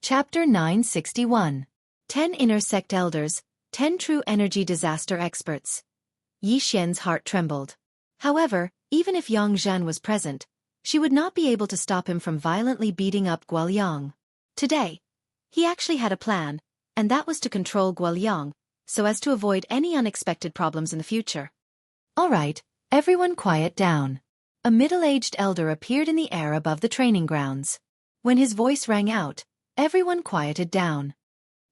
Chapter 961. 10 Inner Sect Elders, 10 True Energy Disaster Experts. Yi Xian's heart trembled. However, even if Yang Zhan was present, she would not be able to stop him from violently beating up Guoyang. Today, he actually had a plan, and that was to control Guoyang, so as to avoid any unexpected problems in the future. All right, everyone quiet down. A middle-aged elder appeared in the air above the training grounds. When his voice rang out, everyone quieted down.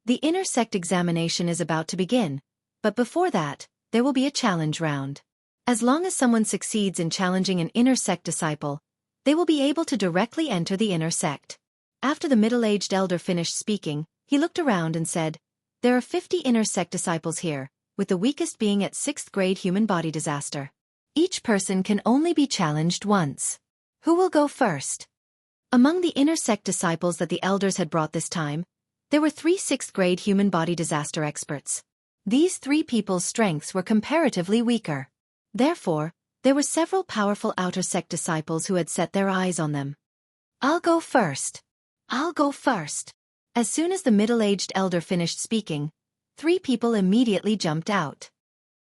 The inner sect examination is about to begin, but before that, there will be a challenge round. As long as someone succeeds in challenging an inner sect disciple, they will be able to directly enter the inner sect. After the middle-aged elder finished speaking, he looked around and said, "There are 50 inner sect disciples here, with the weakest being at 6th grade human body disaster. Each person can only be challenged once. Who will go first?" Among the inner sect disciples that the elders had brought this time, there were 3 6th grade human body disaster experts. These 3 people's strengths were comparatively weaker. Therefore, there were several powerful outer sect disciples who had set their eyes on them. "I'll go first. I'll go first." As soon as the middle-aged elder finished speaking, 3 people immediately jumped out.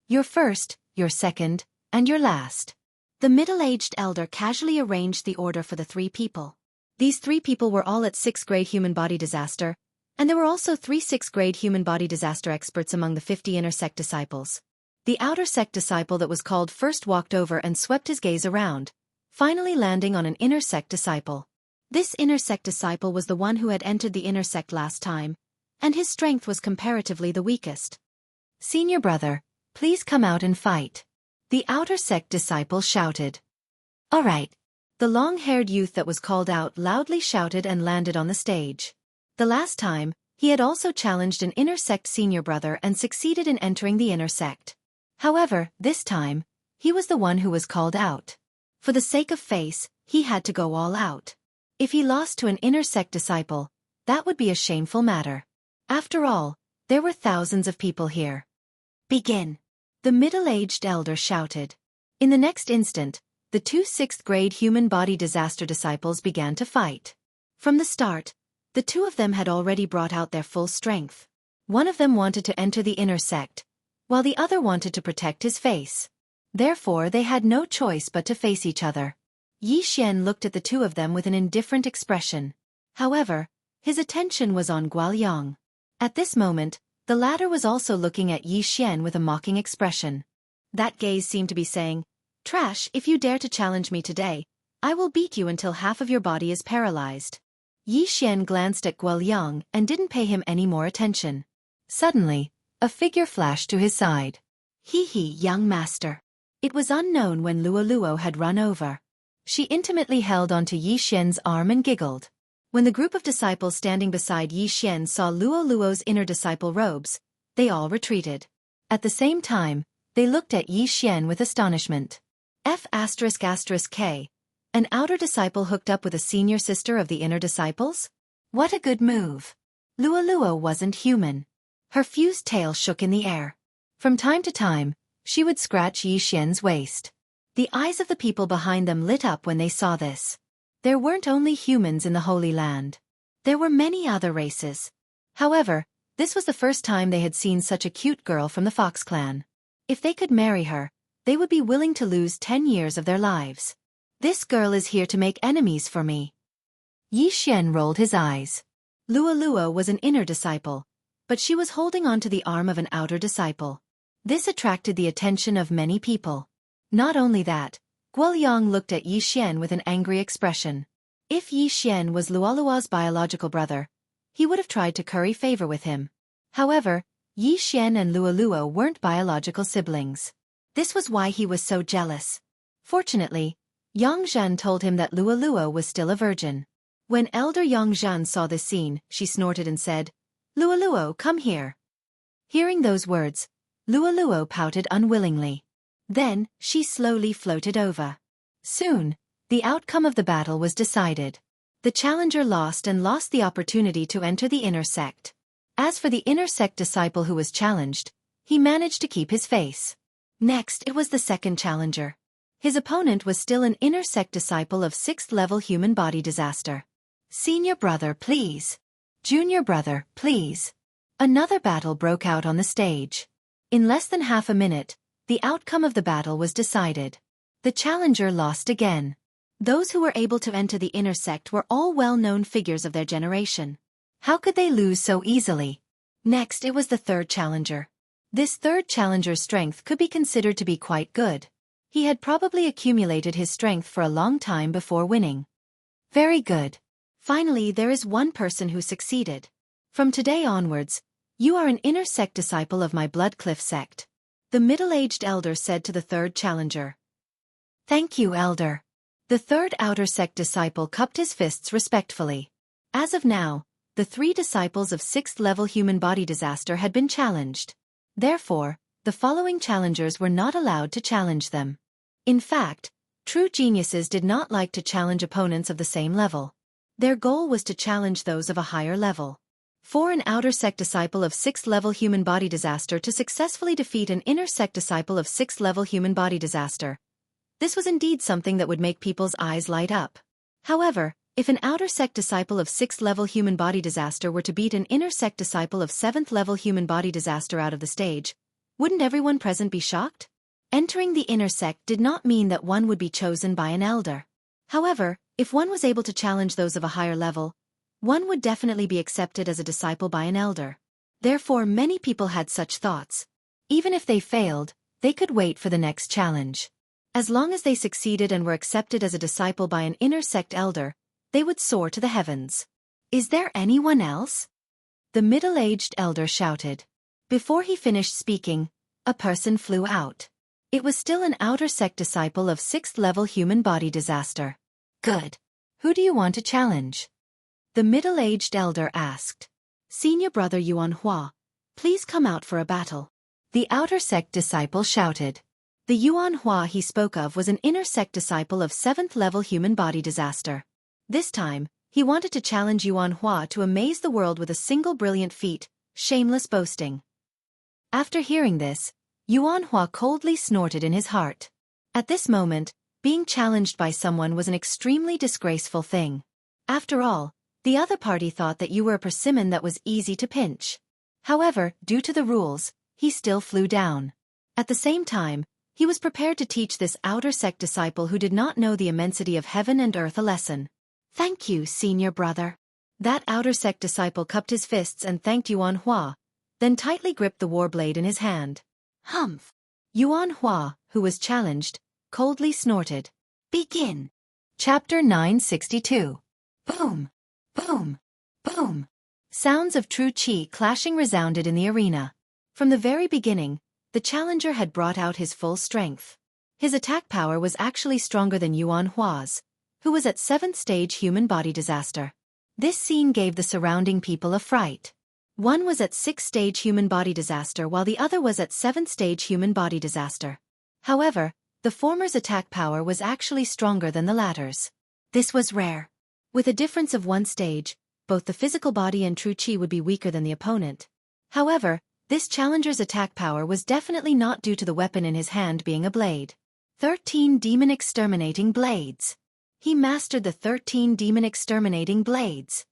"You're first, you're second, and you're last." The middle-aged elder casually arranged the order for the 3 people. These 3 people were all at 6th grade human body disaster, and there were also 3 6th grade human body disaster experts among the 50 inner sect disciples. The outer sect disciple that was called first walked over and swept his gaze around, finally landing on an inner sect disciple. This inner sect disciple was the one who had entered the inner sect last time, and his strength was comparatively the weakest. "Senior brother, please come out and fight," the outer sect disciple shouted. "All right." The long-haired youth that was called out loudly shouted and landed on the stage. The last time, he had also challenged an inner sect senior brother and succeeded in entering the inner sect. However, this time, he was the one who was called out. For the sake of face, he had to go all out. If he lost to an inner sect disciple, that would be a shameful matter. After all, there were thousands of people here. "Begin," the middle-aged elder shouted. In the next instant, the 2 6th grade human body disaster disciples began to fight. From the start, the 2 of them had already brought out their full strength. One of them wanted to enter the inner sect, while the other wanted to protect his face. Therefore they had no choice but to face each other. Yi Xian looked at the 2 of them with an indifferent expression. However, his attention was on Guoyang. At this moment, the latter was also looking at Yi Xian with a mocking expression. That gaze seemed to be saying, "Trash, if you dare to challenge me today, I will beat you until half of your body is paralyzed." Yi Xian glanced at Guoyang and didn't pay him any more attention. Suddenly, a figure flashed to his side. "Hee hee, young master." It was unknown when Luo had run over. She intimately held onto Yi Xian's arm and giggled. When the group of disciples standing beside Yi Xian saw Luo's inner disciple robes, they all retreated. At the same time, they looked at Yi Xian with astonishment. F***K, an outer disciple hooked up with a senior sister of the inner disciples? What a good move. Luo wasn't human. Her fused tail shook in the air. From time to time, she would scratch Yi Xian's waist. The eyes of the people behind them lit up when they saw this. There weren't only humans in the Holy Land. There were many other races. However, this was the first time they had seen such a cute girl from the Fox clan. If they could marry her, they would be willing to lose 10 years of their lives. "This girl is here to make enemies for me." Yi Xian rolled his eyes. Luo was an inner disciple, but she was holding on to the arm of an outer disciple. This attracted the attention of many people. Not only that, Guoyang looked at Yi Xian with an angry expression. If Yi Xian was Luo's biological brother, he would have tried to curry favor with him. However, Yi Xian and Luo weren't biological siblings. This was why he was so jealous. Fortunately, Yang Zhan told him that Luo was still a virgin. When elder Yang Zhan saw this scene, she snorted and said, "Luo, come here." Hearing those words, Luo pouted unwillingly. Then, she slowly floated over. Soon, the outcome of the battle was decided. The challenger lost and lost the opportunity to enter the inner sect. As for the inner sect disciple who was challenged, he managed to keep his face. Next, it was the second challenger. His opponent was still an inner sect disciple of 6th level human body disaster. "Senior brother, please. Junior brother, please. Another battle broke out on the stage. In less than half a minute, the outcome of the battle was decided. The challenger lost again. Those who were able to enter the inner sect were all well-known figures of their generation. How could they lose so easily? Next, it was the third challenger. This third challenger's strength could be considered to be quite good. He had probably accumulated his strength for a long time before winning. Very good. Finally, there is one person who succeeded. From today onwards, you are an inner sect disciple of my Bloodcliff sect. The middle-aged elder said to the third challenger. Thank you, elder. The third outer sect disciple cupped his fists respectfully. As of now, the 3 disciples of 6th level human body disaster had been challenged. Therefore, the following challengers were not allowed to challenge them. In fact, true geniuses did not like to challenge opponents of the same level. Their goal was to challenge those of a higher level. For an outer sect disciple of 6th level human body disaster to successfully defeat an inner sect disciple of 6th level human body disaster, this was indeed something that would make people's eyes light up. However, if an outer sect disciple of 6th level human body disaster were to beat an inner sect disciple of 7th level human body disaster out of the stage, wouldn't everyone present be shocked? Entering the inner sect did not mean that one would be chosen by an elder. However, if one was able to challenge those of a higher level, one would definitely be accepted as a disciple by an elder. Therefore, many people had such thoughts. Even if they failed, they could wait for the next challenge. As long as they succeeded and were accepted as a disciple by an inner sect elder, they would soar to the heavens. Is there anyone else? The middle-aged elder shouted. Before he finished speaking, a person flew out. It was still an outer sect disciple of 6th level human body disaster. Good. Who do you want to challenge? The middle-aged elder asked. Senior brother Yuan Hua, please come out for a battle. The outer sect disciple shouted. The Yuan Hua he spoke of was an inner sect disciple of 7th level human body disaster. This time, he wanted to challenge Yuan Hua to amaze the world with a single brilliant feat, shameless boasting. After hearing this, Yuan Hua coldly snorted in his heart. At this moment, being challenged by someone was an extremely disgraceful thing. After all, the other party thought that you were a persimmon that was easy to pinch. However, due to the rules, he still flew down. At the same time, he was prepared to teach this outer sect disciple who did not know the immensity of heaven and earth a lesson. Thank you, senior brother. That outer sect disciple cupped his fists and thanked Yuan Hua, then tightly gripped the war blade in his hand. Humph! Yuan Hua, who was challenged, coldly snorted. Begin! Chapter 962. Boom! Boom! Boom! Sounds of true qi clashing resounded in the arena. From the very beginning, the challenger had brought out his full strength. His attack power was actually stronger than Yuan Hua's, who was at 7th stage human body disaster. This scene gave the surrounding people a fright. One was at 6th stage human body disaster while the other was at 7th stage human body disaster. However, the former's attack power was actually stronger than the latter's. This was rare. With a difference of 1 stage, both the physical body and true qi would be weaker than the opponent. However, this challenger's attack power was definitely not due to the weapon in his hand being a blade. 13 demon exterminating blades. He mastered the 13 demon exterminating blades.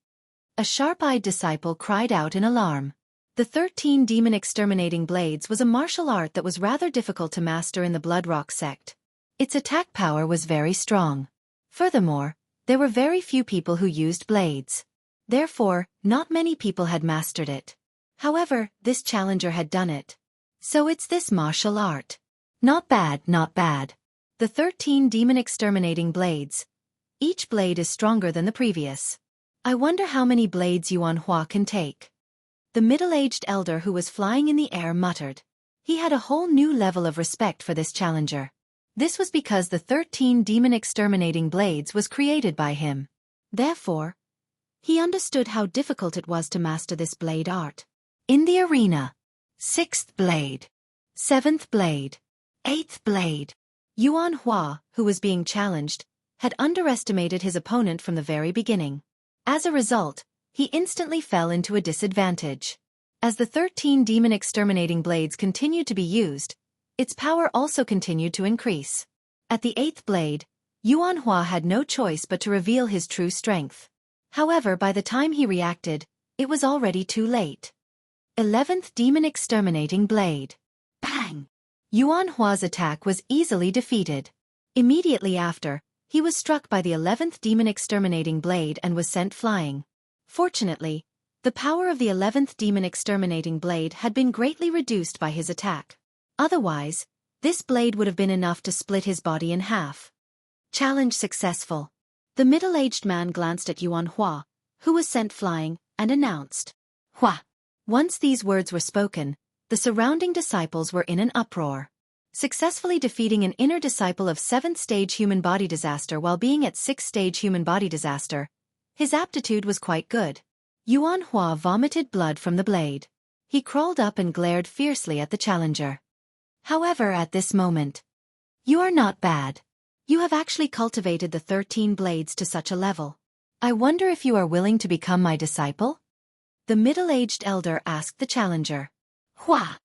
A sharp-eyed disciple cried out in alarm. The 13 demon exterminating blades was a martial art that was rather difficult to master in the Bloodrock sect. Its attack power was very strong. Furthermore, there were very few people who used blades. Therefore, not many people had mastered it. However, this challenger had done it. So it's this martial art. Not bad, not bad. The 13 demon exterminating blades. Each blade is stronger than the previous. I wonder how many blades Yuan Hua can take. The middle-aged elder who was flying in the air muttered. He had a whole new level of respect for this challenger. This was because the 13 demon exterminating blades was created by him. Therefore, he understood how difficult it was to master this blade art. In the arena, 6th blade, 7th blade, 8th blade. Yuan Hua, who was being challenged, had underestimated his opponent from the very beginning. As a result, he instantly fell into a disadvantage. As the 13 demon exterminating blades continued to be used, its power also continued to increase. At the 8th blade, Yuan Hua had no choice but to reveal his true strength. However, by the time he reacted, it was already too late. 11th Demon Exterminating Blade. Bang! Yuan Hua's attack was easily defeated. Immediately after, he was struck by the 11th Demon Exterminating Blade and was sent flying. Fortunately, the power of the 11th Demon Exterminating Blade had been greatly reduced by his attack. Otherwise, this blade would have been enough to split his body in half. Challenge successful. The middle-aged man glanced at Yuan Hua, who was sent flying, and announced, "Hua." Once these words were spoken, the surrounding disciples were in an uproar. Successfully defeating an inner disciple of 7th stage human body disaster while being at 6th stage human body disaster, his aptitude was quite good. Yuan Hua vomited blood from the blade. He crawled up and glared fiercely at the challenger. However, at this moment, "You are not bad. You have actually cultivated the 13 blades to such a level. I wonder if you are willing to become my disciple?" The middle-aged elder asked the challenger. "Hua!"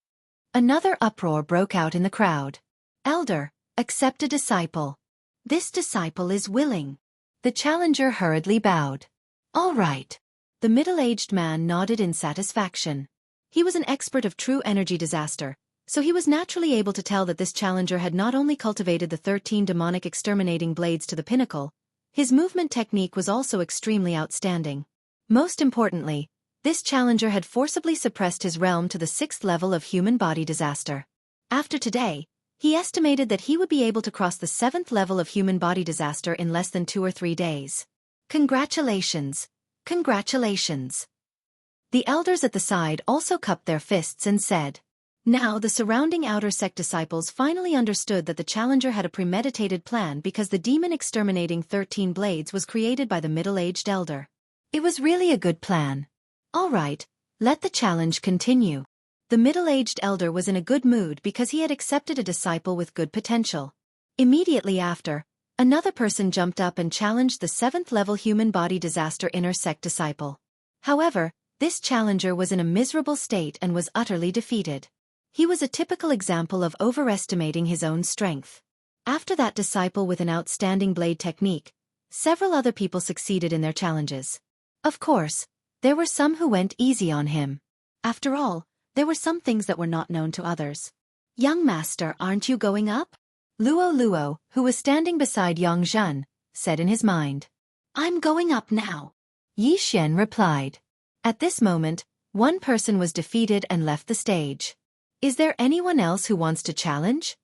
Another uproar broke out in the crowd. "Elder, accept a disciple. This disciple is willing." The challenger hurriedly bowed. "All right." The middle-aged man nodded in satisfaction. He was an expert of true energy disaster, so he was naturally able to tell that this challenger had not only cultivated the 13 demonic exterminating blades to the pinnacle, his movement technique was also extremely outstanding. Most importantly, this challenger had forcibly suppressed his realm to the 6th level of human body disaster. After today, he estimated that he would be able to cross the 7th level of human body disaster in less than 2 or 3 days. Congratulations! Congratulations! The elders at the side also cupped their fists and said. Now the surrounding outer sect disciples finally understood that the challenger had a premeditated plan because the demon exterminating 13 blades was created by the middle-aged elder. It was really a good plan. All right, let the challenge continue. The middle-aged elder was in a good mood because he had accepted a disciple with good potential. Immediately after, another person jumped up and challenged the 7th level human body disaster inner sect disciple. However, this challenger was in a miserable state and was utterly defeated. He was a typical example of overestimating his own strength. After that disciple with an outstanding blade technique, several other people succeeded in their challenges. Of course, there were some who went easy on him. After all, there were some things that were not known to others. "Young master, aren't you going up?" Luo, who was standing beside Yang Zhen, said in his mind. "I'm going up now," Yi Xian replied. At this moment, one person was defeated and left the stage. "Is there anyone else who wants to challenge?"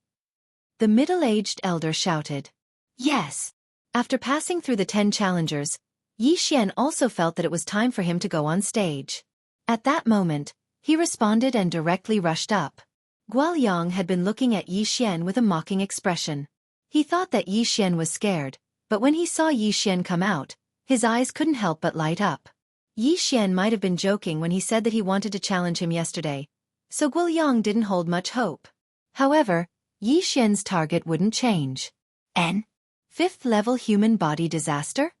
The middle-aged elder shouted. "Yes." After passing through the 10 challengers, Yi Xian also felt that it was time for him to go on stage. At that moment, he responded and directly rushed up. Guoyang had been looking at Yi Xian with a mocking expression. He thought that Yi Xian was scared, but when he saw Yi Xian come out, his eyes couldn't help but light up. Yi Xian might have been joking when he said that he wanted to challenge him yesterday, so Guoyang didn't hold much hope. However, Yi Xian's target wouldn't change. 5th level human body disaster?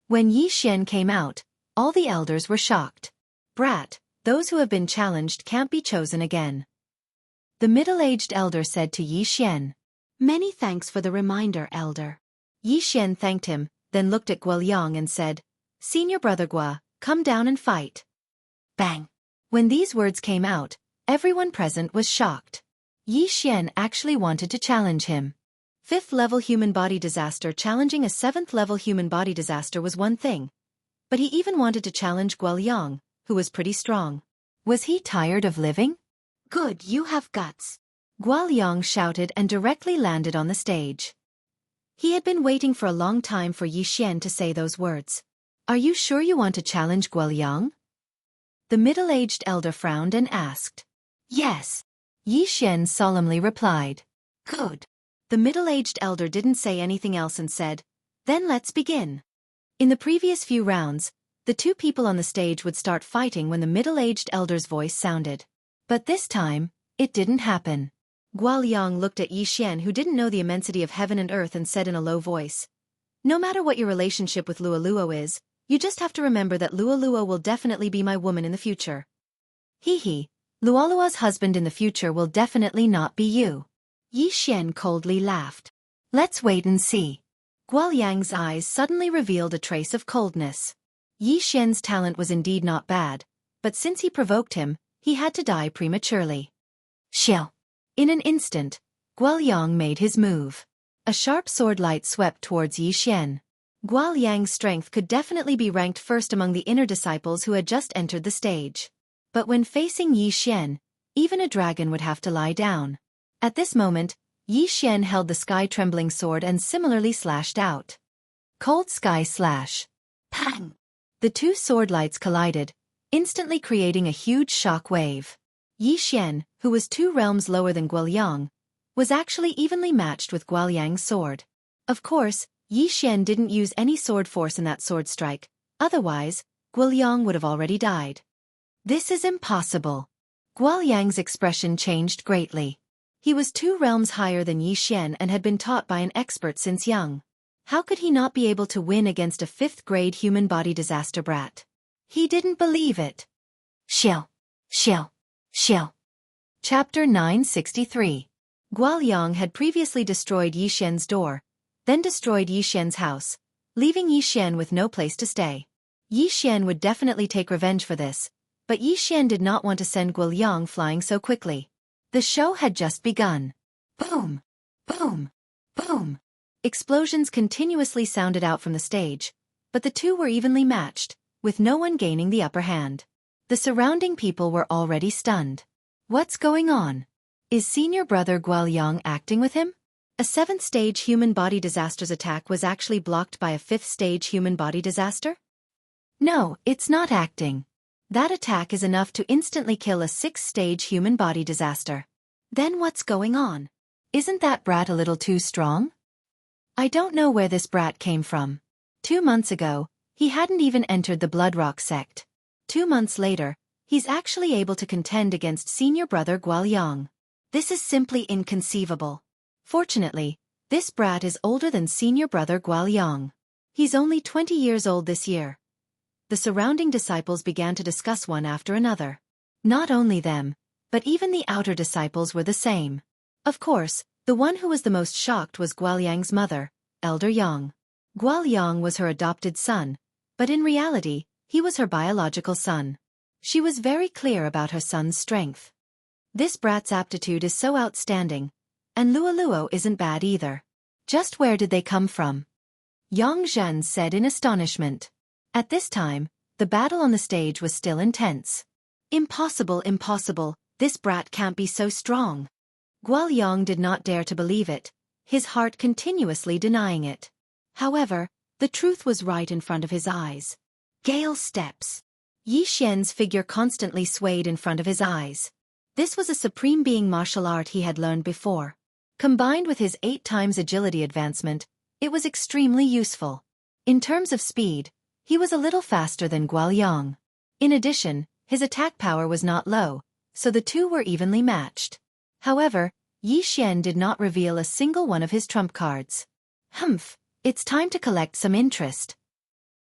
When Yi Xian came out, all the elders were shocked. "Brat, those who have been challenged can't be chosen again." The middle-aged elder said to Yi Xian. "Many thanks for the reminder, elder." Yi Xian thanked him, then looked at Guoyang and said, "Senior brother Gua, come down and fight." Bang! When these words came out, everyone present was shocked. Yi Xian actually wanted to challenge him. 5th level human body disaster challenging a 7th level human body disaster was one thing, but he even wanted to challenge Guoyang, who was pretty strong. Was he tired of living? "Good, you have guts," Guoyang shouted and directly landed on the stage. He had been waiting for a long time for Yi Xian to say those words. "Are you sure you want to challenge Guoyang?" The middle-aged elder frowned and asked. "Yes," Yi Xian solemnly replied. "Good." The middle-aged elder didn't say anything else and said, "Then let's begin." In the previous few rounds, the two people on the stage would start fighting when the middle-aged elder's voice sounded. But this time, it didn't happen. Guoyang looked at Yi Xian, who didn't know the immensity of heaven and earth, and said in a low voice, "No matter what your relationship with Luo is, you just have to remember that Luo will definitely be my woman in the future." Hee. Luolua's husband in the future will definitely not be you. Yi Xian coldly laughed. "Let's wait and see." Guoyang's eyes suddenly revealed a trace of coldness. Yi Xian's talent was indeed not bad, but since he provoked him, he had to die prematurely. Xiao. In an instant, Guoyang made his move. A sharp sword light swept towards Yi Xian. Guoyang's strength could definitely be ranked first among the inner disciples who had just entered the stage. But when facing Yi Xian, even a dragon would have to lie down. At this moment, Yi Xian held the sky-trembling sword and similarly slashed out. Cold Sky Slash. Pang! The two sword lights collided, instantly creating a huge shock wave. Yi Xian, who was 2 realms lower than Guoyang, was actually evenly matched with Guoyang's sword. Of course, Yi Xian didn't use any sword force in that sword strike, otherwise, Guoyang would have already died. This is impossible. Guoyang's expression changed greatly. He was 2 realms higher than Yi Xian and had been taught by an expert since young. How could he not be able to win against a 5th-grade human body disaster brat? He didn't believe it. Xiao. Xiao. Xiao. Chapter 963. Guoyang had previously destroyed Yi Xian's door, then destroyed Yi Xian's house, leaving Yi Xian with no place to stay. Yi Xian would definitely take revenge for this, but Yi Xian did not want to send Guoyang flying so quickly. The show had just begun. Boom! Boom! Boom! Explosions continuously sounded out from the stage, but the two were evenly matched, with no one gaining the upper hand. The surrounding people were already stunned. What's going on? Is senior brother Guoyang acting with him? A 7th-stage human body disaster's attack was actually blocked by a 5th-stage human body disaster? No, it's not acting. That attack is enough to instantly kill a 6th-stage human body disaster. Then what's going on? Isn't that brat a little too strong? I don't know where this brat came from. 2 months ago, he hadn't even entered the Bloodrock sect. 2 months later, he's actually able to contend against senior brother Guoyang. This is simply inconceivable. Fortunately, this brat is older than senior brother Guoyang. He's only 20 years old this year. The surrounding disciples began to discuss one after another. Not only them, but even the outer disciples were the same. Of course, the one who was the most shocked was Guoyang's mother, Elder Yang. Guoyang was her adopted son, but in reality, he was her biological son. She was very clear about her son's strength. This brat's aptitude is so outstanding, and Luo isn't bad either. Just where did they come from? Yang Zhen said in astonishment. At this time, the battle on the stage was still intense. Impossible, impossible, this brat can't be so strong. Guoyang did not dare to believe it, his heart continuously denying it. However, the truth was right in front of his eyes. Gale steps. Yi Xian's figure constantly swayed in front of his eyes. This was a supreme being martial art he had learned before. Combined with his 8 times agility advancement, it was extremely useful. In terms of speed, he was a little faster than Guoyang. In addition, his attack power was not low, so the two were evenly matched. However, Yi Xian did not reveal a single one of his trump cards. Humph, it's time to collect some interest.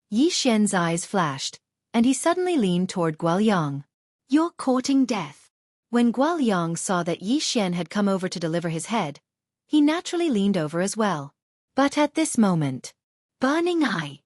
Yi Xian's eyes flashed, and he suddenly leaned toward Guoyang. You're courting death. When Guoyang saw that Yi Xian had come over to deliver his head, he naturally leaned over as well. But at this moment, Burning Eye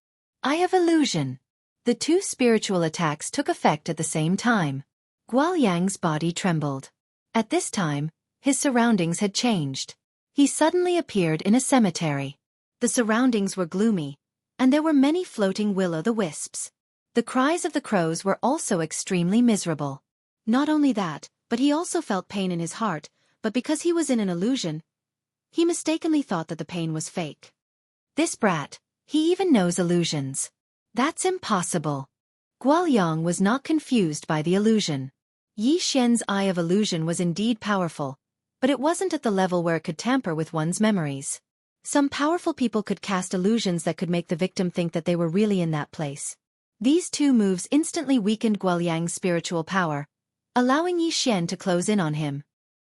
of Illusion. The 2 spiritual attacks took effect at the same time. Guoyang's body trembled. At this time, his surroundings had changed. He suddenly appeared in a cemetery. The surroundings were gloomy, and there were many floating will-o'-the-wisps. The cries of the crows were also extremely miserable. Not only that, but he also felt pain in his heart, but because he was in an illusion, he mistakenly thought that the pain was fake. This brat, he even knows illusions. That's impossible. Guoyang was not confused by the illusion. Yi Xian's eye of illusion was indeed powerful, but it wasn't at the level where it could tamper with one's memories. Some powerful people could cast illusions that could make the victim think that they were really in that place. These 2 moves instantly weakened Guoyang's spiritual power, allowing Yi Xian to close in on him.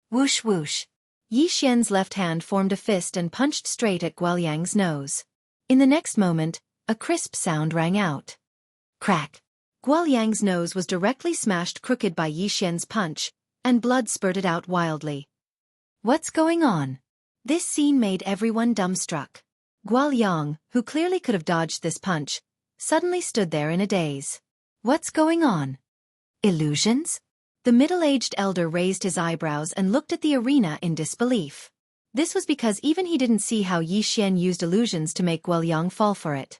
Whoosh whoosh. Yi Xian's left hand formed a fist and punched straight at Guoyang's nose. In the next moment, a crisp sound rang out. Crack. Guoyang's nose was directly smashed crooked by Yi Xian's punch, and blood spurted out wildly. What's going on? This scene made everyone dumbstruck. Guoyang, who clearly could have dodged this punch, suddenly stood there in a daze. What's going on? Illusions? The middle-aged elder raised his eyebrows and looked at the arena in disbelief. This was because even he didn't see how Yi Xian used illusions to make Guoyang fall for it.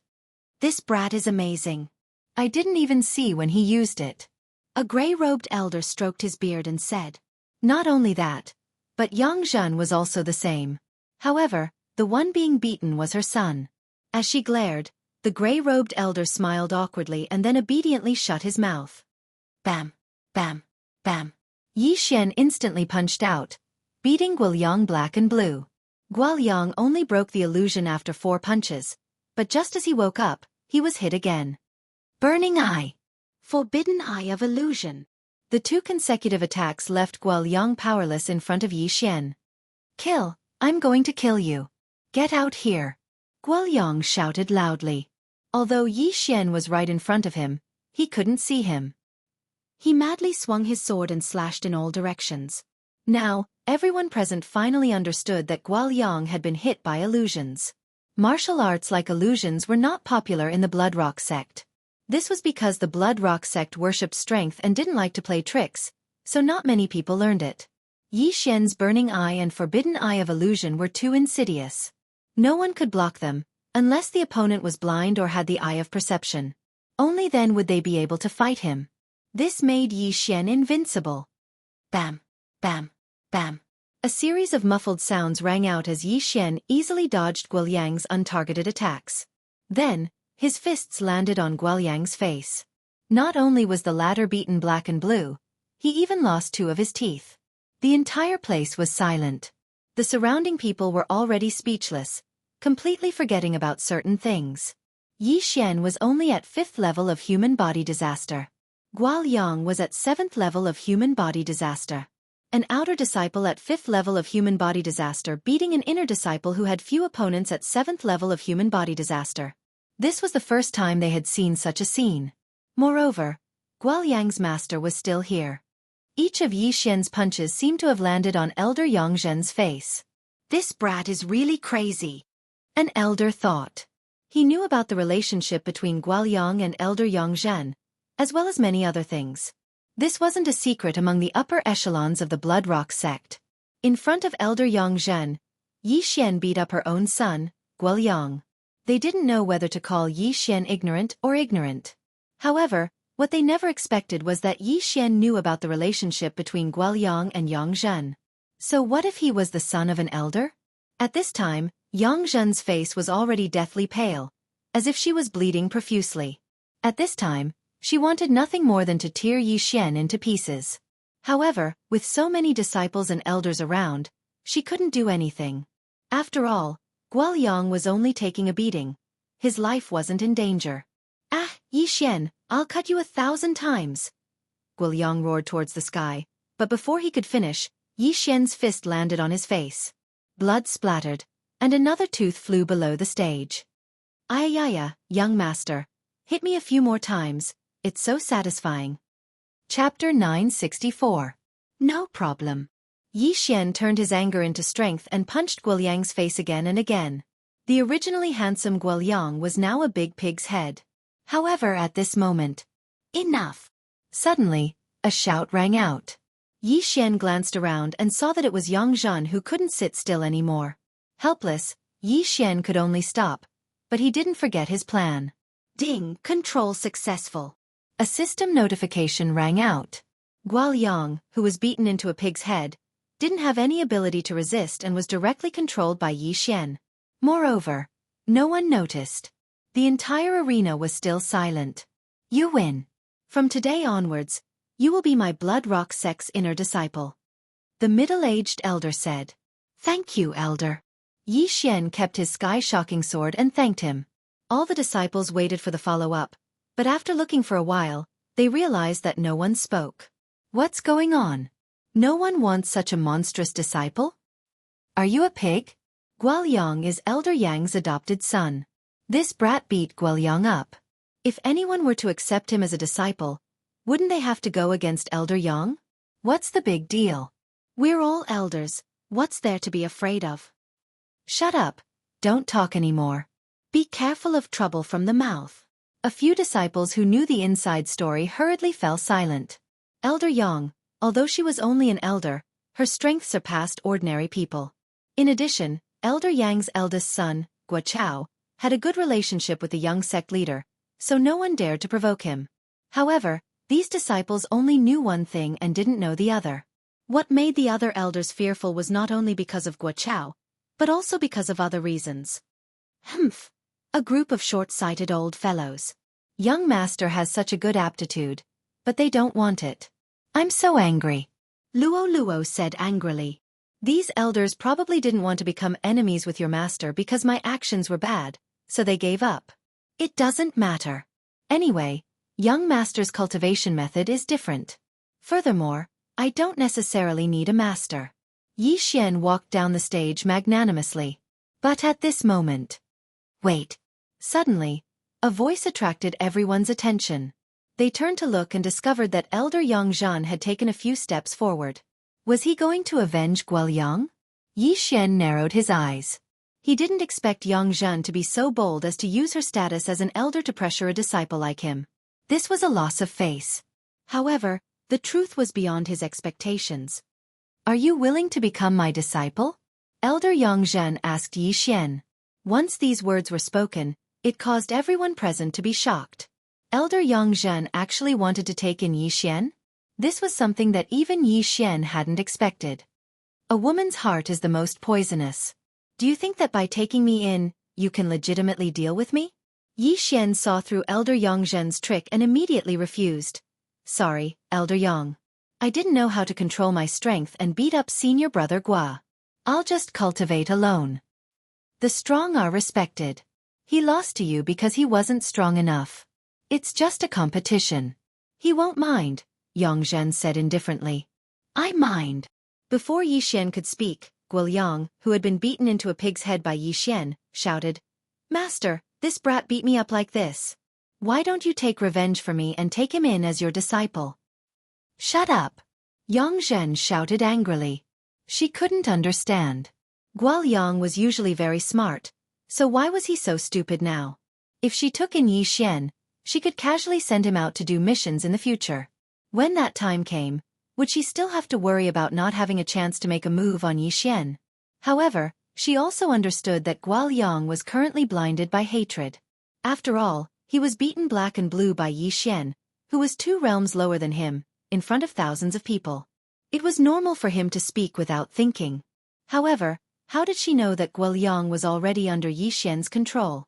This brat is amazing. I didn't even see when he used it. A gray-robed elder stroked his beard and said. Not only that, but Yang Zhen was also the same. However, the one being beaten was her son. As she glared, the gray-robed elder smiled awkwardly and then obediently shut his mouth. Bam, bam, bam. Yi Xian instantly punched out, beating Guoyang black and blue. Guoyang only broke the illusion after 4 punches, but just as he woke up, he was hit again. Burning Eye. Forbidden Eye of Illusion. The 2 consecutive attacks left Guoyang powerless in front of Yi Xian. Kill, I'm going to kill you. Get out here. Guoyang shouted loudly. Although Yi Xian was right in front of him, he couldn't see him. He madly swung his sword and slashed in all directions. Now, everyone present finally understood that Guoyang had been hit by illusions. Martial arts like illusions were not popular in the Blood Rock sect. This was because the Blood Rock sect worshipped strength and didn't like to play tricks, so not many people learned it. Yi Xian's Burning Eye and Forbidden Eye of Illusion were too insidious. No one could block them, unless the opponent was blind or had the Eye of Perception. Only then would they be able to fight him. This made Yi Xian invincible. Bam, bam, bam. A series of muffled sounds rang out as Yi Xian easily dodged Guoyang's untargeted attacks. Then, his fists landed on Guoyang's face. Not only was the latter beaten black and blue, he even lost 2 of his teeth. The entire place was silent. The surrounding people were already speechless, completely forgetting about certain things. Yi Xian was only at 5th level of human body disaster. Guoyang was at 7th level of human body disaster. An outer disciple at 5th level of human body disaster beating an inner disciple who had few opponents at 7th level of human body disaster. This was the first time they had seen such a scene. Moreover, Guoyang's master was still here. Each of Yi Xian's punches seemed to have landed on Elder Yang Zhen's face. This brat is really crazy, an elder thought. He knew about the relationship between Guoyang and Elder Yang Zhen, as well as many other things. This wasn't a secret among the upper echelons of the Blood Rock sect. In front of Elder Yang Zhen, Yi Xian beat up her own son, Guoyang. They didn't know whether to call Yi Xian ignorant or ignorant. However, what they never expected was that Yi Xian knew about the relationship between Guoyang and Yang Zhen. So what if he was the son of an elder? At this time, Yang Zhen's face was already deathly pale, as if she was bleeding profusely. At this time, she wanted nothing more than to tear Yi Xian into pieces. However, with so many disciples and elders around, she couldn't do anything. After all, Guoyang was only taking a beating. His life wasn't in danger. Ah, Yi Xian, I'll cut you 1,000 times. Guoyang roared towards the sky, but before he could finish, Yi Xian's fist landed on his face. Blood splattered, and another tooth flew below the stage. Ayaya, young master, hit me a few more times, it's so satisfying. Chapter 964. No problem. Yi Xian turned his anger into strength and punched Guoyang's face again and again. The originally handsome Guoyang was now a big pig's head. However, at this moment, enough! Suddenly, a shout rang out. Yi Xian glanced around and saw that it was Yang Zhen who couldn't sit still anymore. Helpless, Yi Xian could only stop, but he didn't forget his plan. Ding! Control successful. A system notification rang out. Guoyang, who was beaten into a pig's head, didn't have any ability to resist and was directly controlled by Yi Xian. Moreover, no one noticed. The entire arena was still silent. You win. From today onwards, you will be my Blood Rock sect's inner disciple. The middle-aged elder said. Thank you, elder. Yi Xian kept his sky-shocking sword and thanked him. All the disciples waited for the follow-up, but after looking for a while, they realized that no one spoke. What's going on? No one wants such a monstrous disciple? Are you a pig? Guoyang is Elder Yang's adopted son. This brat beat Guoyang up. If anyone were to accept him as a disciple, wouldn't they have to go against Elder Yang? What's the big deal? We're all elders, what's there to be afraid of? Shut up, don't talk anymore. Be careful of trouble from the mouth. A few disciples who knew the inside story hurriedly fell silent. Elder Yang, although she was only an elder, her strength surpassed ordinary people. In addition, Elder Yang's eldest son, Guo Chao, had a good relationship with the young sect leader, so no one dared to provoke him. However, these disciples only knew one thing and didn't know the other. What made the other elders fearful was not only because of Guo Chao, but also because of other reasons. Humph! A group of short-sighted old fellows. Young master has such a good aptitude, but they don't want it. I'm so angry. Luo said angrily. These elders probably didn't want to become enemies with your master because my actions were bad, so they gave up. It doesn't matter. Anyway, young master's cultivation method is different. Furthermore, I don't necessarily need a master. Yi Xian walked down the stage magnanimously. But at this moment... Wait. Suddenly, a voice attracted everyone's attention. They turned to look and discovered that Elder Yang Zhan had taken a few steps forward. Was he going to avenge Guoyang? Yi Xian narrowed his eyes. He didn't expect Yang Zhan to be so bold as to use her status as an elder to pressure a disciple like him. This was a loss of face. However, the truth was beyond his expectations. Are you willing to become my disciple? Elder Yang Zhan asked Yi Xian. Once these words were spoken, it caused everyone present to be shocked. Elder Yang Zhan actually wanted to take in Yi Xian? This was something that even Yi Xian hadn't expected. A woman's heart is the most poisonous. Do you think that by taking me in, you can legitimately deal with me? Yi Xian saw through Elder Yang Zhan's trick and immediately refused. Sorry, Elder Yang. I didn't know how to control my strength and beat up senior brother Gua. I'll just cultivate alone. The strong are respected. He lost to you because he wasn't strong enough. It's just a competition. He won't mind, Yang Zhen said indifferently. I mind. Before Yi Xian could speak, Guoyang, who had been beaten into a pig's head by Yi Xian, shouted, Master, this brat beat me up like this. Why don't you take revenge for me and take him in as your disciple? Shut up! Yang Zhen shouted angrily. She couldn't understand. Guoyang was usually very smart, so why was he so stupid now? If she took in Yi Xian, she could casually send him out to do missions in the future. When that time came, would she still have to worry about not having a chance to make a move on Yi Xian? However, she also understood that Guoyang was currently blinded by hatred. After all, he was beaten black and blue by Yi Xian, who was 2 realms lower than him, in front of thousands of people. It was normal for him to speak without thinking. However, how did she know that Guoyang was already under Yi Xian's control?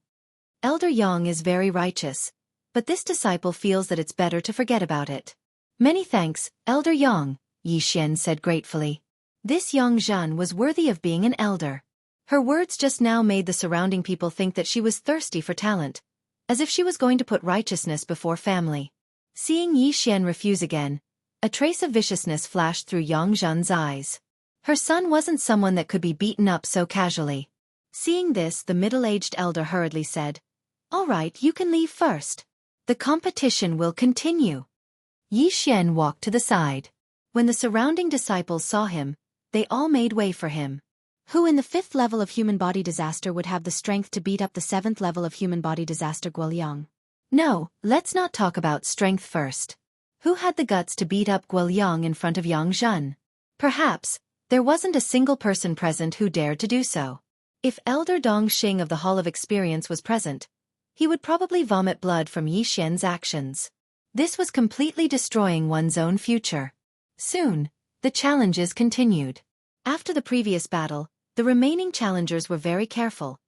Elder Yang is very righteous, but this disciple feels that it's better to forget about it. Many thanks, Elder Yang, Yi Xian said gratefully. This Yang Zhan was worthy of being an elder. Her words just now made the surrounding people think that she was thirsty for talent, as if she was going to put righteousness before family. Seeing Yi Xian refuse again, a trace of viciousness flashed through Yang Zhan's eyes. Her son wasn't someone that could be beaten up so casually. Seeing this, the middle-aged elder hurriedly said, All right, you can leave first. The competition will continue. Yi Xian walked to the side. When the surrounding disciples saw him, they all made way for him. Who in the 5th level of human body disaster would have the strength to beat up the 7th level of human body disaster Guoyang? No, let's not talk about strength first. Who had the guts to beat up Guoyang in front of Yang Zhen? Perhaps, there wasn't a single person present who dared to do so. If Elder Dong Xing of the Hall of Experience was present, he would probably vomit blood from Yi Xian's actions. This was completely destroying one's own future. Soon, the challenges continued. After the previous battle, the remaining challengers were very careful,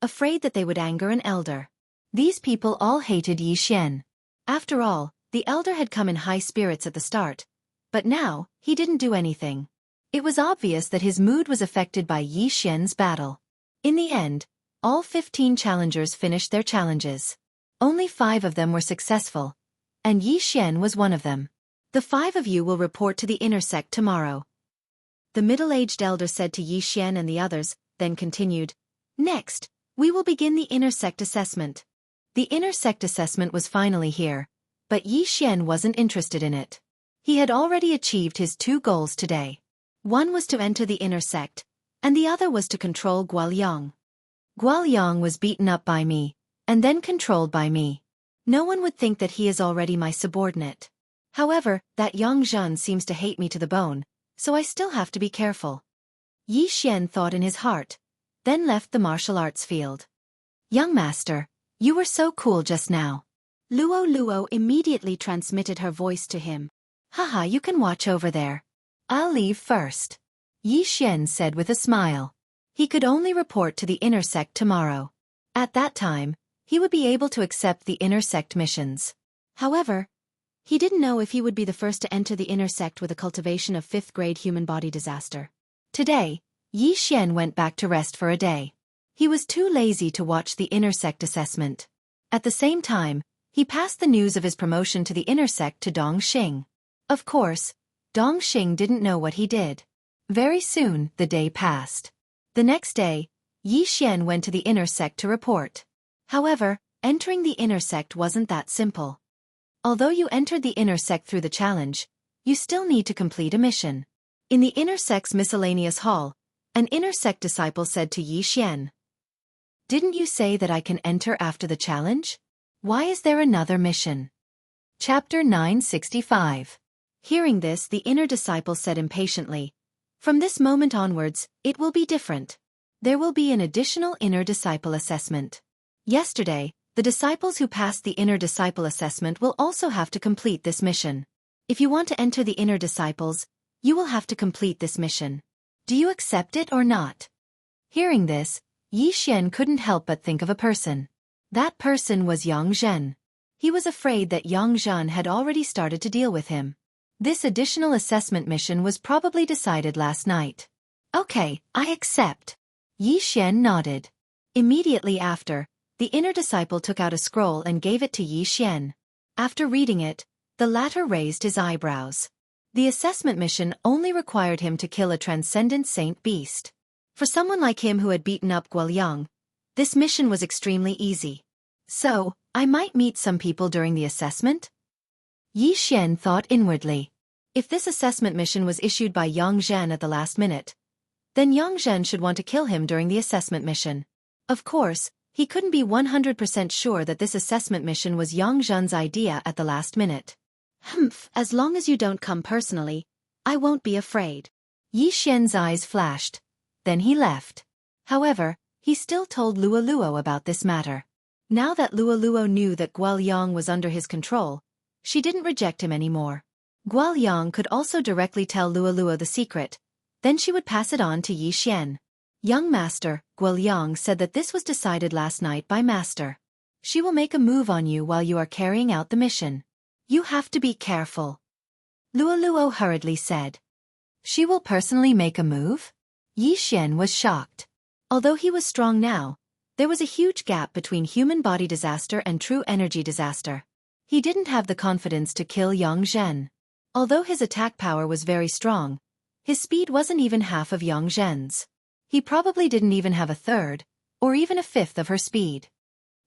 afraid that they would anger an elder. These people all hated Yi Xian. After all, the elder had come in high spirits at the start, but now, he didn't do anything. It was obvious that his mood was affected by Yi Xian's battle. In the end, all 15 challengers finished their challenges. Only 5 of them were successful, and Yi Xian was one of them. The 5 of you will report to the inner sect tomorrow. The middle-aged elder said to Yi Xian and the others, then continued, Next, we will begin the inner sect assessment. The inner sect assessment was finally here, but Yi Xian wasn't interested in it. He had already achieved his 2 goals today. One was to enter the inner sect, and the other was to control Guoyang. Guoyang was beaten up by me, and then controlled by me. No one would think that he is already my subordinate. However, that young Zhen seems to hate me to the bone, so I still have to be careful. Yi Xian thought in his heart, then left the martial arts field. Young master, you were so cool just now. Luo Luo immediately transmitted her voice to him. Haha, you can watch over there. I'll leave first. Yi Xian said with a smile. He could only report to the inner sect tomorrow. At that time, he would be able to accept the inner sect missions. However, he didn't know if he would be the first to enter the inner sect with a cultivation of 5th grade human body disaster. Today, Yi Xian went back to rest for a day. He was too lazy to watch the inner sect assessment. At the same time, he passed the news of his promotion to the inner sect to Dong Xing. Of course, Dong Xing didn't know what he did. Very soon, the day passed. The next day, Yi Xian went to the inner sect to report. However, entering the inner sect wasn't that simple. Although you entered the inner sect through the challenge, you still need to complete a mission. In the inner sect's miscellaneous hall, an inner sect disciple said to Yi Xian, "Didn't you say that I can enter after the challenge? Why is there another mission?" Chapter 965. Hearing this, the inner disciple said impatiently, "From this moment onwards, it will be different. There will be an additional inner disciple assessment. Yesterday, the disciples who passed the inner disciple assessment will also have to complete this mission. If you want to enter the inner disciples, you will have to complete this mission. Do you accept it or not?" Hearing this, Yi Xian couldn't help but think of a person. That person was Yang Zhen. He was afraid that Yang Zhen had already started to deal with him. This additional assessment mission was probably decided last night. "Okay, I accept." Yi Xian nodded. Immediately after, the inner disciple took out a scroll and gave it to Yi Xian. After reading it, the latter raised his eyebrows. The assessment mission only required him to kill a transcendent saint beast. For someone like him who had beaten up Guoyang, this mission was extremely easy. So, I might meet some people during the assessment? Yi Xian thought inwardly. If this assessment mission was issued by Yang Zhen at the last minute, then Yang Zhen should want to kill him during the assessment mission. Of course, he couldn't be 100% sure that this assessment mission was Yang Zhen's idea at the last minute. As long as you don't come personally, I won't be afraid. Yi Xian's eyes flashed. Then he left. However, he still told Luo Luo about this matter. Now that Luo Luo knew that Guoyang was under his control, she didn't reject him anymore. Guoyang could also directly tell Luo Luo the secret, then she would pass it on to Yi Xian. "Young master," Guoyang said that this was decided last night by master. "She will make a move on you while you are carrying out the mission. You have to be careful." Luo Luo hurriedly said. "She will personally make a move?" Yi Xian was shocked. Although he was strong now, there was a huge gap between human body disaster and true energy disaster. He didn't have the confidence to kill Yang Zhen. Although his attack power was very strong, his speed wasn't even half of Yang Zhen's. He probably didn't even have a third, or even a fifth of her speed.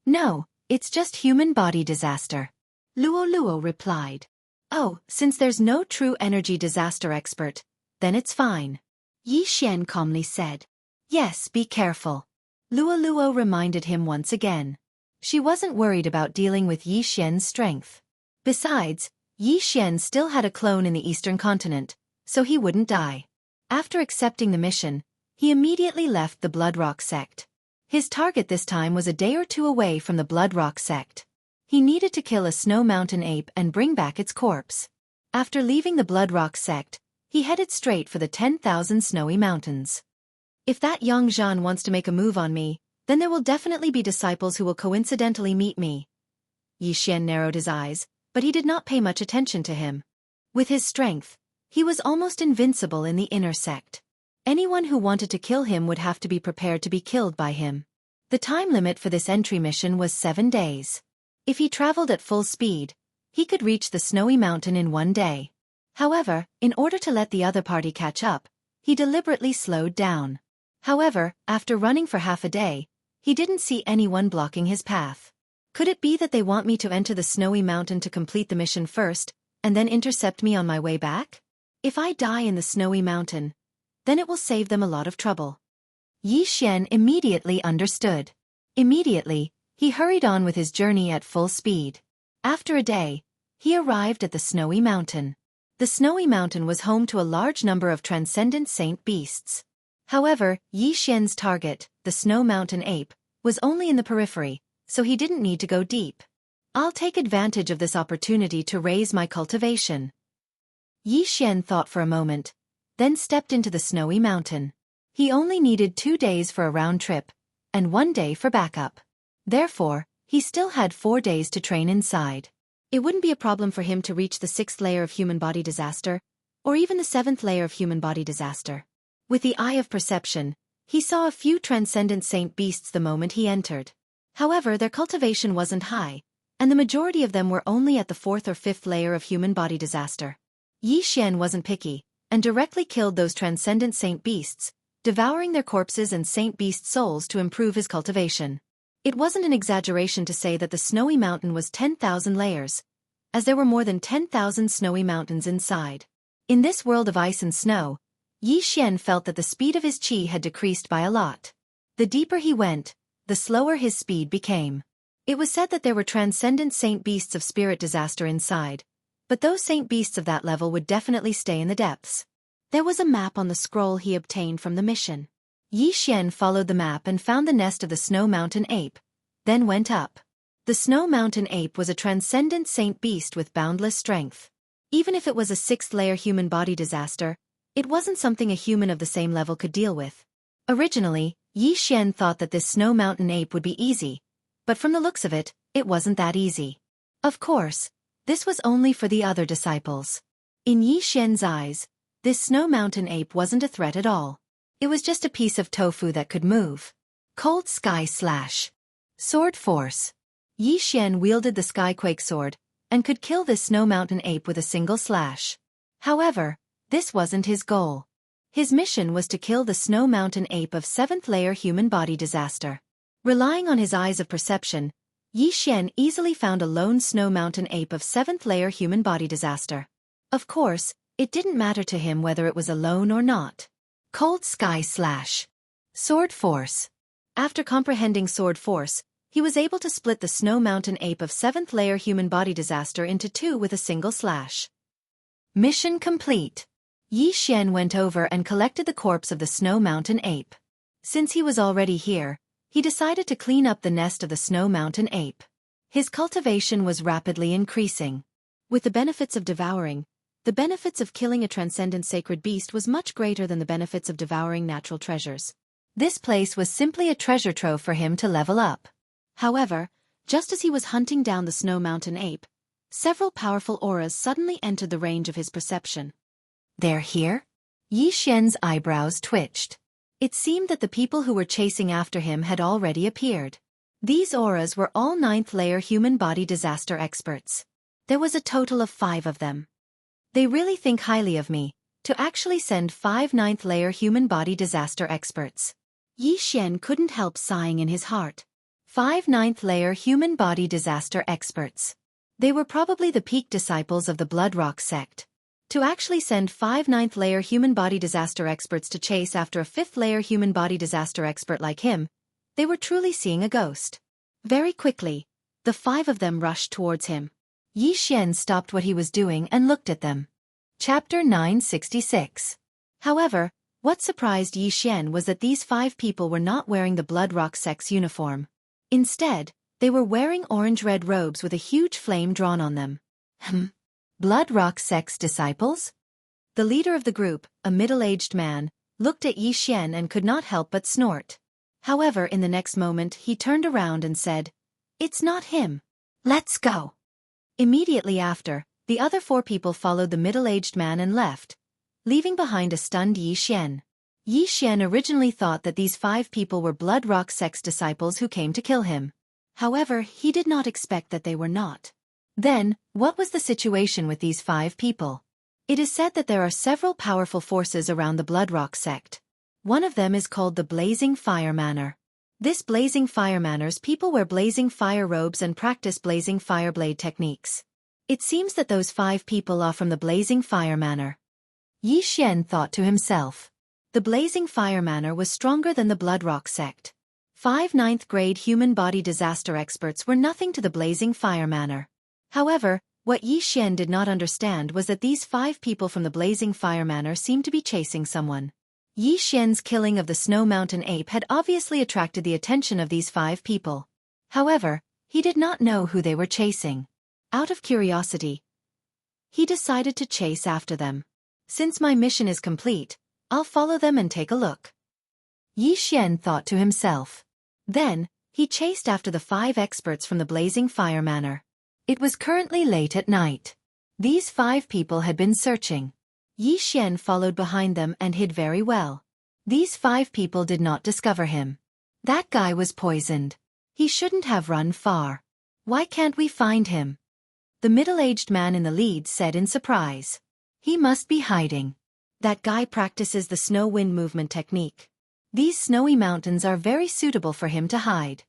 "No, it's just human body disaster," Luo Luo replied. "Oh, since there's no true energy disaster expert, then it's fine," Yi Xian calmly said. "Yes, be careful," Luo Luo reminded him once again. She wasn't worried about dealing with Yi Xian's strength. Besides, Yi Xian still had a clone in the eastern continent, so he wouldn't die. After accepting the mission, he immediately left the Blood Rock sect. His target this time was a day or two away from the Blood Rock sect. He needed to kill a snow mountain ape and bring back its corpse. After leaving the Blood Rock sect, he headed straight for the 10,000 snowy mountains. If that Yang Zhen wants to make a move on me, then there will definitely be disciples who will coincidentally meet me. Yi Xian narrowed his eyes, but he did not pay much attention to him. With his strength, he was almost invincible in the inner sect. Anyone who wanted to kill him would have to be prepared to be killed by him. The time limit for this entry mission was 7 days. If he traveled at full speed, he could reach the snowy mountain in 1 day. However, in order to let the other party catch up, he deliberately slowed down. However, after running for half a day, he didn't see anyone blocking his path. Could it be that they want me to enter the snowy mountain to complete the mission first, and then intercept me on my way back? If I die in the snowy mountain, then it will save them a lot of trouble. Yi Xian immediately understood. Immediately, he hurried on with his journey at full speed. After a day, he arrived at the Snowy Mountain. The Snowy Mountain was home to a large number of transcendent saint beasts. However, Yi Xian's target, the Snow Mountain ape, was only in the periphery, so he didn't need to go deep. I'll take advantage of this opportunity to raise my cultivation. Yi Xian thought for a moment, then stepped into the Snowy Mountain. He only needed 2 days for a round trip, and 1 day for backup. Therefore, he still had 4 days to train inside. It wouldn't be a problem for him to reach the 6th layer of human body disaster, or even the 7th layer of human body disaster. With the eye of perception, he saw a few transcendent saint beasts the moment he entered. However, their cultivation wasn't high, and the majority of them were only at the 4th or 5th layer of human body disaster. Yi Xian wasn't picky, and directly killed those transcendent saint beasts, devouring their corpses and saint beast souls to improve his cultivation. It wasn't an exaggeration to say that the Snowy Mountain was 10,000 layers, as there were more than 10,000 snowy mountains inside. In this world of ice and snow, Yi Xian felt that the speed of his qi had decreased by a lot. The deeper he went, the slower his speed became. It was said that there were transcendent saint beasts of spirit disaster inside, but those saint beasts of that level would definitely stay in the depths. There was a map on the scroll he obtained from the mission. Yi Xian followed the map and found the nest of the Snow Mountain ape, then went up. The Snow Mountain ape was a transcendent saint beast with boundless strength. Even if it was a 6th layer human body disaster, it wasn't something a human of the same level could deal with. Originally, Yi Xian thought that this Snow Mountain ape would be easy, but from the looks of it, it wasn't that easy. Of course, this was only for the other disciples. In Yi Xian's eyes, this Snow Mountain ape wasn't a threat at all. It was just a piece of tofu that could move. Cold Sky Slash. Sword Force. Yi Xian wielded the Skyquake sword, and could kill this Snow Mountain ape with a single slash. However, this wasn't his goal. His mission was to kill the Snow Mountain ape of 7th layer human body disaster. Relying on his eyes of perception, Yi Xian easily found a lone Snow Mountain ape of 7th layer human body disaster. Of course, it didn't matter to him whether it was alone or not. Cold Sky Slash. Sword Force. After comprehending Sword Force, he was able to split the Snow Mountain ape of 7th layer human body disaster into 2 with a single slash. Mission complete. Yi Xian went over and collected the corpse of the Snow Mountain ape. Since he was already here, he decided to clean up the nest of the Snow Mountain ape. His cultivation was rapidly increasing. With the benefits of devouring, the benefits of killing a transcendent sacred beast was much greater than the benefits of devouring natural treasures. This place was simply a treasure trove for him to level up. However, just as he was hunting down the Snow Mountain ape, several powerful auras suddenly entered the range of his perception. They're here? Yi Xian's eyebrows twitched. It seemed that the people who were chasing after him had already appeared. These auras were all 9th layer human body disaster experts. There was a total of 5 of them. They really think highly of me, to actually send 5 9th layer human body disaster experts. Yi Xian couldn't help sighing in his heart. 5 9th layer human body disaster experts. They were probably the peak disciples of the Bloodrock sect. To actually send 5 9th layer human body disaster experts to chase after a 5th layer human body disaster expert like him, they were truly seeing a ghost. Very quickly, the 5 of them rushed towards him. Yi Xian stopped what he was doing and looked at them. Chapter 966. However, what surprised Yi Xian was that these 5 people were not wearing the Bloodrock sect's uniform. Instead, they were wearing orange-red robes with a huge flame drawn on them. Bloodrock sect's disciples? The leader of the group, a middle-aged man, looked at Yi Xian and could not help but snort. However, in the next moment he turned around and said, "It's not him. Let's go." Immediately after, the other 4 people followed the middle-aged man and left, leaving behind a stunned Yi Xian. Yi Xian originally thought that these 5 people were Bloodrock sect's disciples who came to kill him. However, he did not expect that they were not. Then, what was the situation with these 5 people? It is said that there are several powerful forces around the Bloodrock sect. One of them is called the Blazing Fire Manor. This Blazing Fire Manor's people wear blazing fire robes and practice blazing fire blade techniques. It seems that those 5 people are from the Blazing Fire Manor. Yi Xian thought to himself. The Blazing Fire Manor was stronger than the Bloodrock sect. 5 9th grade human body disaster experts were nothing to the Blazing Fire Manor. However, what Yi Xian did not understand was that these 5 people from the Blazing Fire Manor seemed to be chasing someone. Yi Xian's killing of the Snow Mountain Ape had obviously attracted the attention of these 5 people. However, he did not know who they were chasing. Out of curiosity, he decided to chase after them. Since my mission is complete, I'll follow them and take a look. Yi Xian thought to himself. Then, he chased after the 5 experts from the Blazing Fire Manor. It was currently late at night. These 5 people had been searching. Yi Xian followed behind them and hid very well. These 5 people did not discover him. That guy was poisoned. He shouldn't have run far. Why can't we find him? The middle-aged man in the lead said in surprise. He must be hiding. That guy practices the snow wind movement technique. These snowy mountains are very suitable for him to hide.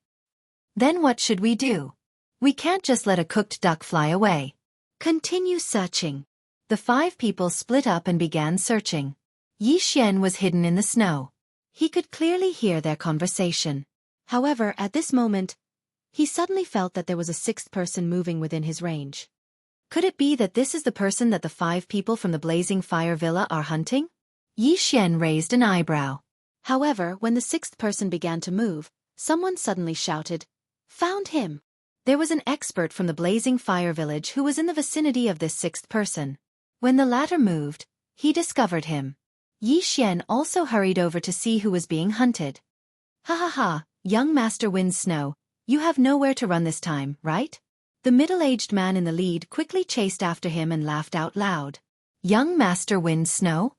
Then what should we do? We can't just let a cooked duck fly away. Continue searching. The 5 people split up and began searching. Yi Xian was hidden in the snow. He could clearly hear their conversation. However, at this moment, he suddenly felt that there was a 6th person moving within his range. Could it be that this is the person that the 5 people from the Blazing Fire Villa are hunting? Yi Xian raised an eyebrow. However, when the 6th person began to move, someone suddenly shouted, "Found him!" There was an expert from the Blazing Fire Village who was in the vicinity of this 6th person. When the latter moved, he discovered him. Yi Xian also hurried over to see who was being hunted. "Ha ha ha, young Master Wind Snow, you have nowhere to run this time, right?" The middle-aged man in the lead quickly chased after him and laughed out loud. Young Master Wind Snow?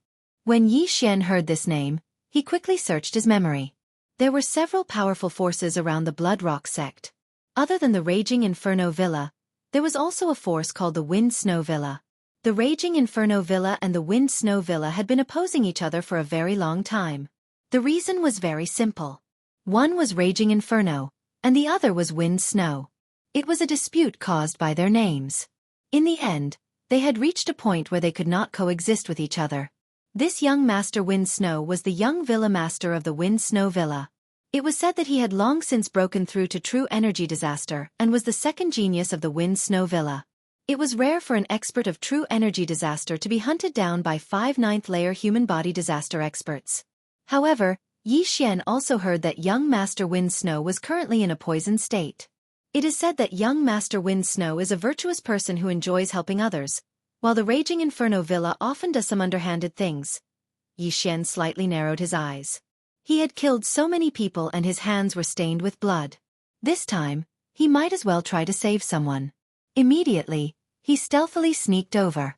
When Yi Xian heard this name, he quickly searched his memory. There were several powerful forces around the Blood Rock sect. Other than the Raging Inferno Villa, there was also a force called the Wind Snow Villa. The Raging Inferno Villa and the Wind Snow Villa had been opposing each other for a very long time. The reason was very simple. One was Raging Inferno, and the other was Wind Snow. It was a dispute caused by their names. In the end, they had reached a point where they could not coexist with each other. This young Master Wind Snow was the young Villa Master of the Wind Snow Villa. It was said that he had long since broken through to true energy disaster and was the 2nd genius of the Wind Snow Villa. It was rare for an expert of true energy disaster to be hunted down by 5 9th-layer human body disaster experts. However, Yi Xian also heard that young Master Wind Snow was currently in a poisoned state. It is said that young Master Wind Snow is a virtuous person who enjoys helping others, while the Raging Inferno Villa often does some underhanded things. Yi Xian slightly narrowed his eyes. He had killed so many people and his hands were stained with blood. This time, he might as well try to save someone. Immediately, he stealthily sneaked over.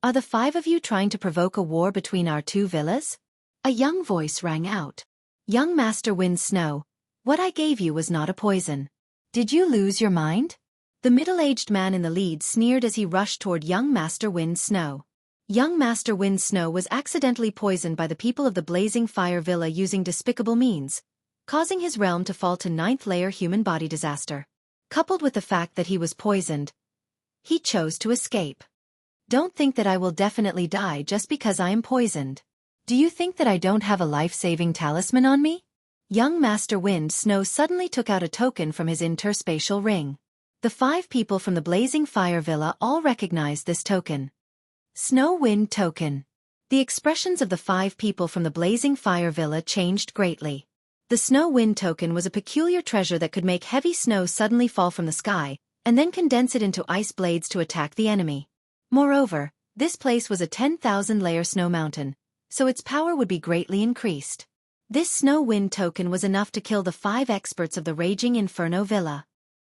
"Are the 5 of you trying to provoke a war between our 2 villas?" A young voice rang out. "Young Master Wind Snow, what I gave you was not a poison. Did you lose your mind?" The middle-aged man in the lead sneered as he rushed toward young Master Wind Snow. Young Master Wind Snow was accidentally poisoned by the people of the Blazing Fire Villa using despicable means, causing his realm to fall to 9th-layer human body disaster. Coupled with the fact that he was poisoned, he chose to escape. "Don't think that I will definitely die just because I am poisoned. Do you think that I don't have a life-saving talisman on me?" Young Master Wind Snow suddenly took out a token from his interspatial ring. The 5 people from the Blazing Fire Villa all recognized this token. Snow Wind Token. The expressions of the 5 people from the Blazing Fire Villa changed greatly. The Snow Wind Token was a peculiar treasure that could make heavy snow suddenly fall from the sky, and then condense it into ice blades to attack the enemy. Moreover, this place was a 10,000-layer snow mountain, so its power would be greatly increased. This Snow Wind Token was enough to kill the 5 experts of the Raging Inferno Villa.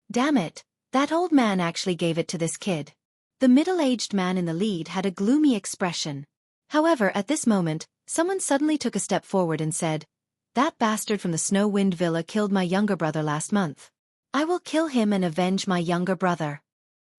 Damn it, that old man actually gave it to this kid. The middle-aged man in the lead had a gloomy expression. However, at this moment, someone suddenly took a step forward and said, "That bastard from the Snow Wind Villa killed my younger brother last month. I will kill him and avenge my younger brother."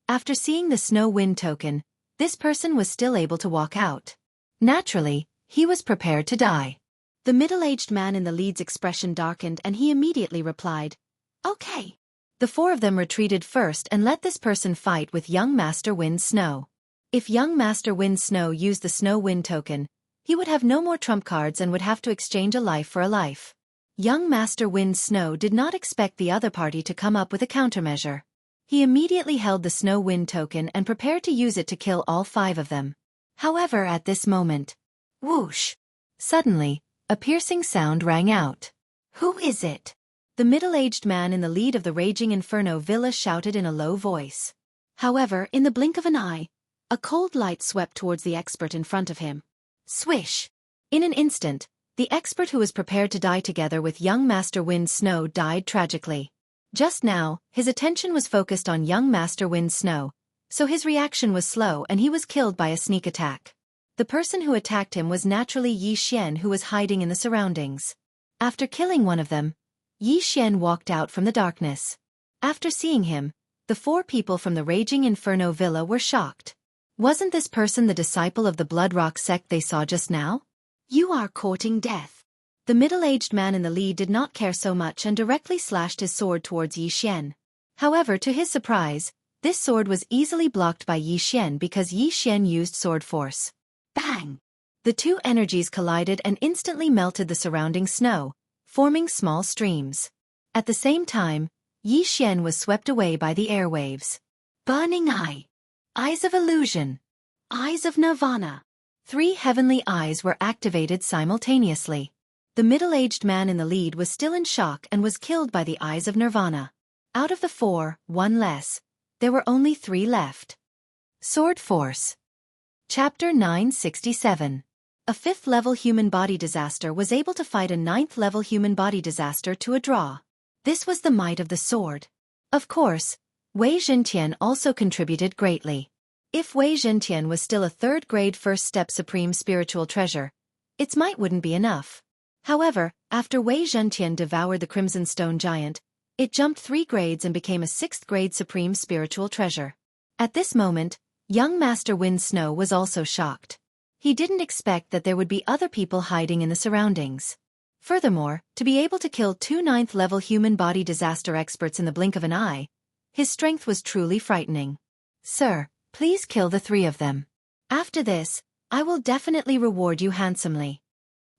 After seeing the Snow Wind Token, this person was still able to walk out. Naturally, he was prepared to die. The middle-aged man in the lead's expression darkened and he immediately replied, "Okay." The 4 of them retreated first and let this person fight with young Master Wind Snow. If young Master Wind Snow used the Snow Wind Token, he would have no more trump cards and would have to exchange a life for a life. Young Master Wind Snow did not expect the other party to come up with a countermeasure. He immediately held the snow wind token and prepared to use it to kill all 5 of them. However, at this moment, whoosh! Suddenly, a piercing sound rang out. Who is it? The middle-aged man in the lead of the Raging Inferno villa shouted in a low voice. However, in the blink of an eye, a cold light swept towards the expert in front of him. Swish! In an instant, the expert who was prepared to die together with young Master Wind Snow died tragically. Just now, his attention was focused on young Master Wind Snow, so his reaction was slow and he was killed by a sneak attack. The person who attacked him was naturally Yi Xian, who was hiding in the surroundings. After killing one of them, Yi Xian walked out from the darkness. After seeing him, the 4 people from the Raging Inferno villa were shocked. Wasn't this person the disciple of the Blood Rock sect they saw just now? You are courting death. The middle-aged man in the lead did not care so much and directly slashed his sword towards Yi Xian. However, to his surprise, this sword was easily blocked by Yi Xian because Yi Xian used sword force. Bang! The 2 energies collided and instantly melted the surrounding snow, forming small streams. At the same time, Yi Xian was swept away by the airwaves. Burning Eye. Eyes of Illusion. Eyes of Nirvana. 3 heavenly eyes were activated simultaneously. The middle-aged man in the lead was still in shock and was killed by the Eyes of Nirvana. Out of the 4, 1 less. There were only 3 left. Sword Force. Chapter 967. A 5th-level human body disaster was able to fight a 9th-level human body disaster to a draw. This was the might of the sword. Of course, Wei Zhentian also contributed greatly. If Wei Zhentian was still a 3rd-grade first-step supreme spiritual treasure, its might wouldn't be enough. However, after Wei Zhentian devoured the Crimson Stone Giant, it jumped 3 grades and became a 6th-grade supreme spiritual treasure. At this moment, young Master Wind Snow was also shocked. He didn't expect that there would be other people hiding in the surroundings. Furthermore, to be able to kill 2 9th-level human body disaster experts in the blink of an eye, his strength was truly frightening. Sir, please kill the 3 of them. After this, I will definitely reward you handsomely.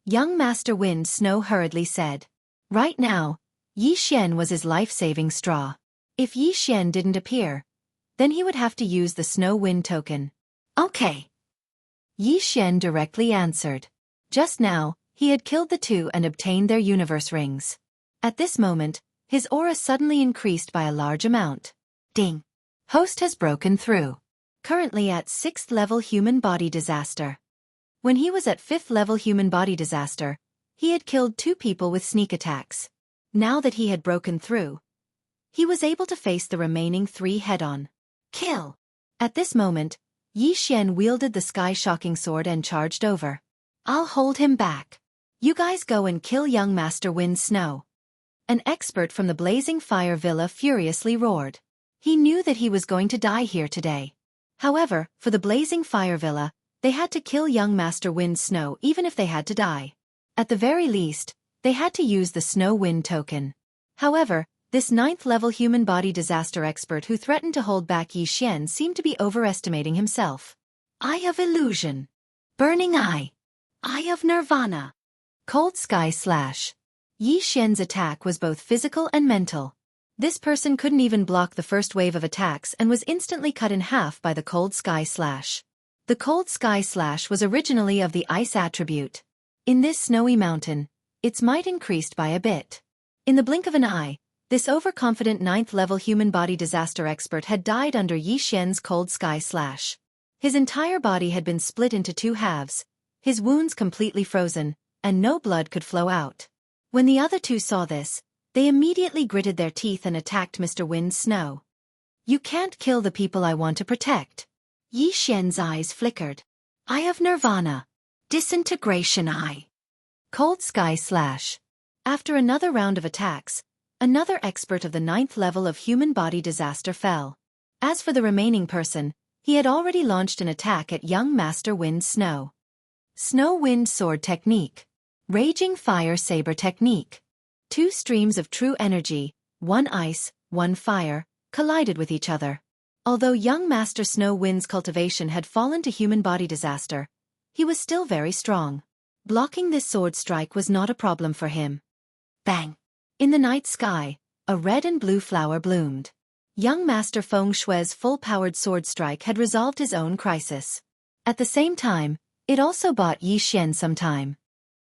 Young Master Wind Snow hurriedly said. Right now, Yi Xian was his life-saving straw. If Yi Xian didn't appear, then he would have to use the Snow Wind token. Okay. Yi Xian directly answered. Just now, he had killed the 2 and obtained their universe rings. At this moment, his aura suddenly increased by a large amount. Ding! Host has broken through. Currently at 6th level human body disaster. When he was at 5th level human body disaster, he had killed 2 people with sneak attacks. Now that he had broken through, he was able to face the remaining 3 head-on. Kill! At this moment, Yi Xian wielded the sky-shocking sword and charged over. I'll hold him back. You guys go and kill young Master Wind Snow. An expert from the Blazing Fire Villa furiously roared. He knew that he was going to die here today. However, for the Blazing Fire Villa, they had to kill young Master Wind Snow even if they had to die. At the very least, they had to use the Snow Wind token. However, this 9th-level human body disaster expert who threatened to hold back Yi Xian seemed to be overestimating himself. Eye of Illusion. Burning Eye. Eye of Nirvana. Cold Sky Slash. Yi Xian's attack was both physical and mental. This person couldn't even block the first wave of attacks and was instantly cut in half by the Cold Sky Slash. The Cold Sky Slash was originally of the Ice attribute. In this snowy mountain, its might increased by a bit. In the blink of an eye, this overconfident 9th-level human body disaster expert had died under Yi Xian's Cold Sky Slash. His entire body had been split into 2 halves, his wounds completely frozen, and no blood could flow out. When the other 2 saw this, they immediately gritted their teeth and attacked Mr. Wind Snow. You can't kill the people I want to protect. Yi Xian's eyes flickered. Eye of Nirvana. Disintegration Eye. Cold Sky Slash. After another round of attacks, another expert of the 9th level of human body disaster fell. As for the remaining person, he had already launched an attack at young Master Wind Snow. Snow Wind Sword Technique. Raging Fire Saber Technique. 2 streams of true energy, 1 ice, 1 fire, collided with each other. Although young Master Snow Wind's cultivation had fallen to human body disaster, he was still very strong. Blocking this sword strike was not a problem for him. Bang! In the night sky, a red and blue flower bloomed. Young Master Feng Shui's full-powered sword strike had resolved his own crisis. At the same time, it also bought Yi Xian some time.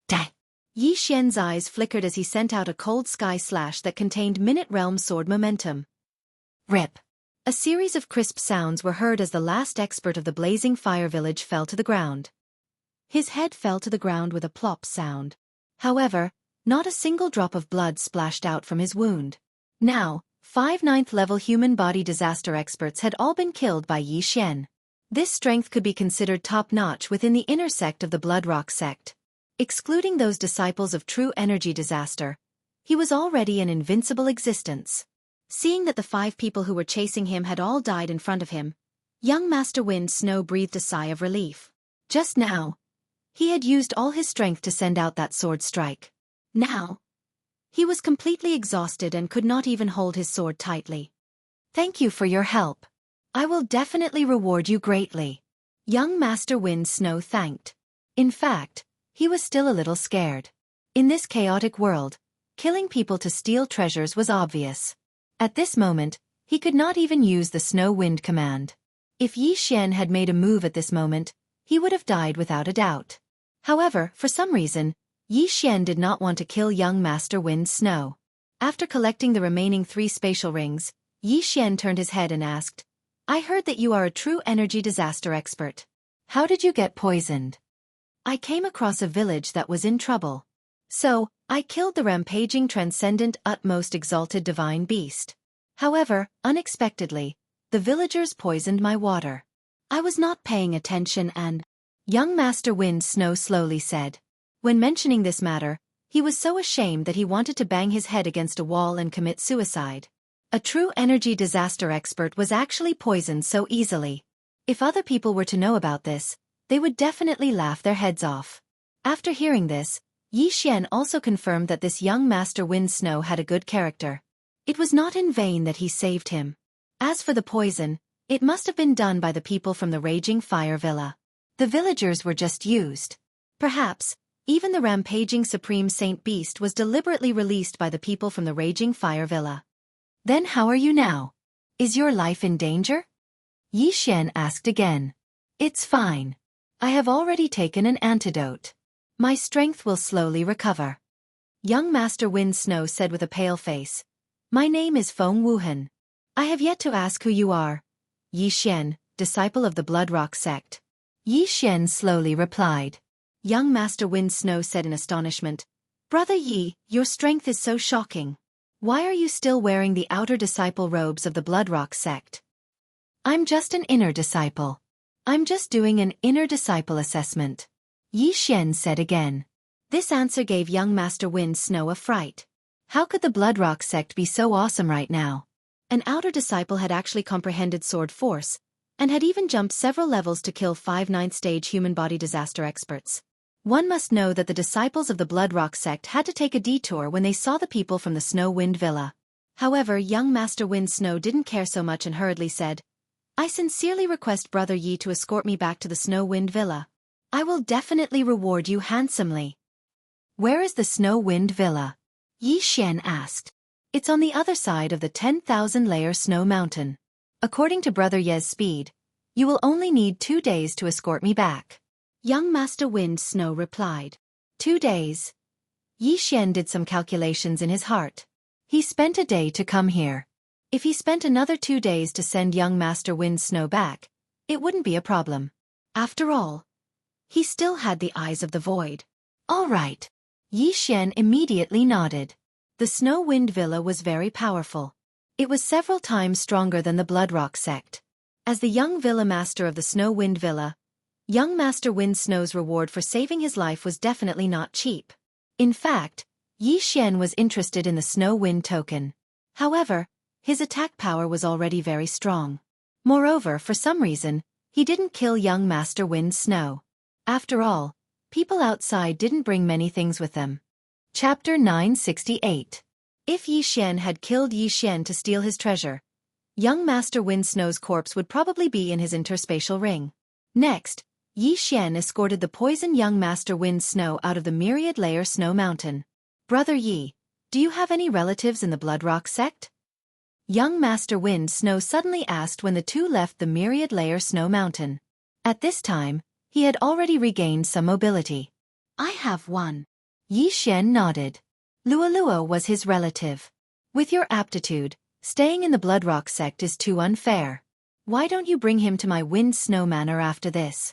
Dang! Yi Xian's eyes flickered as he sent out a cold sky slash that contained Minute Realm sword momentum. Rip! A series of crisp sounds were heard as the last expert of the blazing fire village fell to the ground. His head fell to the ground with a plop sound. However, not a single drop of blood splashed out from his wound. Now, 5 9th-level human body disaster experts had all been killed by Yi Xian. This strength could be considered top-notch within the inner sect of the Bloodrock sect. Excluding those disciples of true energy disaster, he was already an invincible existence. Seeing that the 5 people who were chasing him had all died in front of him, young Master Wind Snow breathed a sigh of relief. Just now, he had used all his strength to send out that sword strike. Now, he was completely exhausted and could not even hold his sword tightly. Thank you for your help. I will definitely reward you greatly. Young Master Wind Snow thanked. In fact, he was still a little scared. In this chaotic world, killing people to steal treasures was obvious. At this moment, he could not even use the Snow Wind command. If Yi Xian had made a move at this moment, he would have died without a doubt. However, for some reason, Yi Xian did not want to kill young Master Wind Snow. After collecting the remaining 3 spatial rings, Yi Xian turned his head and asked, I heard that you are a true energy disaster expert. How did you get poisoned? I came across a village that was in trouble. So, I killed the rampaging transcendent utmost exalted divine beast. However, unexpectedly, the villagers poisoned my water. I was not paying attention and... Young Master Wind Snow slowly said. When mentioning this matter, he was so ashamed that he wanted to bang his head against a wall and commit suicide. A true energy disaster expert was actually poisoned so easily. If other people were to know about this, they would definitely laugh their heads off. After hearing this, Yi Xian also confirmed that this young Master Wind Snow had a good character. It was not in vain that he saved him. As for the poison, it must have been done by the people from the Raging Fire Villa. The villagers were just used. Perhaps, even the rampaging Supreme Saint Beast was deliberately released by the people from the Raging Fire Villa. Then how are you now? Is your life in danger? Yi Xian asked again. It's fine. I have already taken an antidote. My strength will slowly recover. Young Master Wind Snow said with a pale face. My name is Feng Wuhan. I have yet to ask who you are. Yi Xian, disciple of the Bloodrock sect. Yi Xian slowly replied. Young Master Wind Snow said in astonishment. Brother Yi, your strength is so shocking. Why are you still wearing the outer disciple robes of the Bloodrock sect? I'm just an inner disciple. I'm just doing an inner disciple assessment. Yi Xian said again. This answer gave young Master Wind Snow a fright. How could the Bloodrock sect be so awesome right now? An outer disciple had actually comprehended sword force, and had even jumped several levels to kill 5 9th stage human body disaster experts. One must know that the disciples of the Bloodrock sect had to take a detour when they saw the people from the Snow Wind Villa. However, young Master Wind Snow didn't care so much and hurriedly said, I sincerely request Brother Yi to escort me back to the Snow Wind Villa. I will definitely reward you handsomely. Where is the Snow Wind Villa? Yi Xian asked. It's on the other side of the 10,000-layer snow mountain. According to Brother Ye's speed, you will only need 2 days to escort me back. Young Master Wind Snow replied. 2 days. Yi Xian did some calculations in his heart. He spent a day to come here. If he spent another 2 days to send young Master Wind Snow back, it wouldn't be a problem. After all, he still had the eyes of the void. All right. Yi Xian immediately nodded. The Snow Wind Villa was very powerful. It was several times stronger than the Bloodrock sect. As the young villa master of the Snow Wind Villa, young Master Wind Snow's reward for saving his life was definitely not cheap. In fact, Yi Xian was interested in the Snow Wind token. However, his attack power was already very strong. Moreover, for some reason, he didn't kill young Master Wind Snow. After all, people outside didn't bring many things with them. Chapter 968. If Yi Xian had killed Yi Xian to steal his treasure, young Master Wind Snow's corpse would probably be in his interspatial ring. Next, Yi Xian escorted the poisoned young Master Wind Snow out of the myriad-layer snow mountain. Brother Yi, do you have any relatives in the Bloodrock sect? Young Master Wind Snow suddenly asked when the two left the myriad-layer snow mountain. At this time, he had already regained some mobility. I have one. Yi Xian nodded. Lualua was his relative. With your aptitude, staying in the Bloodrock sect is too unfair. Why don't you bring him to my Wind Snow Manor after this?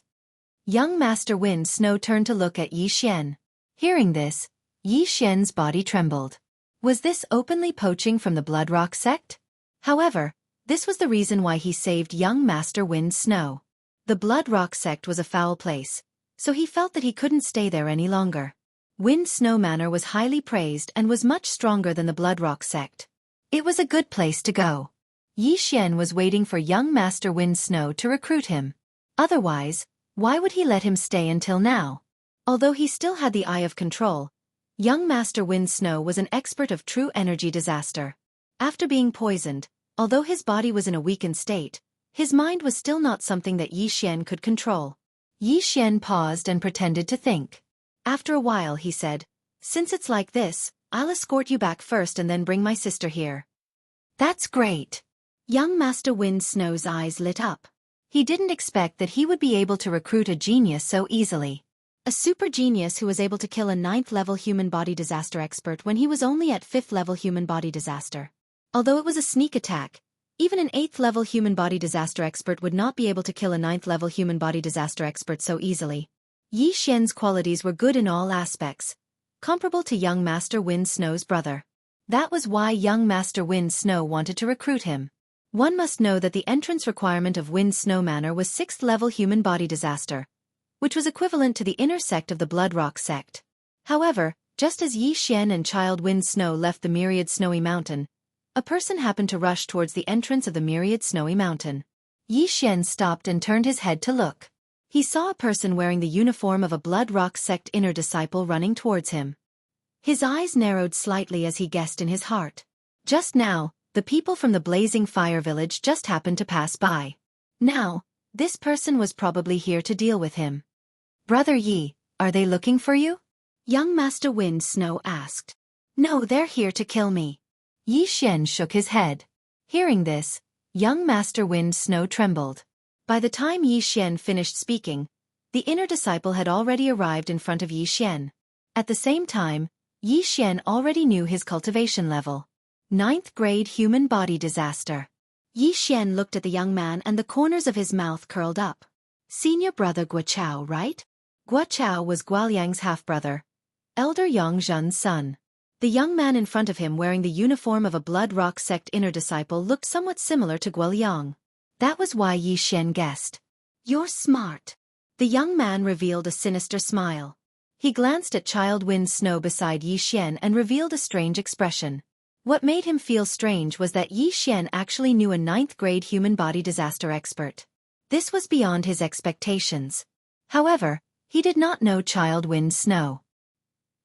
Young Master Wind Snow turned to look at Yi Xian. Hearing this, Yi Xian's body trembled. Was this openly poaching from the Bloodrock sect? However, this was the reason why he saved young Master Wind Snow. The Bloodrock sect was a foul place, so he felt that he couldn't stay there any longer. Wind Snow Manor was highly praised and was much stronger than the Bloodrock sect. It was a good place to go. Yi Xian was waiting for young Master Wind Snow to recruit him. Otherwise, why would he let him stay until now? Although he still had the eye of control, young Master Wind Snow was an expert of true energy disaster. After being poisoned, although his body was in a weakened state, his mind was still not something that Yi Xian could control. Yi Xian paused and pretended to think. After a while he said, "Since it's like this, I'll escort you back first and then bring my sister here." That's great. Young Master Wind Snow's eyes lit up. He didn't expect that he would be able to recruit a genius so easily. A super genius who was able to kill a 9th-level human body disaster expert when he was only at 5th-level human body disaster. Although it was a sneak attack, even an 8th-level human body disaster expert would not be able to kill a 9th-level human body disaster expert so easily. Yi Xian's qualities were good in all aspects, comparable to young Master Wind Snow's brother. That was why young Master Wind Snow wanted to recruit him. One must know that the entrance requirement of Wind Snow Manor was 6th-level human body disaster, which was equivalent to the inner sect of the Bloodrock sect. However, just as Yi Xian and Child Wind Snow left the myriad snowy mountain, a person happened to rush towards the entrance of the myriad snowy mountain. Yi Xian stopped and turned his head to look. He saw a person wearing the uniform of a Bloodrock sect inner disciple running towards him. His eyes narrowed slightly as he guessed in his heart. Just now, the people from the Blazing Fire Village just happened to pass by. Now, this person was probably here to deal with him. Brother Yi, are they looking for you? Young Master Wind Snow asked. No, they're here to kill me. Yi Xian shook his head. Hearing this, young Master Wind Snow trembled. By the time Yi Xian finished speaking, the inner disciple had already arrived in front of Yi Xian. At the same time, Yi Xian already knew his cultivation level. 9th grade human body disaster. Yi Xian looked at the young man and the corners of his mouth curled up. Senior brother Guo Chao, right? Guo Chao was Guoliang's half-brother, elder Yang Zhen's son. The young man in front of him wearing the uniform of a Bloodrock sect inner disciple looked somewhat similar to Guoliang. That was why Yi Xian guessed. You're smart. The young man revealed a sinister smile. He glanced at Child Wind Snow beside Yi Xian and revealed a strange expression. What made him feel strange was that Yi Xian actually knew a 9th grade human body disaster expert. This was beyond his expectations. However, he did not know Child Wind Snow.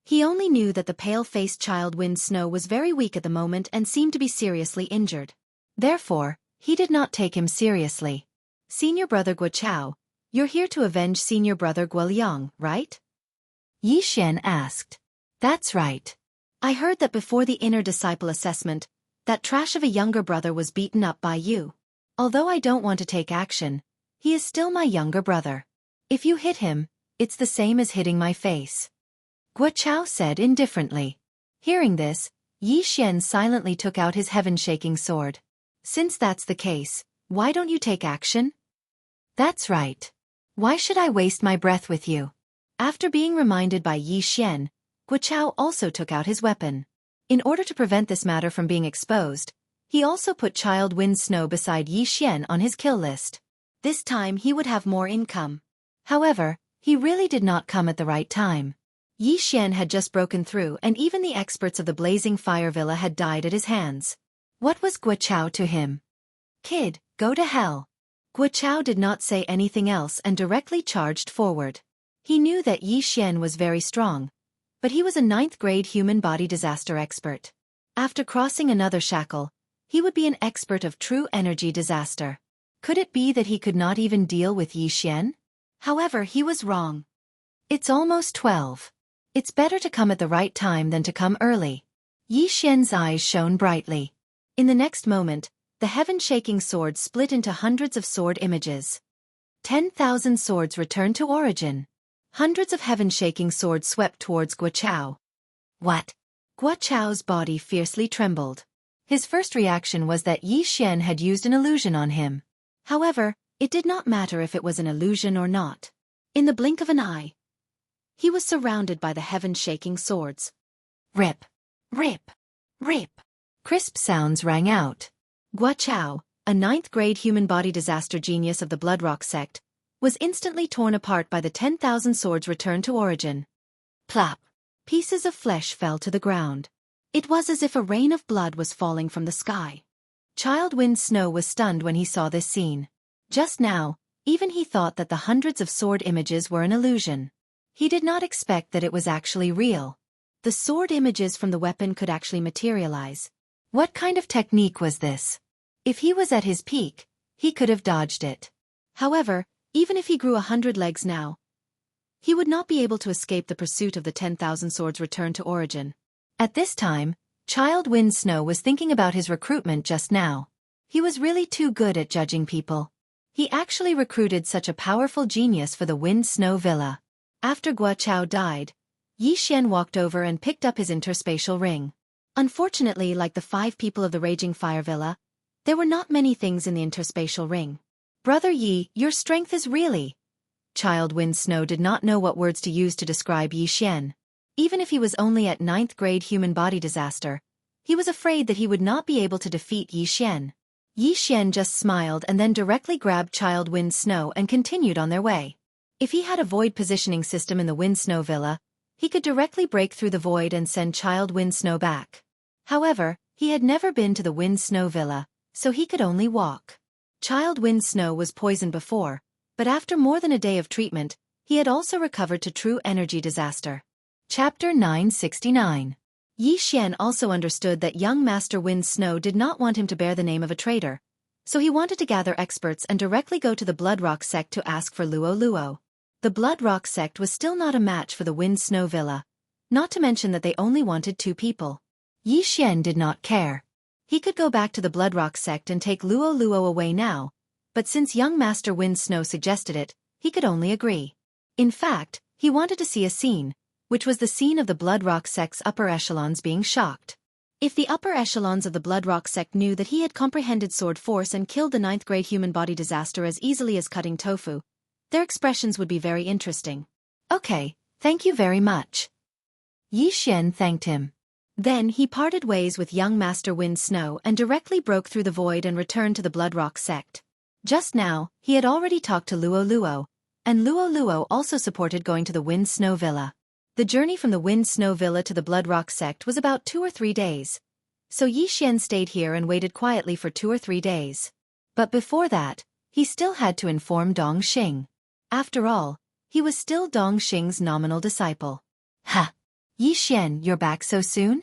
He only knew that the pale-faced Child Wind Snow was very weak at the moment and seemed to be seriously injured. Therefore, he did not take him seriously. Senior brother Guo Chao, you're here to avenge senior brother Guoliang, right? Yi Xian asked. That's right. I heard that before the inner disciple assessment, that trash of a younger brother was beaten up by you. Although I don't want to take action, he is still my younger brother. If you hit him, it's the same as hitting my face. Guo Chao said indifferently. Hearing this, Yi Xian silently took out his heaven-shaking sword. Since that's the case, why don't you take action? That's right. Why should I waste my breath with you? After being reminded by Yi Xian, Guo Chao also took out his weapon. In order to prevent this matter from being exposed, he also put Child Wind Snow beside Yi Xian on his kill list. This time he would have more income. However, he really did not come at the right time. Yi Xian had just broken through and even the experts of the Blazing Fire Villa had died at his hands. What was Guo Chao to him? Kid, go to hell. Guo Chao did not say anything else and directly charged forward. He knew that Yi Xian was very strong, but he was a 9th grade human body disaster expert. After crossing another shackle, he would be an expert of true energy disaster. Could it be that he could not even deal with Yi Xian? However, he was wrong. It's almost 12. It's better to come at the right time than to come early. Yi Xian's eyes shone brightly. In the next moment, the heaven-shaking sword split into hundreds of sword images. 10,000 swords returned to origin. Hundreds of heaven-shaking swords swept towards Guo Chao. What? Guo Chao's body fiercely trembled. His first reaction was that Yi Xian had used an illusion on him. However, it did not matter if it was an illusion or not. In the blink of an eye, he was surrounded by the heaven-shaking swords. Rip! Rip! Rip! Crisp sounds rang out. Guo Chao, a 9th-grade human body disaster genius of the Bloodrock sect, was instantly torn apart by the 10,000 swords returned to origin. Plop! Pieces of flesh fell to the ground. It was as if a rain of blood was falling from the sky. Child Wind Snow was stunned when he saw this scene. Just now, even he thought that the hundreds of sword images were an illusion. He did not expect that it was actually real. The sword images from the weapon could actually materialize. What kind of technique was this? If he was at his peak, he could have dodged it. However, even if he grew 100 legs now, he would not be able to escape the pursuit of the 10,000 swords returned to origin. At this time, Child Wind Snow was thinking about his recruitment just now. He was really too good at judging people. He actually recruited such a powerful genius for the Wind Snow Villa. After Guo Chao died, Yi Xian walked over and picked up his interspatial ring. Unfortunately, like the 5 people of the Raging Fire Villa, there were not many things in the interspatial ring. Brother Yi, your strength is really... Child Wind Snow did not know what words to use to describe Yi Xian. Even if he was only at 9th grade human body disaster, he was afraid that he would not be able to defeat Yi Xian. Yi Xian just smiled and then directly grabbed Child Wind Snow and continued on their way. If he had a void positioning system in the Wind Snow Villa, he could directly break through the void and send Child Wind Snow back. However, he had never been to the Wind Snow Villa, so he could only walk. Child Wind Snow was poisoned before, but after more than a day of treatment, he had also recovered to true energy disaster. Chapter 969. Yi Xian also understood that young Master Wind Snow did not want him to bear the name of a traitor, so he wanted to gather experts and directly go to the Bloodrock sect to ask for Luo Luo. The Bloodrock sect was still not a match for the Wind Snow Villa, not to mention that they only wanted 2 people. Yi Xian did not care. He could go back to the Bloodrock sect and take Luo Luo away now, but since young Master Wind Snow suggested it, he could only agree. In fact, he wanted to see a scene, which was the scene of the Bloodrock sect's upper echelons being shocked. If the upper echelons of the Bloodrock sect knew that he had comprehended sword force and killed the 9th grade human body disaster as easily as cutting tofu, their expressions would be very interesting. Okay, thank you very much. Yi Xian thanked him. Then he parted ways with young Master Wind Snow and directly broke through the void and returned to the Bloodrock sect. Just now, he had already talked to Luo Luo, and Luo Luo also supported going to the Wind Snow Villa. The journey from the Wind Snow Villa to the Bloodrock sect was about 2 or 3 days. So Yi Xian stayed here and waited quietly for 2 or 3 days. But before that, he still had to inform Dong Xing. After all, he was still Dong Xing's nominal disciple. Ha! Yi Xian, you're back so soon?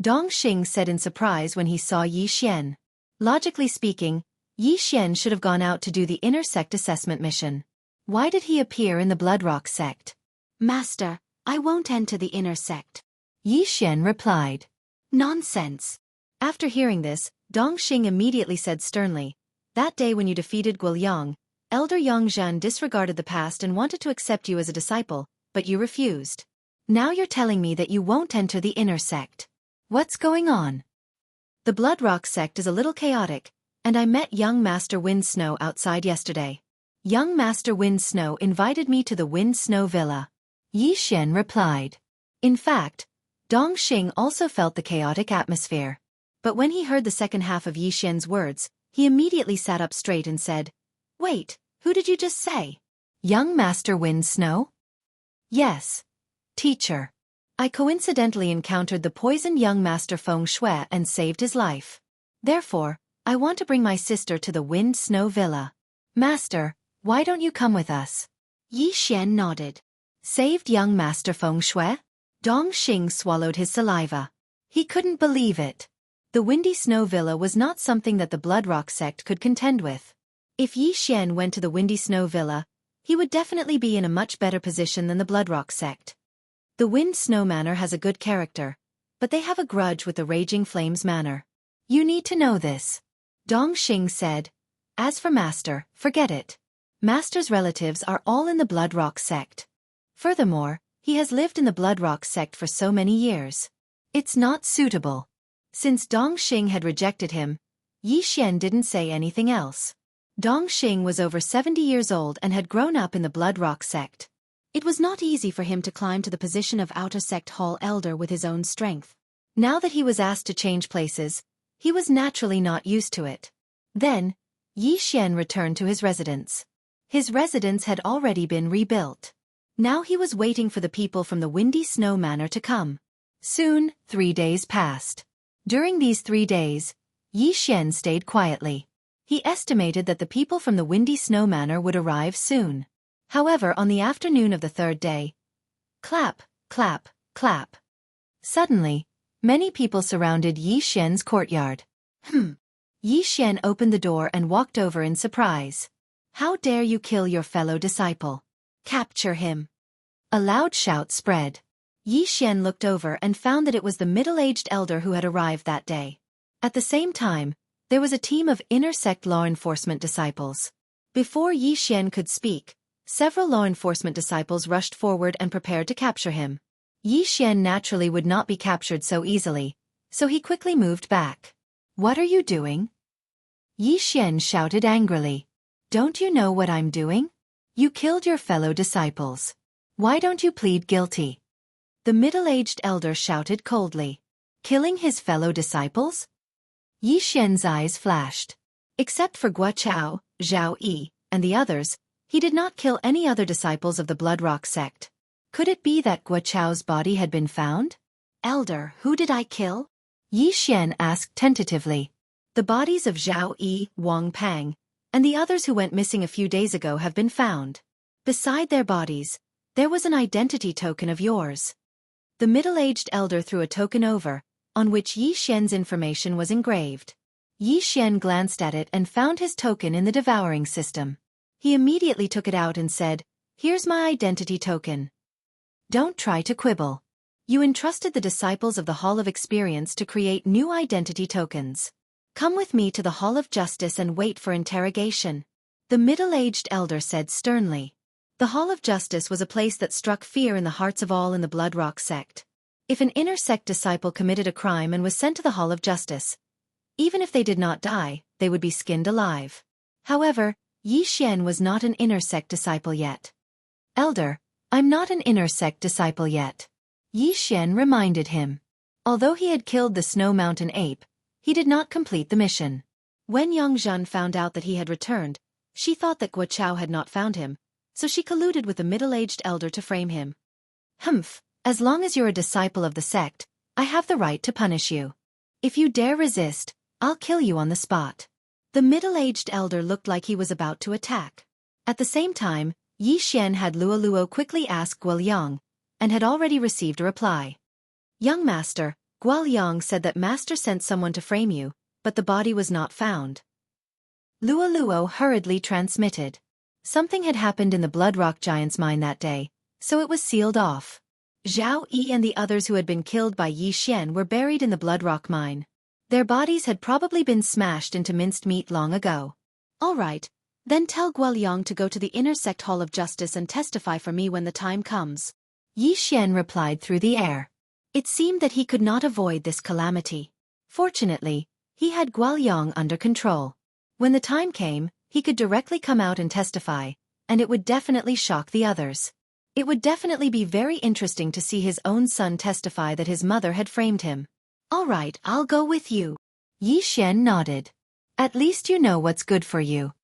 Dong Xing said in surprise when he saw Yi Xian. Logically speaking, Yi Xian should have gone out to do the inner sect assessment mission. Why did he appear in the Bloodrock sect? Master, I won't enter the inner sect. Yi Xian replied. Nonsense. After hearing this, Dong Xing immediately said sternly, that day when you defeated Guoyang, Elder Yongzhan disregarded the past and wanted to accept you as a disciple, but you refused. Now you're telling me that you won't enter the inner sect. What's going on? The Bloodrock sect is a little chaotic, and I met young Master Wind Snow outside yesterday. Young Master Wind Snow invited me to the Wind Snow Villa. Yi Xian replied. In fact, Dong Xing also felt the chaotic atmosphere. But when he heard the second half of Yi Xian's words, he immediately sat up straight and said, Wait, who did you just say? Young Master Wind Snow? Yes. Teacher. I coincidentally encountered the poisoned young Master Feng Shui and saved his life. Therefore, I want to bring my sister to the Wind Snow Villa. Master, why don't you come with us? Yi Xian nodded. Saved young Master Feng Shui? Dong Xing swallowed his saliva. He couldn't believe it. The Windy Snow Villa was not something that the Bloodrock sect could contend with. If Yi Xian went to the Windy Snow Villa, he would definitely be in a much better position than the Bloodrock sect. The Wind Snow Manor has a good character, but they have a grudge with the Raging Flames Manor. You need to know this. Dongxing said. As for Master, forget it. Master's relatives are all in the Bloodrock sect. Furthermore, he has lived in the Bloodrock sect for so many years. It's not suitable. Since Dongxing had rejected him, Yi Xian didn't say anything else. Dongxing was over 70 years old and had grown up in the Bloodrock sect. It was not easy for him to climb to the position of Outer Sect Hall Elder with his own strength. Now that he was asked to change places, he was naturally not used to it. Then, Yi Xian returned to his residence. His residence had already been rebuilt. Now he was waiting for the people from the Windy Snow Manor to come. Soon, 3 days passed. During these 3 days, Yi Xian stayed quietly. He estimated that the people from the Windy Snow Manor would arrive soon. However, on the afternoon of the 3rd day, clap, clap, clap. Suddenly, many people surrounded Yi Xian's courtyard. Yi Xian opened the door and walked over in surprise. How dare you kill your fellow disciple? Capture him. A loud shout spread. Yi Xian looked over and found that it was the middle-aged elder who had arrived that day. At the same time, there was a team of inner sect law enforcement disciples. Before Yi Xian could speak, several law enforcement disciples rushed forward and prepared to capture him. Yi Xian naturally would not be captured so easily, so he quickly moved back. What are you doing? Yi Xian shouted angrily. Don't you know what I'm doing? You killed your fellow disciples. Why don't you plead guilty? The middle-aged elder shouted coldly. Killing his fellow disciples? Yi Xian's eyes flashed. Except for Guo Chao, Zhao Yi, and the others, he did not kill any other disciples of the Bloodrock sect. Could it be that Guo Chao's body had been found? Elder, who did I kill? Yi Xian asked tentatively. The bodies of Zhao Yi, Wang Pang, and the others who went missing a few days ago have been found. Beside their bodies, there was an identity token of yours. The middle-aged elder threw a token over, on which Yi Xian's information was engraved. Yi Xian glanced at it and found his token in the devouring system. He immediately took it out and said, Here's my identity token. Don't try to quibble. You entrusted the disciples of the Hall of Experience to create new identity tokens. Come with me to the Hall of Justice and wait for interrogation. The middle-aged elder said sternly. The Hall of Justice was a place that struck fear in the hearts of all in the Bloodrock sect. If an inner sect disciple committed a crime and was sent to the Hall of Justice, even if they did not die, they would be skinned alive. However, Yi Xian was not an inner sect disciple yet. Elder, I'm not an inner sect disciple yet. Yi Xian reminded him. Although he had killed the Snow Mountain ape, he did not complete the mission. When Yongzhen found out that he had returned, she thought that Guo Chao had not found him, so she colluded with the middle-aged elder to frame him. Humph, as long as you're a disciple of the sect, I have the right to punish you. If you dare resist, I'll kill you on the spot. The middle-aged elder looked like he was about to attack. At the same time, Yi Xian had Luo quickly ask Guoliang, and had already received a reply. Young master, Guoliang said that master sent someone to frame you, but the body was not found. Luo hurriedly transmitted. Something had happened in the Bloodrock Giant's mine that day, so it was sealed off. Zhao Yi and the others who had been killed by Yi Xian were buried in the Bloodrock mine. Their bodies had probably been smashed into minced meat long ago. All right, then tell Guoliang to go to the Inner Sect Hall of Justice and testify for me when the time comes. Yi Xian replied through the air. It seemed that he could not avoid this calamity. Fortunately, he had Guoliang under control. When the time came, he could directly come out and testify, and it would definitely shock the others. It would definitely be very interesting to see his own son testify that his mother had framed him. All right, I'll go with you. Yi Xian nodded. At least you know what's good for you.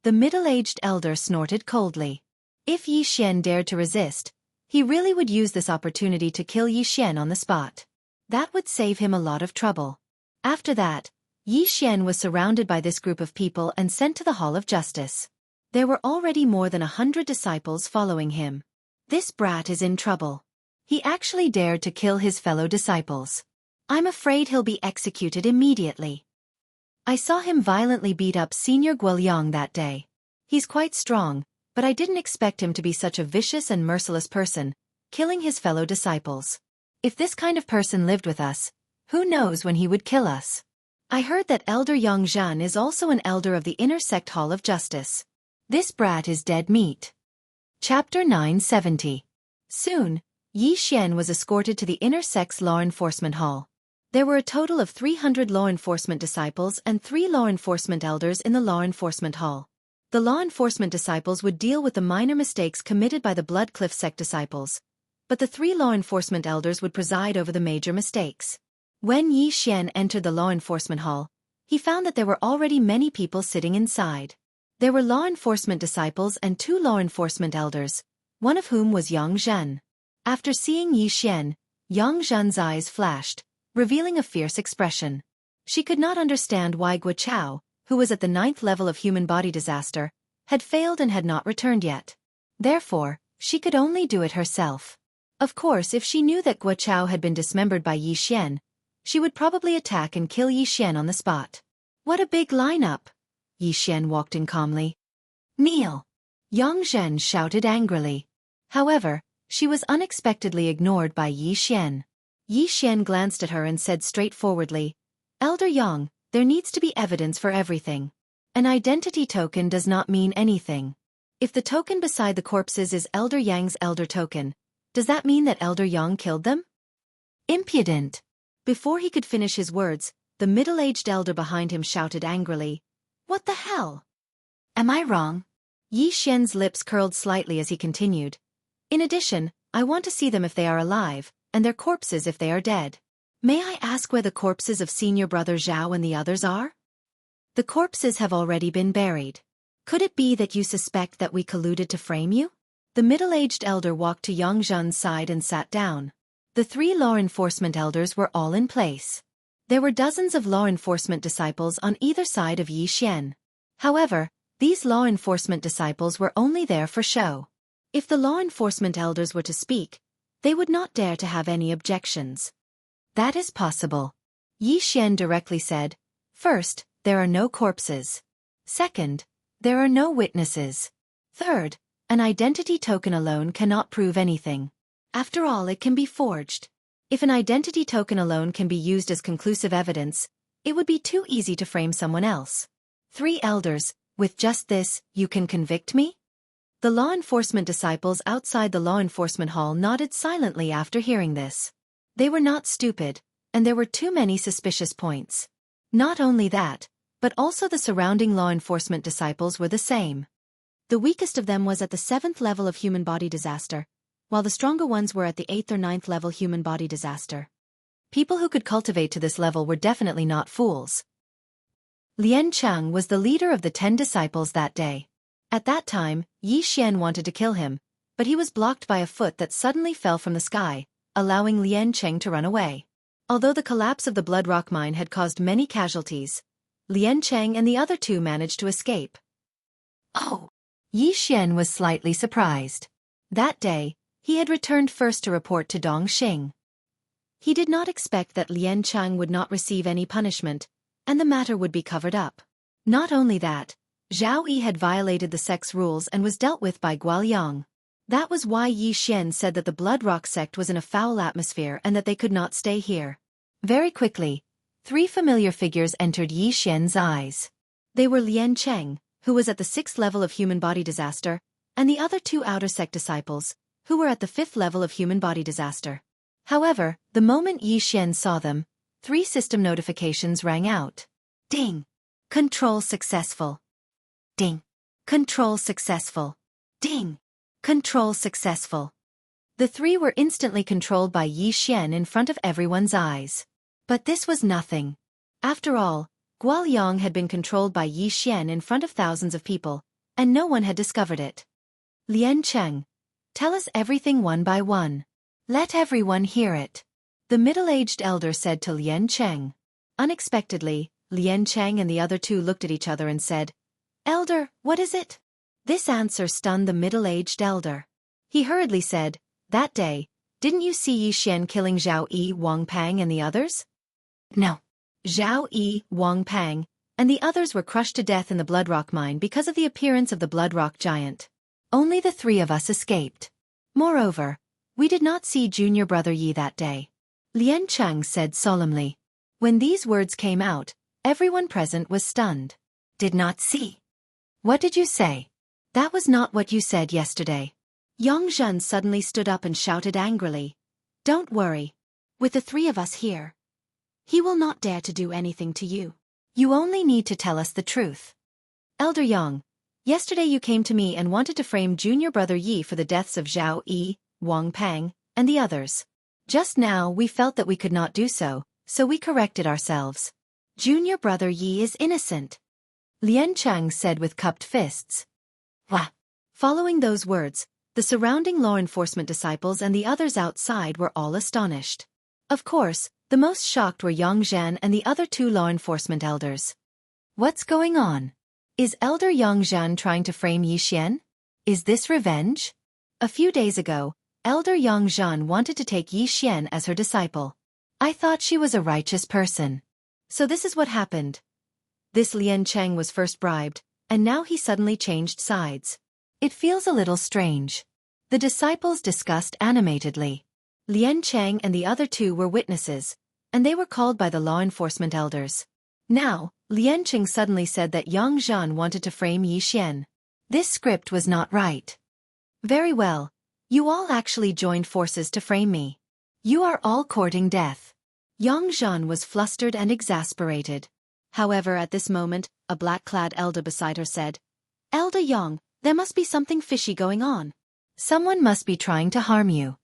The middle-aged elder snorted coldly. If Yi Xian dared to resist, he really would use this opportunity to kill Yi Xian on the spot. That would save him a lot of trouble. After that, Yi Xian was surrounded by this group of people and sent to the Hall of Justice. There were already more than 100 disciples following him. This brat is in trouble. He actually dared to kill his fellow disciples. I'm afraid he'll be executed immediately. I saw him violently beat up Senior Guoliang that day. He's quite strong, but I didn't expect him to be such a vicious and merciless person, killing his fellow disciples. If this kind of person lived with us, who knows when he would kill us? I heard that Elder Yang Zhan is also an elder of the Inner Sect Hall of Justice. This brat is dead meat. Chapter 970. Soon, Yi Xian was escorted to the Inner Sect's law enforcement hall. There were a total of 300 law enforcement disciples and 3 law enforcement elders in the law enforcement hall. The law enforcement disciples would deal with the minor mistakes committed by the Blood Cliff Sect disciples, but the 3 law enforcement elders would preside over the major mistakes. When Yi Xian entered the law enforcement hall, he found that there were already many people sitting inside. There were law enforcement disciples and 2 law enforcement elders, one of whom was Yang Zhan. After seeing Yi Xian, Yang Zhan's eyes flashed, revealing a fierce expression. She could not understand why Guo Chao, who was at the 9th level of human body disaster, had failed and had not returned yet. Therefore, she could only do it herself. Of course, if she knew that Guo Chao had been dismembered by Yi Xian, she would probably attack and kill Yi Xian on the spot. What a big lineup! Yi Xian walked in calmly. Kneel! Yang Zhen shouted angrily. However, she was unexpectedly ignored by Yi Xian. Yi Xian glanced at her and said straightforwardly, Elder Yang, there needs to be evidence for everything. An identity token does not mean anything. If the token beside the corpses is Elder Yang's elder token, does that mean that Elder Yang killed them? Impudent! Before he could finish his words, the middle-aged elder behind him shouted angrily, What the hell? Am I wrong? Yi Xian's lips curled slightly as he continued. In addition, I want to see them if they are alive, and their corpses if they are dead. May I ask where the corpses of senior brother Zhao and the others are? The corpses have already been buried. Could it be that you suspect that we colluded to frame you? The middle-aged elder walked to Yang Zhan's side and sat down. The 3 law enforcement elders were all in place. There were dozens of law enforcement disciples on either side of Yi Xian. However, these law enforcement disciples were only there for show. If the law enforcement elders were to speak, they would not dare to have any objections. That is possible. Yi Xian directly said, First, there are no corpses. Second, there are no witnesses. Third, an identity token alone cannot prove anything. After all, it can be forged. If an identity token alone can be used as conclusive evidence, it would be too easy to frame someone else. 3 elders, with just this, you can convict me? The law enforcement disciples outside the law enforcement hall nodded silently after hearing this. They were not stupid, and there were too many suspicious points. Not only that, but also the surrounding law enforcement disciples were the same. The weakest of them was at the 7th level of human body disaster, while the stronger ones were at the 8th or 9th level human body disaster. People who could cultivate to this level were definitely not fools. Lian Cheng was the leader of the 10 disciples that day. At that time, Yi Xian wanted to kill him, but he was blocked by a foot that suddenly fell from the sky, allowing Lian Cheng to run away. Although the collapse of the Blood Rock mine had caused many casualties, Lian Cheng and the other 2 managed to escape. Oh! Yi Xian was slightly surprised. That day, he had returned first to report to Dong Xing. He did not expect that Lian Cheng would not receive any punishment, and the matter would be covered up. Not only that, Zhao Yi had violated the sect's rules and was dealt with by Guoliang. That was why Yi Xian said that the Blood Rock sect was in a foul atmosphere and that they could not stay here. Very quickly, 3 familiar figures entered Yi Xian's eyes. They were Lian Cheng, who was at the 6th level of human body disaster, and the other 2 outer sect disciples, who were at the 5th level of human body disaster. However, the moment Yi Xian saw them, 3 system notifications rang out. Ding! Control successful. Ding! Control successful. Ding! Control successful. The 3 were instantly controlled by Yi Xian in front of everyone's eyes. But this was nothing. After all, Guoliang had been controlled by Yi Xian in front of thousands of people, and no one had discovered it. Lian Cheng, tell us everything one by one. Let everyone hear it. The middle-aged elder said to Lian Cheng. Unexpectedly, Lian Cheng and the other 2 looked at each other and said, Elder, what is it? This answer stunned the middle-aged elder. He hurriedly said, That day, didn't you see Yi Xian killing Zhao Yi, Wang Pang and the others? No. Zhao Yi, Wang Pang, and the others were crushed to death in the Blood Rock mine because of the appearance of the Blood Rock giant. Only the 3 of us escaped. Moreover, we did not see junior brother Yi that day. Lian Cheng said solemnly. When these words came out, Everyone present was stunned. Did not see. What did you say? That was not what you said yesterday. Yang Zhen suddenly stood up and shouted angrily. Don't worry. With the three of us here, he will not dare to do anything to you. You only need to tell us the truth. Elder Yang, yesterday you came to me and wanted to frame junior brother Yi for the deaths of Zhao Yi, Wang Peng, and the others. Just now we felt that we could not do so we corrected ourselves. Junior brother Yi is innocent, Lian Cheng said with cupped fists. Wah! Following those words, the surrounding law enforcement disciples and the others outside were all astonished. Of course, the most shocked were Yang Zhen and the other two law enforcement elders. What's going on? Is Elder Yang Zhen trying to frame Yi Xian? Is this revenge? A few days ago, Elder Yang Zhen wanted to take Yi Xian as her disciple. I thought she was a righteous person. So this is what happened. This Lian Cheng was first bribed, and now he suddenly changed sides. It feels a little strange. The disciples discussed animatedly. Lian Cheng and the other two were witnesses, and they were called by the law enforcement elders. Now, Lian Cheng suddenly said that Yang Zhen wanted to frame Yi Xian. This script was not right. Very well. You all actually joined forces to frame me. You are all courting death. Yang Zhen was flustered and exasperated. However, at this moment, a black-clad elder beside her said, Elder Yang, there must be something fishy going on. Someone must be trying to harm you.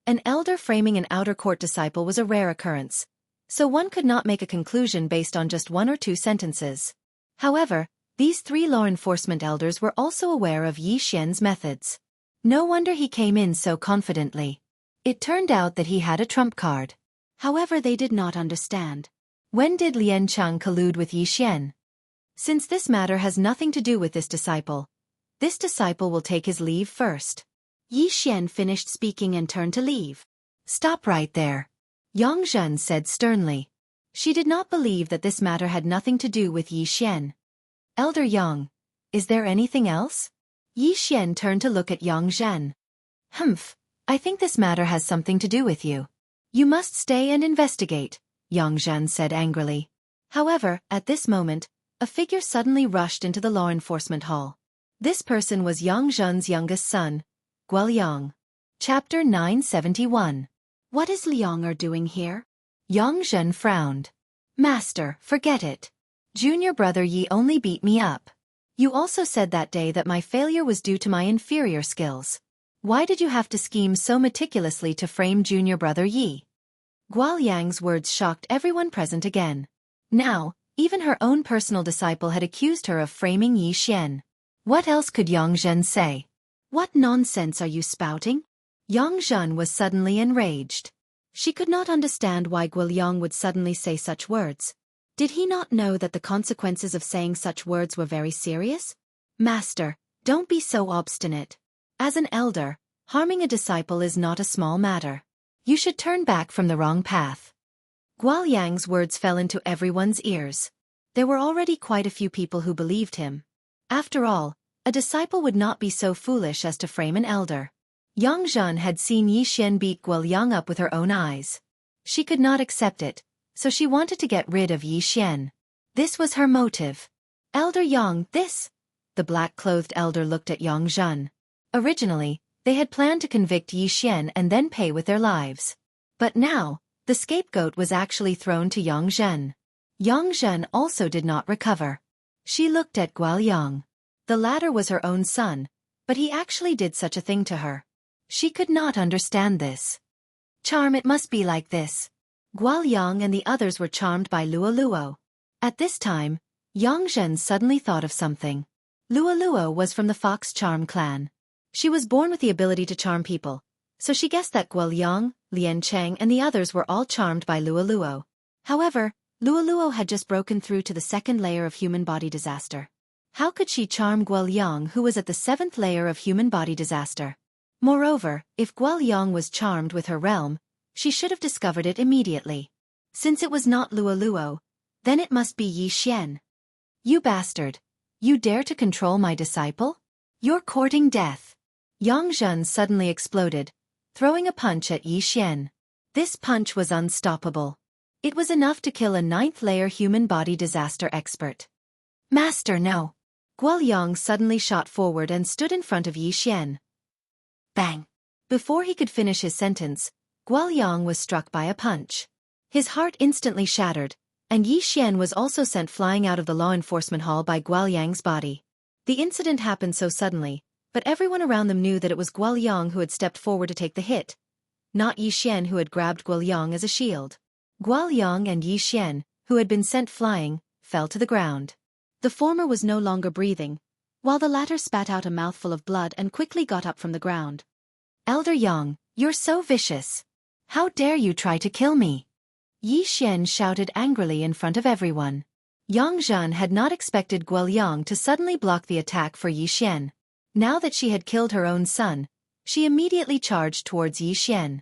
An elder framing an outer court disciple was a rare occurrence, so one could not make a conclusion based on just one or two sentences. However, these three law enforcement elders were also aware of Yi Xian's methods. No wonder he came in so confidently. It turned out that he had a trump card. However, they did not understand. When did Lian Cheng collude with Yi Xian? Since this matter has nothing to do with this disciple will take his leave first. Yi Xian finished speaking and turned to leave. Stop right there, Yang Zhen said sternly. She did not believe that this matter had nothing to do with Yi Xian. Elder Yang, is there anything else? Yi Xian turned to look at Yang Zhen. Humph, I think this matter has something to do with you. You must stay and investigate, Yang Zhen said angrily. However, at this moment, a figure suddenly rushed into the law enforcement hall. This person was Yang Zhen's youngest son, Guoliang. Chapter 971. What is Liang doing here? Yang Zhen frowned. Master, forget it. Junior brother Yi only beat me up. You also said that day that my failure was due to my inferior skills. Why did you have to scheme so meticulously to frame junior brother Yi? Guoliang's words shocked everyone present again. Now, even her own personal disciple had accused her of framing Yi Xian. What else could Yang Zhen say? What nonsense are you spouting? Yang Zhen was suddenly enraged. She could not understand why Guoliang would suddenly say such words. Did he not know that the consequences of saying such words were very serious? Master, don't be so obstinate. As an elder, harming a disciple is not a small matter. You should turn back from the wrong path. Guoliang's words fell into everyone's ears. There were already quite a few people who believed him. After all, a disciple would not be so foolish as to frame an elder. Yang Zhen had seen Yi Xian beat Guoliang up with her own eyes. She could not accept it, so she wanted to get rid of Yi Xian. This was her motive. Elder Yang, the black-clothed elder looked at Yang Zhen. Originally, they had planned to convict Yi Xian and then pay with their lives. But now, the scapegoat was actually thrown to Yang Zhen. Yang Zhen also did not recover. She looked at Guoliang. The latter was her own son, but he actually did such a thing to her. She could not understand this. Charm, it must be like this. Guoliang and the others were charmed by Luo. At this time, Yang Zhen suddenly thought of something. Luo was from the Fox Charm clan. She was born with the ability to charm people, so she guessed that Guoliang, Lian Cheng and the others were all charmed by Luo. However, Luo had just broken through to the second layer of human body disaster. How could she charm Guoliang, who was at the 7th layer of human body disaster? Moreover, if Guoliang was charmed with her realm, she should have discovered it immediately. Since it was not Luo, then it must be Yi Xian. You bastard! You dare to control my disciple? You're courting death. Yang Zhen suddenly exploded, throwing a punch at Yi Xian. This punch was unstoppable. It was enough to kill a 9th-layer human body disaster expert. Master, no. Guoyang suddenly shot forward and stood in front of Yi Xian. Bang! Before he could finish his sentence, Guoyang was struck by a punch. His heart instantly shattered, and Yi Xian was also sent flying out of the law enforcement hall by Guoyang's body. The incident happened so suddenly, but everyone around them knew that it was Guoyang who had stepped forward to take the hit, not Yi Xian who had grabbed Guoyang as a shield. Guoyang and Yi Xian, who had been sent flying, fell to the ground. The former was no longer breathing, while the latter spat out a mouthful of blood and quickly got up from the ground. Elder Yang, you're so vicious. How dare you try to kill me? Yi Xian shouted angrily in front of everyone. Yang Zhan had not expected Guoyang to suddenly block the attack for Yi Xian. Now that she had killed her own son, she immediately charged towards Yi Xian.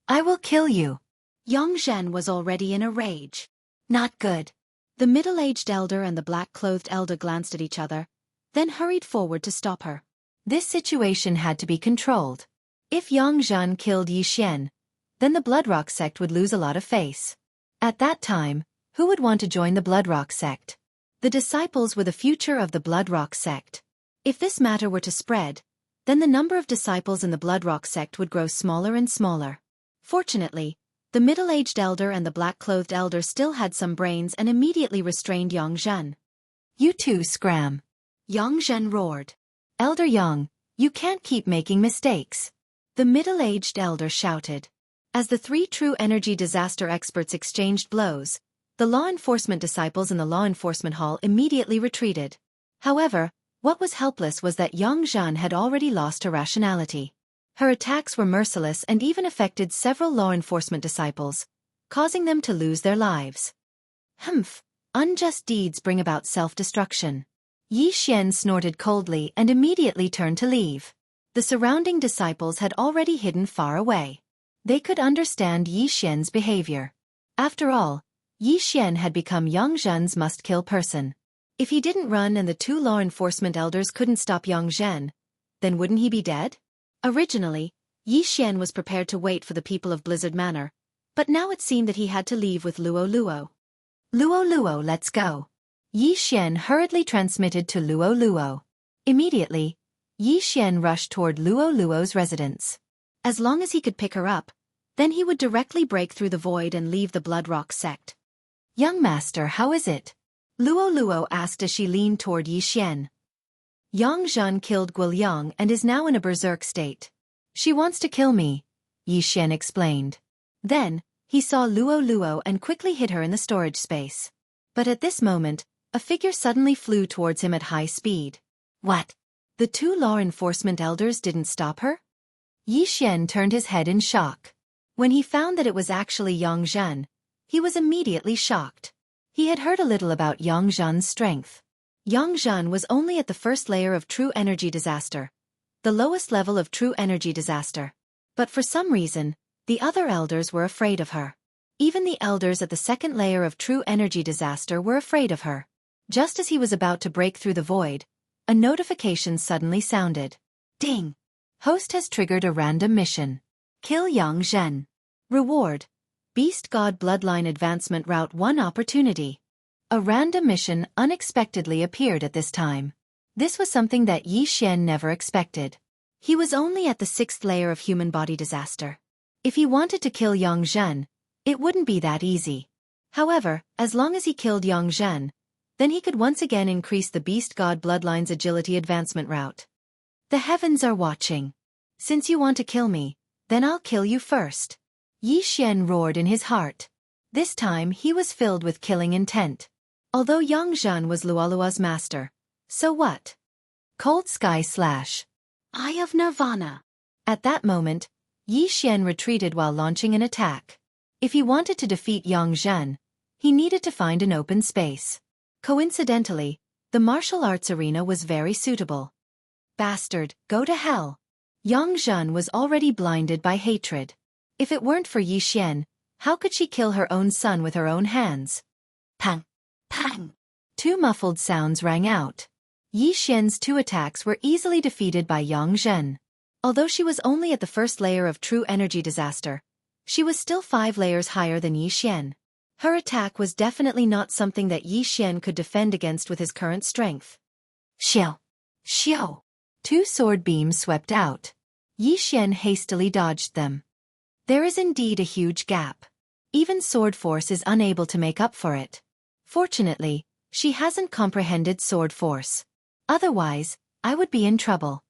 I will kill you. Yang Zhan was already in a rage. Not good. The middle-aged elder and the black-clothed elder glanced at each other, then hurried forward to stop her. This situation had to be controlled. If Yang Zhan killed Yi Xian, then the Bloodrock sect would lose a lot of face. At that time, who would want to join the Bloodrock sect? The disciples were the future of the Bloodrock sect. If this matter were to spread, then the number of disciples in the Bloodrock sect would grow smaller and smaller. Fortunately, the middle-aged elder and the black-clothed elder still had some brains and immediately restrained Yang Zhan. You two scram. Yang Zhan roared. Elder Yang, you can't keep making mistakes. The middle-aged elder shouted. As the 3 true energy disaster experts exchanged blows, the law enforcement disciples in the law enforcement hall immediately retreated. However, what was helpless was that Yang Zhan had already lost her rationality. Her attacks were merciless and even affected several law enforcement disciples, causing them to lose their lives. Humph! Unjust deeds bring about self-destruction. Yi Xian snorted coldly and immediately turned to leave. The surrounding disciples had already hidden far away. They could understand Yi Xian's behavior. After all, Yi Xian had become Yang Zhan's must-kill person. If he didn't run and the 2 law enforcement elders couldn't stop Yang Zhan, then wouldn't he be dead? Originally, Yi Xian was prepared to wait for the people of Blizzard Manor, but now it seemed that he had to leave with Luo Luo. Luo Luo, let's go. Yi Xian hurriedly transmitted to Luo Luo. Immediately, Yi Xian rushed toward Luo Luo's residence. As long as he could pick her up, then he would directly break through the void and leave the Bloodrock sect. Young master, how is it? Luo Luo asked as she leaned toward Yi Xian. Yang Zhan killed Guoyang and is now in a berserk state. She wants to kill me, Yi Xian explained. Then, he saw Luo Luo and quickly hid her in the storage space. But at this moment, a figure suddenly flew towards him at high speed. What? The 2 law enforcement elders didn't stop her? Yi Xian turned his head in shock. When he found that it was actually Yang Zhan, he was immediately shocked. He had heard a little about Yang Zhan's strength. Yang Zhan was only at the 1st layer of true energy disaster, the lowest level of true energy disaster. But for some reason, the other elders were afraid of her. Even the elders at the 2nd layer of true energy disaster were afraid of her. Just as he was about to break through the void, a notification suddenly sounded. Ding! Host has triggered a random mission. Kill Yang Zhen. Reward: Beast God Bloodline Advancement Route 1 opportunity. A random mission unexpectedly appeared at this time. This was something that Yi Xian never expected. He was only at the 6th layer of human body disaster. If he wanted to kill Yang Zhen, it wouldn't be that easy. However, as long as he killed Yang Zhen, then he could once again increase the Beast God Bloodline's agility advancement route. The heavens are watching. Since you want to kill me, then I'll kill you first. Yi Xian roared in his heart. This time he was filled with killing intent. Although Yang Zhan was Luolua's master, so what? Cold Sky Slash. Eye of Nirvana. At that moment, Yi Xian retreated while launching an attack. If he wanted to defeat Yang Zhan, he needed to find an open space. Coincidentally, the martial arts arena was very suitable. Bastard, go to hell. Yang Zhan was already blinded by hatred. If it weren't for Yi Xian, how could she kill her own son with her own hands? Pang! Pang! 2 muffled sounds rang out. Yi Xian's 2 attacks were easily defeated by Yang Zhen. Although she was only at the 1st layer of true energy disaster, she was still 5 layers higher than Yi Xian. Her attack was definitely not something that Yi Xian could defend against with his current strength. Xiao! Xiao! Two sword beams swept out. Yi Xian hastily dodged them. There is indeed a huge gap. Even sword force is unable to make up for it. Fortunately, she hasn't comprehended sword force. Otherwise, I would be in trouble.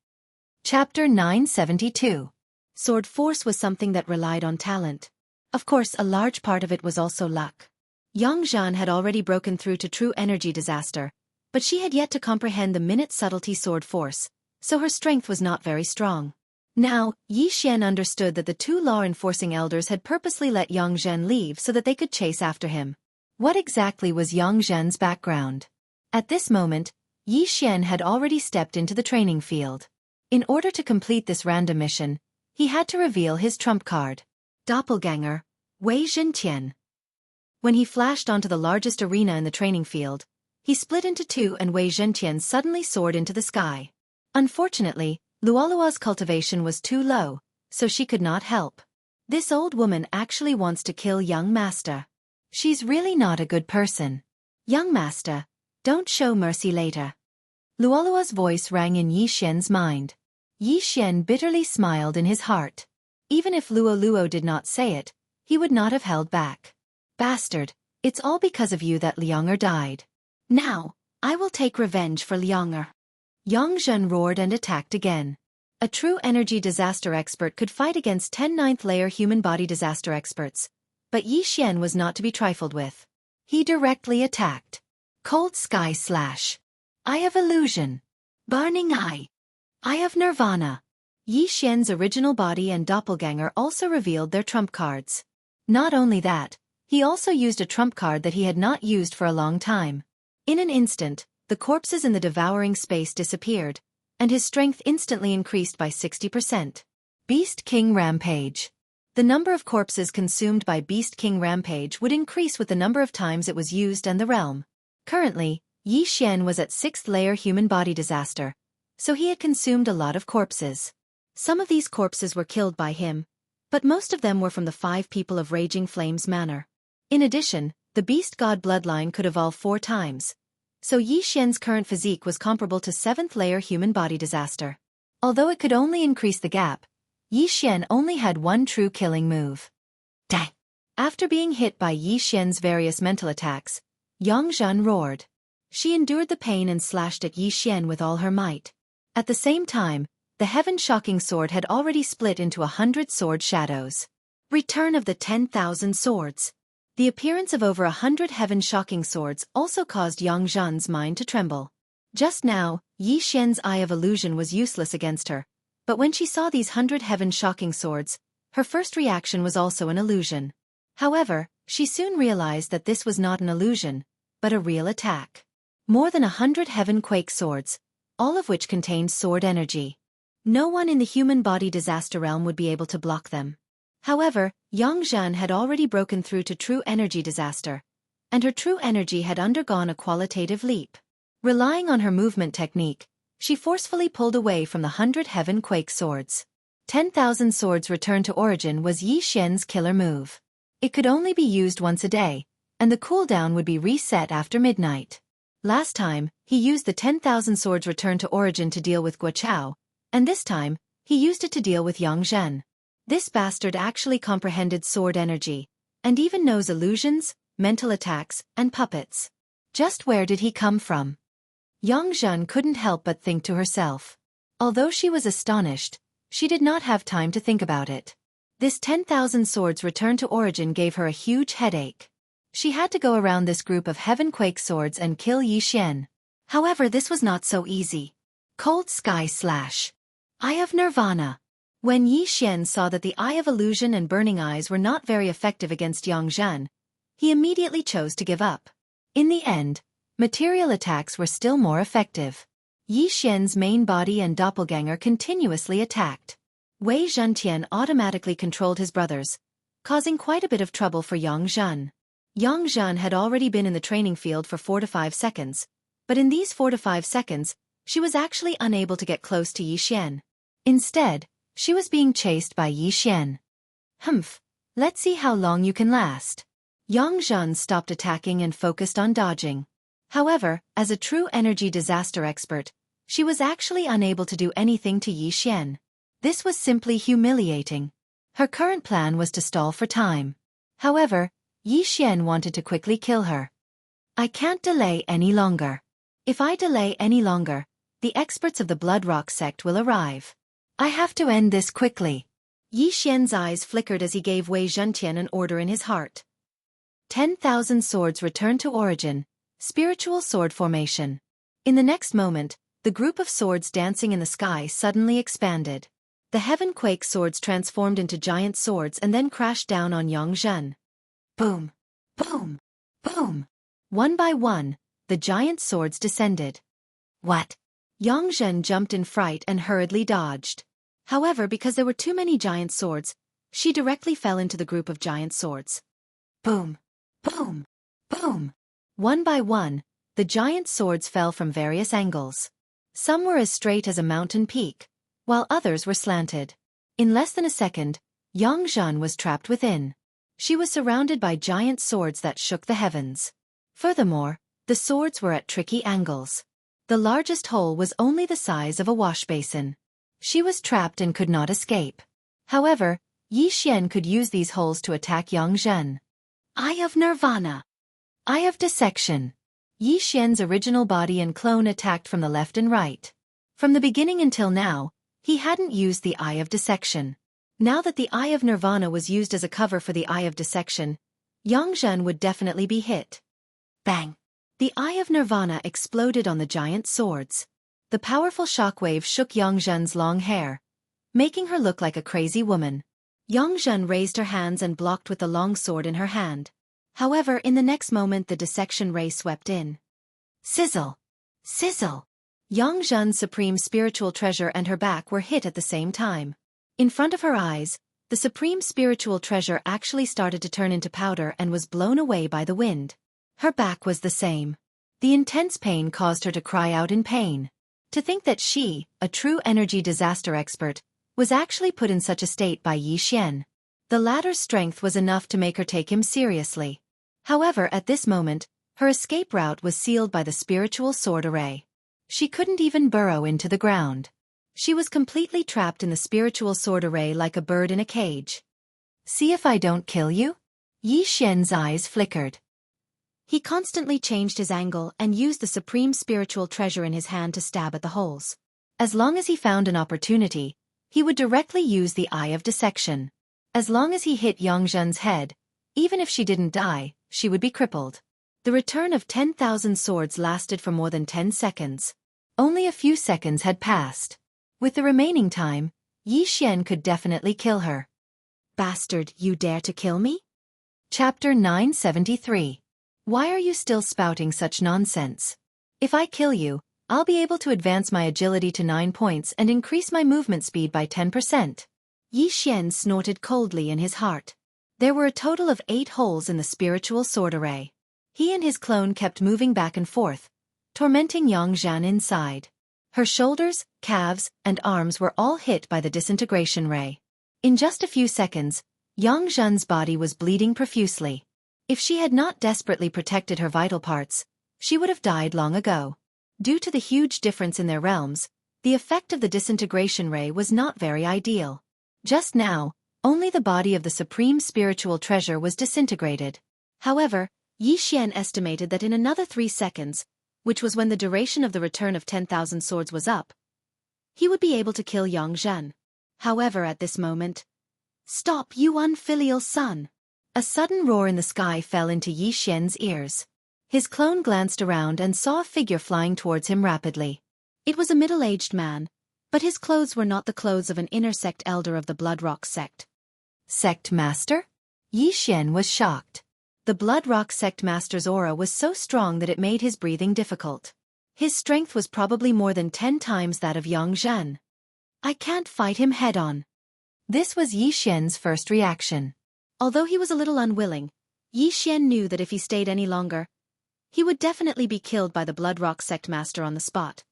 Chapter 972. Sword force was something that relied on talent. Of course, a large part of it was also luck. Yang Zhan had already broken through to true energy disaster, but she had yet to comprehend the minute subtlety sword force, so her strength was not very strong. Now, Yi Xian understood that the two law-enforcing elders had purposely let Yang Zhen leave so that they could chase after him. What exactly was Yang Zhen's background? At this moment, Yi Xian had already stepped into the training field. In order to complete this random mission, he had to reveal his trump card. Doppelganger, Wei Zhentian. When he flashed onto the largest arena in the training field, he split into two and Wei Zhentian suddenly soared into the sky. Unfortunately, Luolua's cultivation was too low, so she could not help. This old woman actually wants to kill young master. She's really not a good person. Young master, don't show mercy later. Luolua's voice rang in Yi Xian's mind. Yi Xian bitterly smiled in his heart. Even if Luoluo did not say it, he would not have held back. Bastard, it's all because of you that Lianger died. Now, I will take revenge for Lianger. Yang Zhen roared and attacked again. A true energy disaster expert could fight against 10 ninth-layer human body disaster experts, but Yi Xian was not to be trifled with. He directly attacked. Cold Sky Slash. Eye of Illusion. Burning Eye. Eye of Nirvana. Yi Xian's original body and doppelganger also revealed their trump cards. Not only that, he also used a trump card that he had not used for a long time. In an instant, the corpses in the devouring space disappeared, and his strength instantly increased by 60%. Beast King Rampage. The number of corpses consumed by Beast King Rampage would increase with the number of times it was used and the realm. Currently, Yi Xian was at 6th layer human body disaster, so he had consumed a lot of corpses. Some of these corpses were killed by him, but most of them were from the 5 people of Raging Flames Manor. In addition, the Beast God bloodline could evolve 4 times. So Yi Xian's current physique was comparable to 7th layer human body disaster. Although it could only increase the gap, Yi Xian only had one true killing move. Dang! After being hit by Yi Xian's various mental attacks, Yang Zhen roared. She endured the pain and slashed at Yi Xian with all her might. At the same time, the heaven-shocking sword had already split into 100 sword shadows. Return of the 10,000 swords. The appearance of over 100 heaven-shocking swords also caused Yang Zhen's mind to tremble. Just now, Yi Xian's Eye of Illusion was useless against her, but when she saw these 100 heaven-shocking swords, her first reaction was also an illusion. However, she soon realized that this was not an illusion, but a real attack. More than 100 heaven-quake swords, all of which contained sword energy. No one in the human body disaster realm would be able to block them. However, Yang Zhen had already broken through to true energy disaster, and her true energy had undergone a qualitative leap. Relying on her movement technique, she forcefully pulled away from the 100 heaven quake swords. 10,000 swords return to origin was Yi Xian's killer move. It could only be used once a day, and the cooldown would be reset after midnight. Last time, he used the 10,000 swords return to origin to deal with Guo Chao, and this time, he used it to deal with Yang Zhen. This bastard actually comprehended sword energy, and even knows illusions, mental attacks, and puppets. Just where did he come from? Yang Zhen couldn't help but think to herself. Although she was astonished, she did not have time to think about it. This 10,000 swords return to origin gave her a huge headache. She had to go around this group of heaven-quake swords and kill Yi Xian. However, this was not so easy. Cold Sky Slash. Eye of Nirvana. When Yi Xian saw that the Eye of Illusion and Burning Eyes were not very effective against Yang Zhen, he immediately chose to give up. In the end, material attacks were still more effective. Yi Xian's main body and doppelganger continuously attacked. Wei Zhentian automatically controlled his brothers, causing quite a bit of trouble for Yang Zhen. Yang Zhen had already been in the training field for 4 to 5 seconds, but in these 4 to 5 seconds, she was actually unable to get close to Yi Xian. Instead, she was being chased by Yi Xian. Humph, let's see how long you can last. Yang Zhen stopped attacking and focused on dodging. However, as a true energy disaster expert, she was actually unable to do anything to Yi Xian. This was simply humiliating. Her current plan was to stall for time. However, Yi Xian wanted to quickly kill her. I can't delay any longer. If I delay any longer, the experts of the Blood Rock sect will arrive. I have to end this quickly. Yi Xian's eyes flickered as he gave Wei Zhentian an order in his heart. 10,000 swords returned to origin, spiritual sword formation. In the next moment, the group of swords dancing in the sky suddenly expanded. The heaven-quake swords transformed into giant swords and then crashed down on Yang Zhen. Boom! Boom! Boom! One by one, the giant swords descended. What? Yang Zhen jumped in fright and hurriedly dodged. However, because there were too many giant swords, she directly fell into the group of giant swords. Boom! Boom! Boom! One by one, the giant swords fell from various angles. Some were as straight as a mountain peak, while others were slanted. In less than a second, Yang Zhen was trapped within. She was surrounded by giant swords that shook the heavens. Furthermore, the swords were at tricky angles. The largest hole was only the size of a wash basin. She was trapped and could not escape. However, Yi Xian could use these holes to attack Yang Zhen. Eye of Nirvana. Eye of Dissection. Yi Xian's original body and clone attacked from the left and right. From the beginning until now, he hadn't used the Eye of Dissection. Now that the Eye of Nirvana was used as a cover for the Eye of Dissection, Yang Zhen would definitely be hit. Bang! The Eye of Nirvana exploded on the giant swords. The powerful shockwave shook Yang Zhen's long hair, making her look like a crazy woman. Yang Zhen raised her hands and blocked with the long sword in her hand. However, in the next moment the dissection ray swept in. Sizzle! Sizzle! Yang Zhen's supreme spiritual treasure and her back were hit at the same time. In front of her eyes, the supreme spiritual treasure actually started to turn into powder and was blown away by the wind. Her back was the same. The intense pain caused her to cry out in pain. To think that she, a true energy disaster expert, was actually put in such a state by Yi Xian. The latter's strength was enough to make her take him seriously. However, at this moment, her escape route was sealed by the spiritual sword array. She couldn't even burrow into the ground. She was completely trapped in the spiritual sword array like a bird in a cage. See if I don't kill you? Yi Xian's eyes flickered. He constantly changed his angle and used the supreme spiritual treasure in his hand to stab at the holes. As long as he found an opportunity, he would directly use the Eye of Dissection. As long as he hit Yang Zhen's head, even if she didn't die, she would be crippled. The return of 10,000 swords lasted for more than 10 seconds. Only a few seconds had passed. With the remaining time, Yi Xian could definitely kill her. Bastard, you dare to kill me? Chapter 973. Why are you still spouting such nonsense? If I kill you, I'll be able to advance my agility to 9 points and increase my movement speed by 10%. Yi Xian snorted coldly in his heart. There were a total of 8 holes in the spiritual sword array. He and his clone kept moving back and forth, tormenting Yang Zhen inside. Her shoulders, calves, and arms were all hit by the disintegration ray. In just a few seconds, Yang Zhen's body was bleeding profusely. If she had not desperately protected her vital parts, she would have died long ago. Due to the huge difference in their realms, the effect of the disintegration ray was not very ideal. Just now, only the body of the supreme spiritual treasure was disintegrated. However, Yi Xian estimated that in another 3 seconds, which was when the duration of the return of 10,000 swords was up, he would be able to kill Yang Zhen. However, at this moment, "Stop, you unfilial son!" A sudden roar in the sky fell into Yi Xian's ears. His clone glanced around and saw a figure flying towards him rapidly. It was a middle-aged man, but his clothes were not the clothes of an inner sect elder of the Blood Rock sect. Sect Master? Yi Xian was shocked. The Blood Rock sect master's aura was so strong that it made his breathing difficult. His strength was probably more than 10 times that of Yang Zhen. I can't fight him head-on. This was Yi Xian's first reaction. Although he was a little unwilling, Yi Xian knew that if he stayed any longer, he would definitely be killed by the Blood Rock sect master on the spot.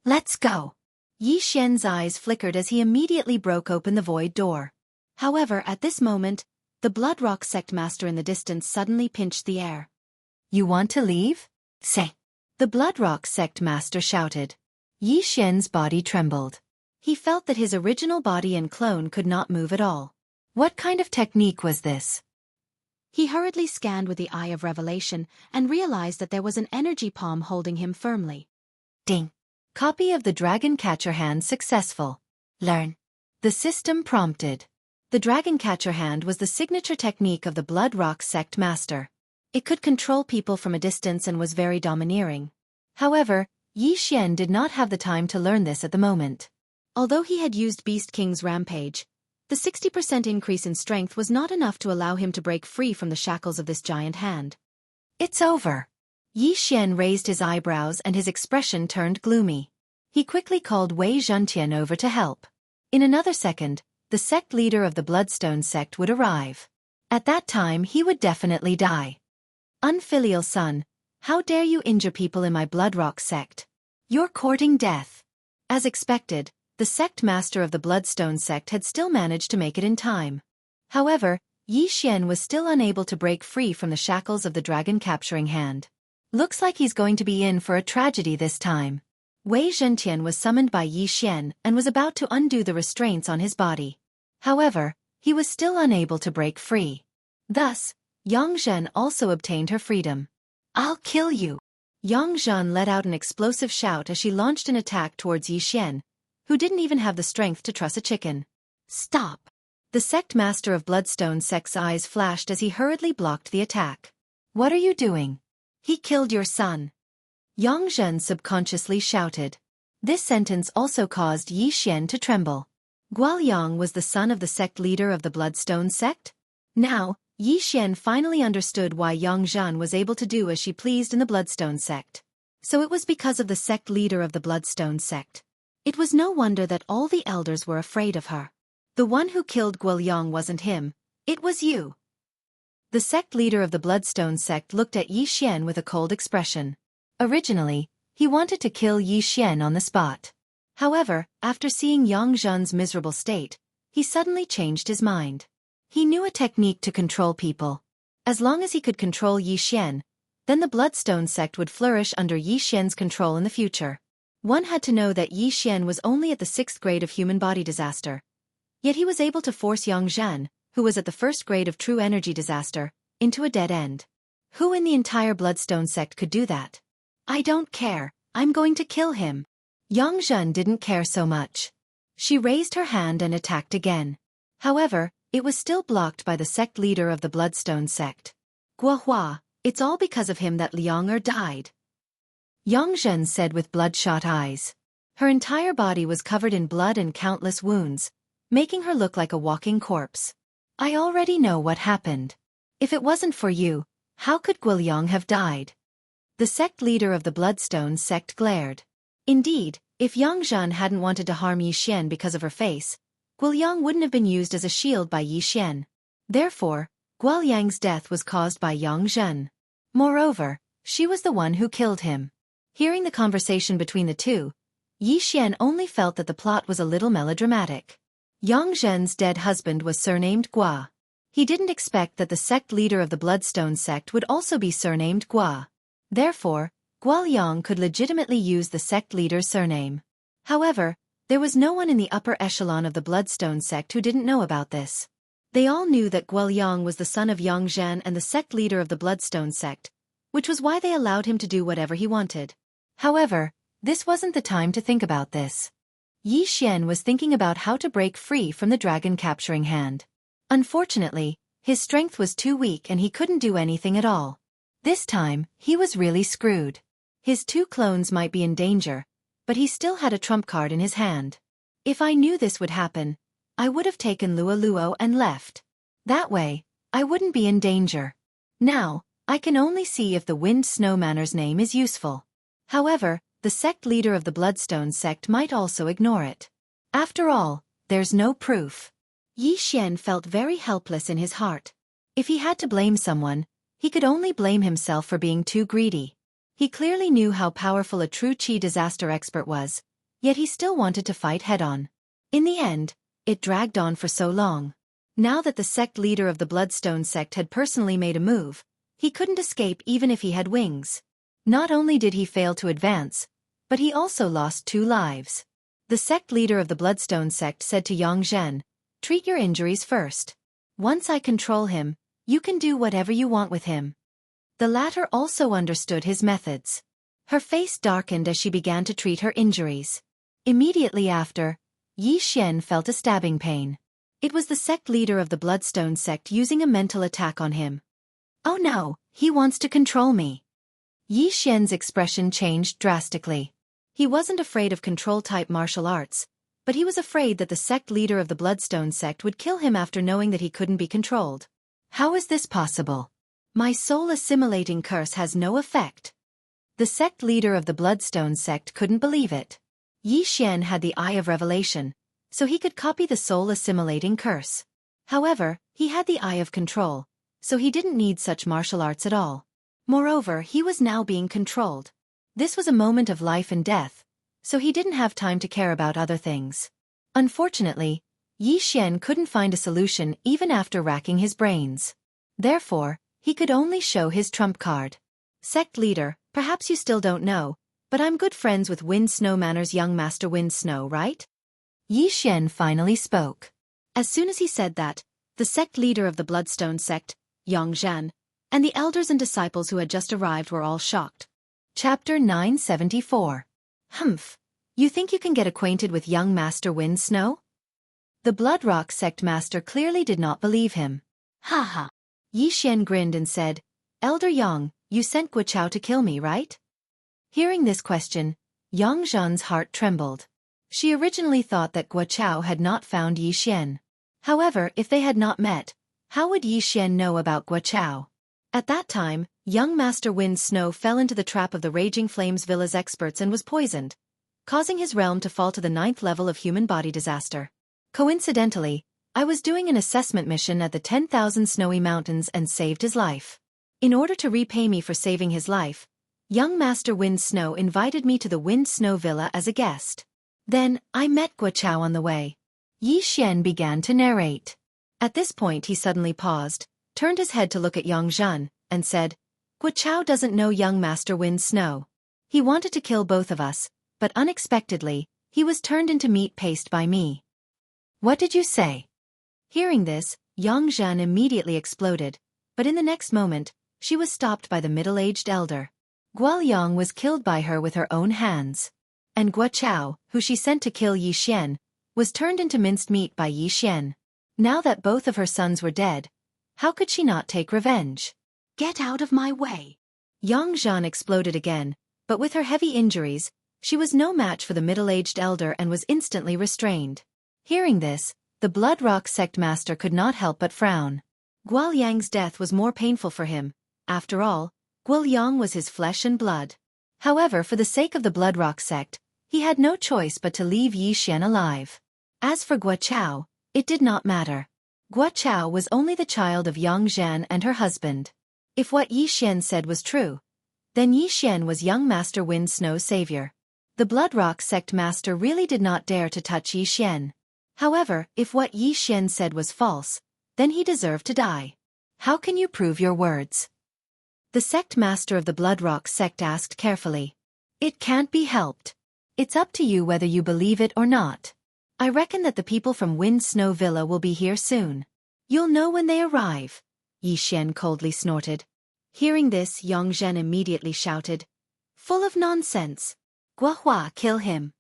Let's go! Yi Xian's eyes flickered as he immediately broke open the void door. However, at this moment, The Bloodrock sect master in the distance suddenly pinched the air. You want to leave? Say. The Bloodrock sect master shouted. Yi Xian's body trembled. He felt that his original body and clone could not move at all. What kind of technique was this? He hurriedly scanned with the eye of revelation and realized that there was an energy palm holding him firmly. Ding. Copy of the Dragon Catcher Hand successful. Learn. The system prompted. The Dragon Catcher Hand was the signature technique of the Bloodrock sect master. It could control people from a distance and was very domineering. However, Yi Xian did not have the time to learn this at the moment. Although he had used Beast King's Rampage, the 60% increase in strength was not enough to allow him to break free from the shackles of this giant hand. It's over. Yi Xian raised his eyebrows and his expression turned gloomy. He quickly called Wei Zhentian over to help. In another second, the sect leader of the Bloodstone sect would arrive. At that time he would definitely die. Unfilial son, how dare you injure people in my Bloodrock sect? You're courting death. As expected, the sect master of the Bloodstone sect had still managed to make it in time. However, Yi Xian was still unable to break free from the shackles of the dragon capturing hand. Looks like he's going to be in for a tragedy this time. Wei Zhentian was summoned by Yi Xian and was about to undo the restraints on his body. However, he was still unable to break free. Thus, Yang Zhen also obtained her freedom. I'll kill you! Yang Zhen let out an explosive shout as she launched an attack towards Yi Xian, who didn't even have the strength to truss a chicken. Stop! The sect master of Bloodstone sect's eyes flashed as he hurriedly blocked the attack. What are you doing? He killed your son. Yang Zhen subconsciously shouted. This sentence also caused Yi Xian to tremble. Guoyang was the son of the sect leader of the Bloodstone sect? Now, Yi Xian finally understood why Yang Zhen was able to do as she pleased in the Bloodstone sect. So it was because of the sect leader of the Bloodstone sect. It was no wonder that all the elders were afraid of her. The one who killed Guoyang wasn't him, it was you. The sect leader of the Bloodstone sect looked at Yi Xian with a cold expression. Originally, he wanted to kill Yi Xian on the spot. However, after seeing Yang Zhen's miserable state, he suddenly changed his mind. He knew a technique to control people. As long as he could control Yi Xian, then the Bloodstone sect would flourish under Yi Xian's control in the future. One had to know that Yi Xian was only at the 6th grade of human body disaster. Yet he was able to force Yang Zhen, who was at the 1st grade of true energy disaster, into a dead end. Who in the entire Bloodstone sect could do that? I don't care, I'm going to kill him. Yang Zhen didn't care so much. She raised her hand and attacked again. However, it was still blocked by the sect leader of the Bloodstone sect. Guohua, it's all because of him that Liang Er died. Yang Zhen said with bloodshot eyes. Her entire body was covered in blood and countless wounds, making her look like a walking corpse. I already know what happened. If it wasn't for you, how could Guoyang have died? The sect leader of the Bloodstone sect glared. Indeed, if Yang Zhen hadn't wanted to harm Yi Xian because of her face, Guoyang wouldn't have been used as a shield by Yi Xian. Therefore, Guoyang's death was caused by Yang Zhen. Moreover, she was the one who killed him. Hearing the conversation between the two, Yi Xian only felt that the plot was a little melodramatic. Yang Zhen's dead husband was surnamed Gua. He didn't expect that the sect leader of the Bloodstone sect would also be surnamed Gua. Therefore, Guoyang could legitimately use the sect leader's surname. However, there was no one in the upper echelon of the Bloodstone sect who didn't know about this. They all knew that Guoyang was the son of Yang Zhen and the sect leader of the Bloodstone sect, which was why they allowed him to do whatever he wanted. However, this wasn't the time to think about this. Yi Xian was thinking about how to break free from the dragon capturing hand. Unfortunately, his strength was too weak and he couldn't do anything at all. This time, he was really screwed. His 2 clones might be in danger, but he still had a trump card in his hand. If I knew this would happen, I would have taken Luo Luo and left. That way, I wouldn't be in danger. Now, I can only see if the Wind Snow Manor's name is useful. However, the sect leader of the Bloodstone sect might also ignore it. After all, there's no proof. Yi Xian felt very helpless in his heart. If he had to blame someone, he could only blame himself for being too greedy. He clearly knew how powerful a true Qi disaster expert was, yet he still wanted to fight head-on. In the end, it dragged on for so long. Now that the sect leader of the Bloodstone sect had personally made a move, he couldn't escape even if he had wings. Not only did he fail to advance, but he also lost 2 lives. The sect leader of the Bloodstone sect said to Yang Zhen, "Treat your injuries first. Once I control him, you can do whatever you want with him." The latter also understood his methods. Her face darkened as she began to treat her injuries. Immediately after, Yi Xian felt a stabbing pain. It was the sect leader of the Bloodstone sect using a mental attack on him. "Oh no, he wants to control me." Yi Xian's expression changed drastically. He wasn't afraid of control-type martial arts, but he was afraid that the sect leader of the Bloodstone sect would kill him after knowing that he couldn't be controlled. "How is this possible? My soul-assimilating curse has no effect." The sect leader of the Bloodstone sect couldn't believe it. Yi Xian had the Eye of Revelation, so he could copy the soul-assimilating curse. However, he had the Eye of Control, so he didn't need such martial arts at all. Moreover, he was now being controlled. This was a moment of life and death, so he didn't have time to care about other things. Unfortunately, Yi Xian couldn't find a solution even after racking his brains. Therefore, he could only show his trump card. "Sect leader, perhaps you still don't know, but I'm good friends with Wind Snow Manor's young master Wind Snow, right?" Yi Xian finally spoke. As soon as he said that, the sect leader of the Bloodstone sect, Yang Zhen, and the elders and disciples who had just arrived were all shocked. Chapter 974. Humph. You think you can get acquainted with young Master Wind Snow? The Bloodrock sect master clearly did not believe him. "Ha ha." Yi Xian grinned and said, "Elder Yang, you sent Guo to kill me, right?" Hearing this question, Yang Zhen's heart trembled. She originally thought that Guo had not found Yi Xian. However, if they had not met, how would Yi Xian know about Guo? At that time, young Master Wind Snow fell into the trap of the Raging Flames Villa's experts and was poisoned, causing his realm to fall to the 9th level of human body disaster. Coincidentally, I was doing an assessment mission at the 10,000 Snowy Mountains and saved his life. In order to repay me for saving his life, young Master Wind Snow invited me to the Wind Snow Villa as a guest. Then, I met Guo on the way. Yi Xian began to narrate. At this point he suddenly paused, turned his head to look at Yang Zhen, and said, "Guo doesn't know young Master Wind Snow. He wanted to kill both of us, but unexpectedly, he was turned into meat paste by me." "What did you say?" Hearing this, Yang Zhen immediately exploded, but in the next moment, she was stopped by the middle-aged elder. Guoyang was killed by her with her own hands. And Guo, who she sent to kill Yi Xian, was turned into minced meat by Yi Xian. Now that both of her sons were dead, how could she not take revenge? "Get out of my way!" Yang Zhen exploded again, but with her heavy injuries, she was no match for the middle-aged elder and was instantly restrained. Hearing this, the Bloodrock sect master could not help but frown. Guoyang's death was more painful for him. After all, Guoyang was his flesh and blood. However, for the sake of the Bloodrock sect, he had no choice but to leave Yi Xian alive. As for Guo, it did not matter. Guo was only the child of Yang Zhen and her husband. If what Yi Xian said was true, then Yi Xian was young Master Wind Snow's savior. The Bloodrock sect master really did not dare to touch Yi Xian. However, if what Yi Xian said was false, then he deserved to die. "How can you prove your words?" The sect master of the Bloodrock sect asked carefully. "It can't be helped. It's up to you whether you believe it or not. I reckon that the people from Wind Snow Villa will be here soon. You'll know when they arrive," Yi Xian coldly snorted. Hearing this, Yang Zhen immediately shouted, "Full of nonsense. Guo, kill him."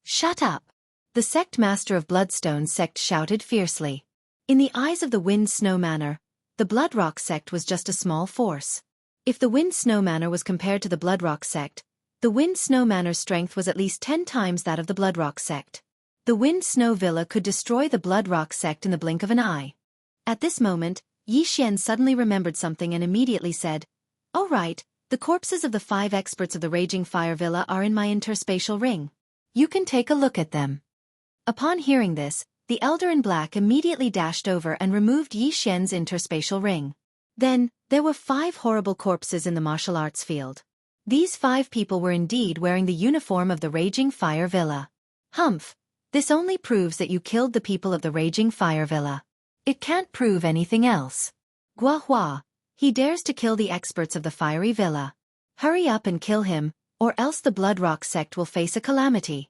"Shut up!" The sect master of Bloodstone sect shouted fiercely. In the eyes of the Wind Snow Manor, the Bloodrock sect was just a small force. If the Wind Snow Manor was compared to the Bloodrock sect, the Wind Snow Manor's strength was at least 10 times that of the Bloodrock sect. The Wind Snow Villa could destroy the Bloodrock sect in the blink of an eye. At this moment, Yi Xian suddenly remembered something and immediately said, "Oh right, the corpses of the 5 experts of the Raging Fire Villa are in my interspatial ring. You can take a look at them." Upon hearing this, the Elder in Black immediately dashed over and removed Yi Xian's interspatial ring. Then, there were 5 horrible corpses in the martial arts field. These 5 people were indeed wearing the uniform of the Raging Fire Villa. "Humph! This only proves that you killed the people of the Raging Fire Villa. It can't prove anything else. Gua Hua, he dares to kill the experts of the fiery villa. Hurry up and kill him, or else the Bloodrock sect will face a calamity.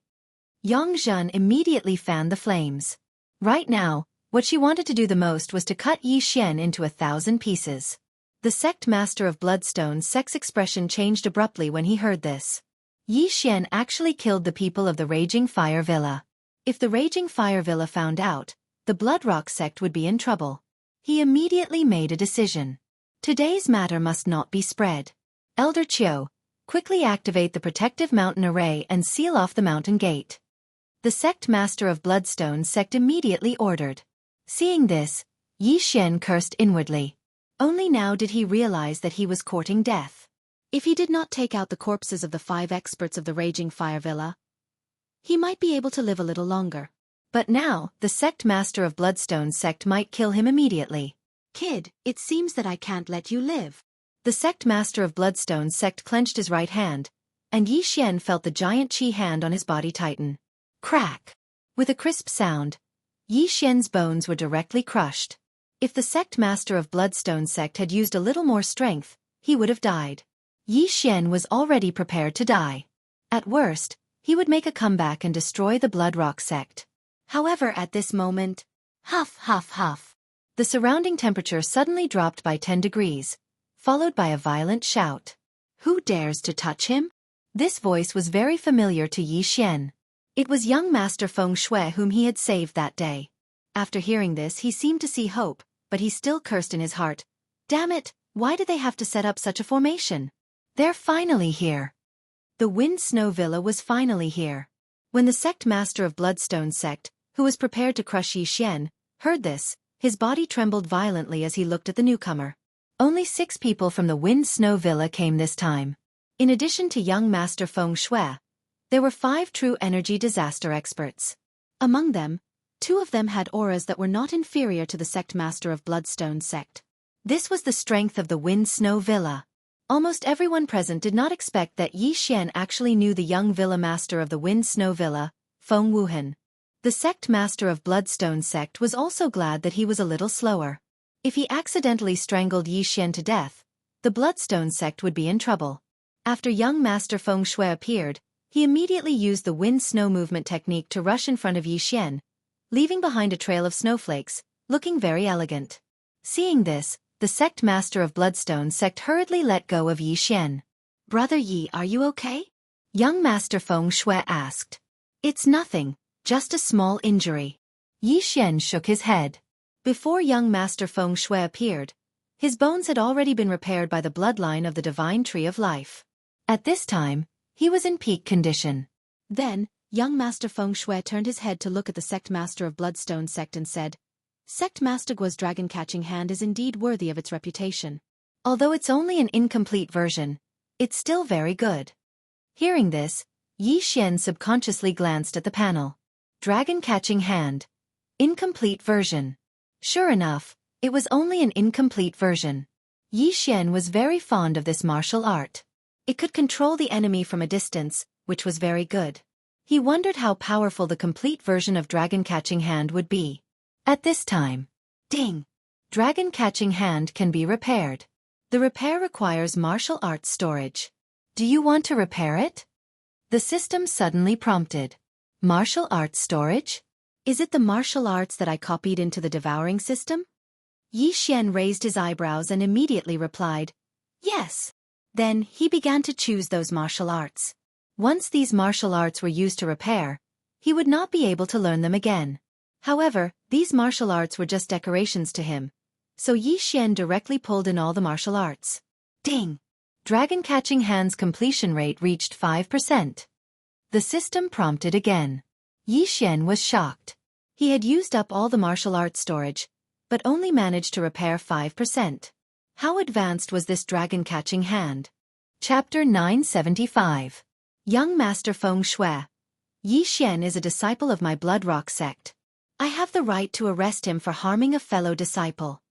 Yang Zhen immediately fanned the flames. Right now, what she wanted to do the most was to cut Yi Xian into 1,000 pieces. The sect master of Bloodstone's sect's expression changed abruptly when he heard this. Yi Xian actually killed the people of the Raging Fire Villa. If the Raging Fire Villa found out, the Bloodrock sect would be in trouble. He immediately made a decision. Today's matter must not be spread. Elder Qiu, quickly activate the protective mountain array and seal off the mountain gate. The sect master of Bloodstone's sect immediately ordered. Seeing this, Yi Xian cursed inwardly. Only now did he realize that he was courting death. If he did not take out the corpses of the 5 experts of the Raging Fire Villa, he might be able to live a little longer. But now, the sect master of Bloodstone's sect might kill him immediately. Kid, it seems that I can't let you live. The sect master of Bloodstone's sect clenched his right hand, and Yi Xian felt the giant chi hand on his body tighten. Crack! With a crisp sound, Yi Xian's bones were directly crushed. If the sect master of Bloodstone's sect had used a little more strength, he would have died. Yi Xian was already prepared to die. At worst, he would make a comeback and destroy the Bloodrock sect. However, at this moment, huff, huff, huff. The surrounding temperature suddenly dropped by 10 degrees, followed by a violent shout. Who dares to touch him? This voice was very familiar to Yi Xian. It was young Master Feng Shui whom he had saved that day. After hearing this, he seemed to see hope, but he still cursed in his heart. Damn it, why did they have to set up such a formation? They're finally here. The Wind Snow Villa was finally here. When the sect master of Bloodstone's sect, who was prepared to crush Yi Xian, heard this, his body trembled violently as he looked at the newcomer. Only 6 people from the Wind Snow Villa came this time. In addition to young Master Feng Shui, there were 5 true energy disaster experts. Among them, 2 of them had auras that were not inferior to the sect master of Bloodstone's sect. This was the strength of the Wind Snow Villa. Almost everyone present did not expect that Yi Xian actually knew the young villa master of the Wind Snow Villa, Feng Wuhan. The sect master of Bloodstone's sect was also glad that he was a little slower. If he accidentally strangled Yi Xian to death, the Bloodstone sect would be in trouble. After young Master Feng Shui appeared, he immediately used the wind-snow movement technique to rush in front of Yi Xian, leaving behind a trail of snowflakes, looking very elegant. Seeing this, the sect master of Bloodstone's sect hurriedly let go of Yi Xian. Brother Yi, are you okay? Young Master Feng Shui asked. It's nothing, just a small injury. Yi Xian shook his head. Before young Master Feng Shui appeared, his bones had already been repaired by the bloodline of the Divine Tree of Life. At this time, he was in peak condition. Then, young Master Feng Shui turned his head to look at the sect master of Bloodstone's sect and said, Sect Master Guo's dragon-catching hand is indeed worthy of its reputation. Although it's only an incomplete version, it's still very good. Hearing this, Yi Xian subconsciously glanced at the panel. Dragon-catching hand. Incomplete version. Sure enough, it was only an incomplete version. Yi Xian was very fond of this martial art. It could control the enemy from a distance, which was very good. He wondered how powerful the complete version of Dragon-catching hand would be. At this time, ding! Dragon-catching hand can be repaired. The repair requires martial arts storage. Do you want to repair it? The system suddenly prompted. Martial arts storage? Is it the martial arts that I copied into the devouring system? Yi Xian raised his eyebrows and immediately replied, Yes. Then he began to choose those martial arts. Once these martial arts were used to repair, he would not be able to learn them again. However, these martial arts were just decorations to him, so Yi Xian directly pulled in all the martial arts. Ding! Dragon-catching hand's completion rate reached 5%. The system prompted again. Yi Xian was shocked. He had used up all the martial arts storage, but only managed to repair 5%. How advanced was this dragon-catching hand? Chapter 975. Young Master Feng Shui. Yi Xian is a disciple of my Bloodrock sect. I have the right to arrest him for harming a fellow disciple.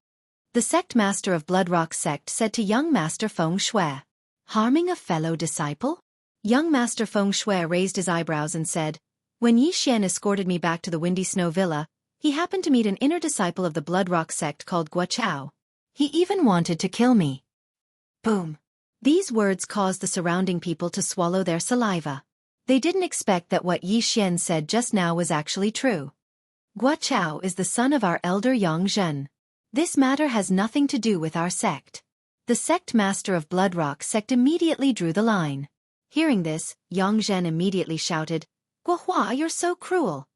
The sect master of Bloodrock sect said to young Master Feng Shui. Harming a fellow disciple? Young Master Feng Shui raised his eyebrows and said, When Yi Xian escorted me back to the Windy Snow Villa, He happened to meet an inner disciple of the Bloodrock sect called Guo. He even wanted to kill me. Boom. These words caused the surrounding people to swallow their saliva. They didn't expect that what Yi Xian said just now was actually true. Guo is the son of our elder Yang Zhen. This matter has nothing to do with our sect. The sect master of Bloodrock sect immediately drew the line. Hearing this, Yang Zhen immediately shouted, "Guo, you're so cruel."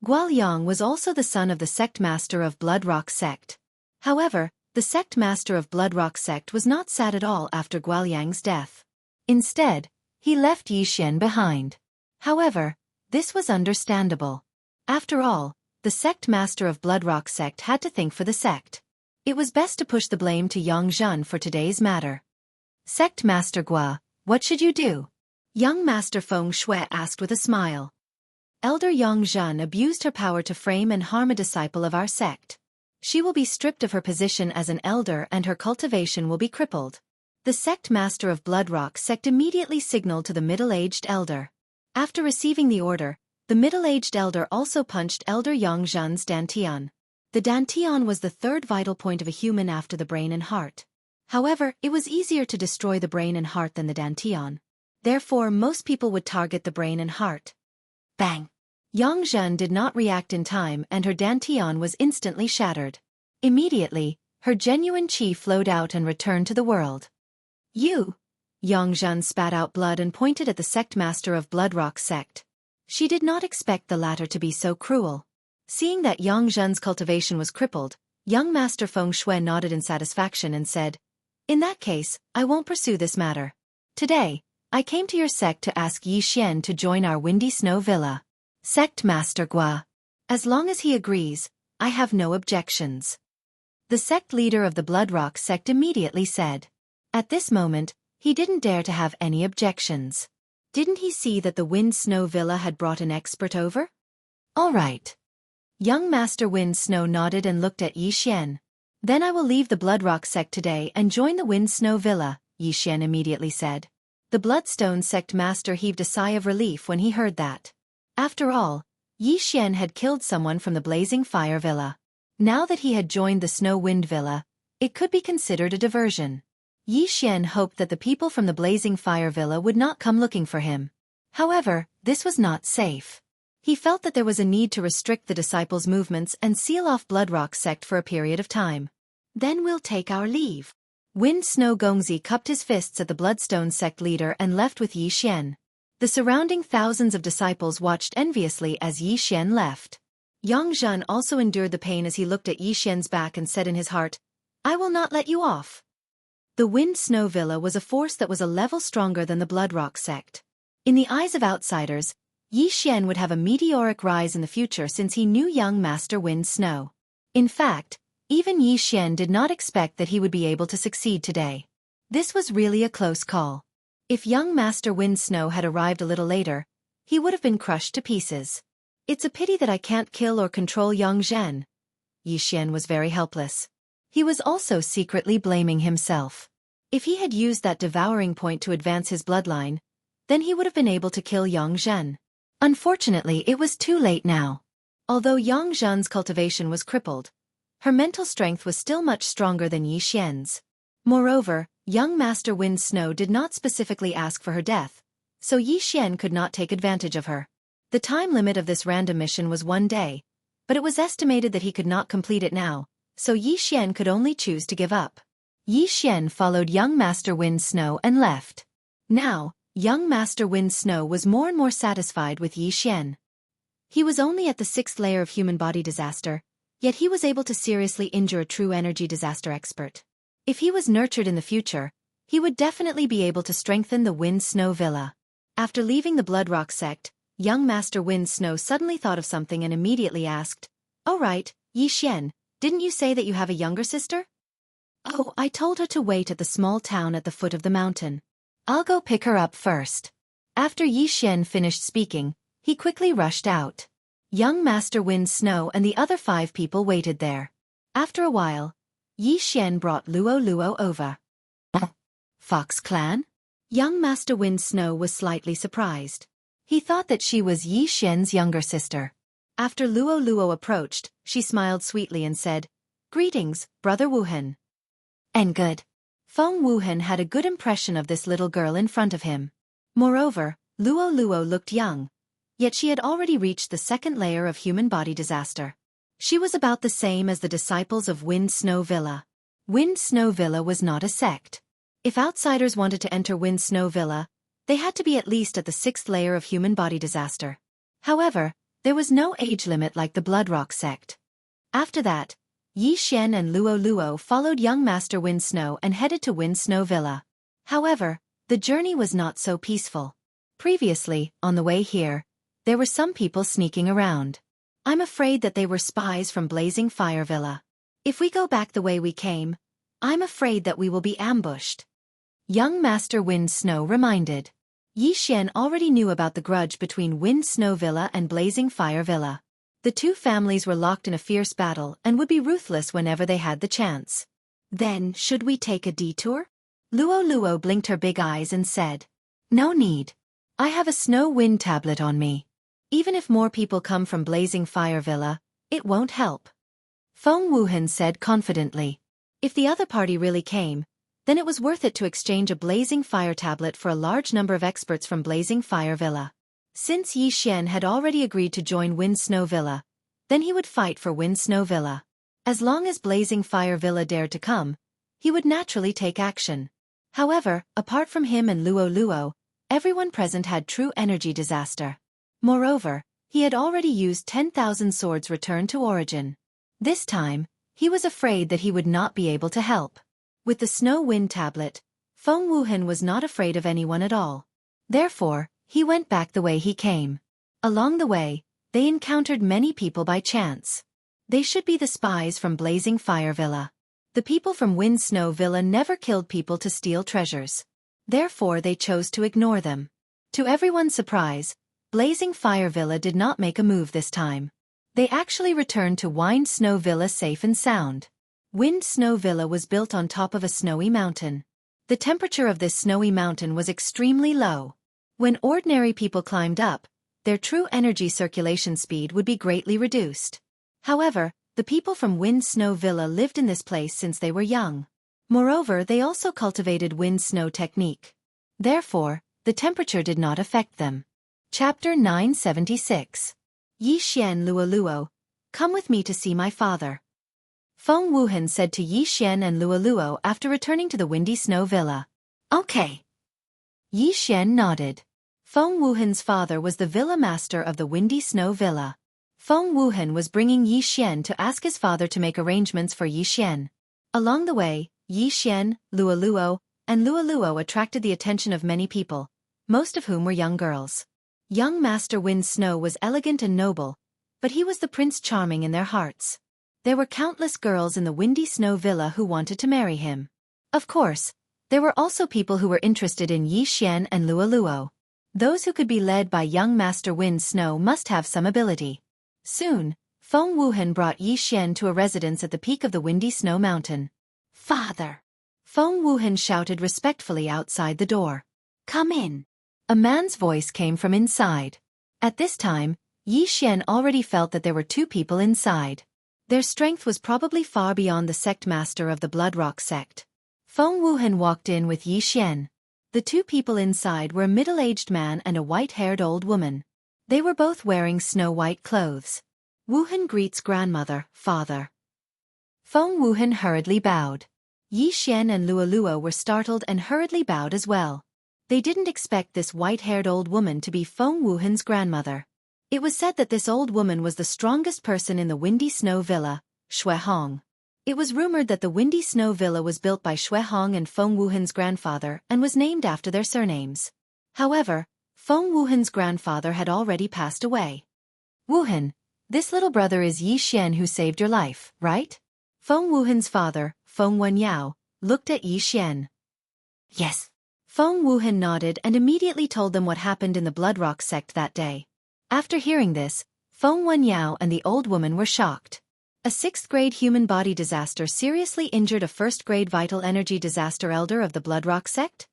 Guo Yang was also the son of the sect master of Bloodrock sect. However, the sect master of Bloodrock sect was not sad at all after Guo Yang's death. Instead, he left Yi Xian behind. However, this was understandable. After all, the sect master of Bloodrock sect had to think for the sect. It was best to push the blame to Yang Zhen for today's matter. Sect Master Guo, what should you do? Young Master Feng Shui asked with a smile. Elder Yang Zhen abused her power to frame and harm a disciple of our sect. She will be stripped of her position as an elder and her cultivation will be crippled. The sect master of Bloodrock sect immediately signaled to the middle-aged elder. After receiving the order, the middle-aged elder also punched Elder Yang Zhen's dantian. The dantian was the third vital point of a human after the brain and heart. However, it was easier to destroy the brain and heart than the dantian. Therefore, most people would target the brain and heart. Bang! Yang Zhen did not react in time and her dantian was instantly shattered. Immediately, her genuine qi flowed out and returned to the world. You! Yang Zhen spat out blood and pointed at the sect master of Bloodrock sect. She did not expect the latter to be so cruel. Seeing that Yang Zhen's cultivation was crippled, young Master Feng Shui nodded in satisfaction and said, "In that case, I won't pursue this matter. Today, I came to your sect to ask Yi Xian to join our Windy Snow Villa." Sect Master Guo. As long as he agrees, I have no objections. The sect leader of the Bloodrock sect immediately said. At this moment, he didn't dare to have any objections. Didn't he see that the Wind Snow Villa had brought an expert over? All right. Young Master Wind Snow nodded and looked at Yi Xian. Then I will leave the Bloodrock sect today and join the Wind Snow Villa, Yi Xian immediately said. The Bloodstone sect master heaved a sigh of relief when he heard that. After all, Yi Xian had killed someone from the Blazing Fire Villa. Now that he had joined the Snow Wind Villa, it could be considered a diversion. Yi Xian hoped that the people from the Blazing Fire Villa would not come looking for him. However, this was not safe. He felt that there was a need to restrict the disciples' movements and seal off Bloodrock sect for a period of time. Then we'll take our leave. Wind Snow Gongzi cupped his fists at the Bloodstone sect leader and left with Yi Xian. The surrounding thousands of disciples watched enviously as Yi Xian left. Yang Zhen also endured the pain as he looked at Yi Xian's back and said in his heart, "I will not let you off." The Wind Snow Villa was a force that was a level stronger than the Bloodrock sect. In the eyes of outsiders, Yi Xian would have a meteoric rise in the future since he knew young Master Wind Snow. In fact, even Yi Xian did not expect that he would be able to succeed today. This was really a close call. If young Master Wind Snow had arrived a little later, he would have been crushed to pieces. It's a pity that I can't kill or control Yang Zhen. Yi Xian was very helpless. He was also secretly blaming himself. If he had used that devouring point to advance his bloodline, then he would have been able to kill Yang Zhen. Unfortunately, it was too late now. Although Yang Zhen's cultivation was crippled, her mental strength was still much stronger than Yi Xian's. Moreover, young Master Wind Snow did not specifically ask for her death, so Yi Xian could not take advantage of her. The time limit of this random mission was 1 day, but it was estimated that he could not complete it now, so Yi Xian could only choose to give up. Yi Xian followed young Master Wind Snow and left. Now, young Master Wind Snow was more and more satisfied with Yi Xian. He was only at the 6th layer of human body disaster, yet he was able to seriously injure a true energy disaster expert. If he was nurtured in the future, he would definitely be able to strengthen the Wind Snow Villa. After leaving the Bloodrock sect, young Master Wind Snow suddenly thought of something and immediately asked, "Oh right, Yi Xian, didn't you say that you have a younger sister?" "Oh, I told her to wait at the small town at the foot of the mountain. I'll go pick her up first." After Yi Xian finished speaking, he quickly rushed out. Young Master Wind Snow and the other 5 people waited there. After a while, Yi Xian brought Luo over. Fox Clan? Young Master Wind Snow was slightly surprised. He thought that she was Yi Xian's younger sister. After Luo Luo approached, she smiled sweetly and said, "Greetings, Brother Wuhan." And good. Feng Wuhan had a good impression of this little girl in front of him. Moreover, Luo Luo looked young, yet she had already reached the second layer of human body disaster. She was about the same as the disciples of Wind Snow Villa. Wind Snow Villa was not a sect. If outsiders wanted to enter Wind Snow Villa, they had to be at least at the sixth layer of human body disaster. However, there was no age limit like the Bloodrock sect. After that, Yi Xian and Luo Luo followed young Master Wind Snow and headed to Wind Snow Villa. However, the journey was not so peaceful. Previously, on the way here, there were some people sneaking around. I'm afraid that they were spies from Blazing Fire Villa. If we go back the way we came, I'm afraid that we will be ambushed. Young Master Wind Snow reminded. Yi Xian already knew about the grudge between Wind Snow Villa and Blazing Fire Villa. The two families were locked in a fierce battle and would be ruthless whenever they had the chance. Then, should we take a detour? Luo Luo blinked her big eyes and said, "No need. I have a snow wind tablet on me. Even if more people come from Blazing Fire Villa, it won't help." Feng Wuhan said confidently. If the other party really came, then it was worth it to exchange a Blazing Fire tablet for a large number of experts from Blazing Fire Villa. Since Yi Xian had already agreed to join Wind Snow Villa, then he would fight for Wind Snow Villa. As long as Blazing Fire Villa dared to come, he would naturally take action. However, apart from him and Luo Luo, everyone present had true energy disaster. Moreover, he had already used 10,000 swords returned to origin. This time, he was afraid that he would not be able to help. With the Snow Wind tablet, Feng Wuhan was not afraid of anyone at all. Therefore, he went back the way he came. Along the way, they encountered many people by chance. They should be the spies from Blazing Fire Villa. The people from Wind Snow Villa never killed people to steal treasures. Therefore they chose to ignore them. To everyone's surprise, Blazing Fire Villa did not make a move this time. They actually returned to Wind Snow Villa safe and sound. Wind Snow Villa was built on top of a snowy mountain. The temperature of this snowy mountain was extremely low. When ordinary people climbed up, their true energy circulation speed would be greatly reduced. However, the people from Wind Snow Villa lived in this place since they were young. Moreover, they also cultivated wind snow technique. Therefore, the temperature did not affect them. Chapter 976. Yi Xian Luo Luo, come with me to see my father. Feng Wuhan said to Yi Xian and Luo Luo after returning to the Windy Snow Villa. Okay. Yi Xian nodded. Feng Wuhan's father was the villa master of the Windy Snow Villa. Feng Wuhan was bringing Yi Xian to ask his father to make arrangements for Yi Xian. Along the way, Yi Xian, Luo Luo, and Luo Luo attracted the attention of many people, most of whom were young girls. Young Master Wind Snow was elegant and noble, but he was the Prince Charming in their hearts. There were countless girls in the Windy Snow Villa who wanted to marry him. Of course, there were also people who were interested in Yi Xian and Luo Luo. Those who could be led by young Master Wind Snow must have some ability. Soon, Feng Wuhan brought Yi Xian to a residence at the peak of the Windy Snow Mountain. Father! Feng Wuhan shouted respectfully outside the door. Come in. A man's voice came from inside. At this time, Yi Xian already felt that there were two people inside. Their strength was probably far beyond the sect master of the Bloodrock sect. Feng Wuhan walked in with Yi Xian. The two people inside were a middle-aged man and a white-haired old woman. They were both wearing snow-white clothes. Wuhan greets grandmother, father. Feng Wuhan hurriedly bowed. Yi Xian and Luo Luo were startled and hurriedly bowed as well. They didn't expect this white-haired old woman to be Feng Wuhan's grandmother. It was said that this old woman was the strongest person in the Windy Snow Villa, Shui Hong. It was rumored that the Windy Snow Villa was built by Shui Hong and Feng Wuhan's grandfather and was named after their surnames. However, Feng Wuhan's grandfather had already passed away. Wuhan, this little brother is Yi Xian who saved your life, right? Feng Wuhan's father, Feng Wenyao, looked at Yi Xian. Yes. Feng Wuhan nodded and immediately told them what happened in the Bloodrock sect that day. After hearing this, Feng Wenyao and the old woman were shocked. A 6th-grade human body disaster seriously injured a 1st-grade vital energy disaster elder of the Bloodrock sect?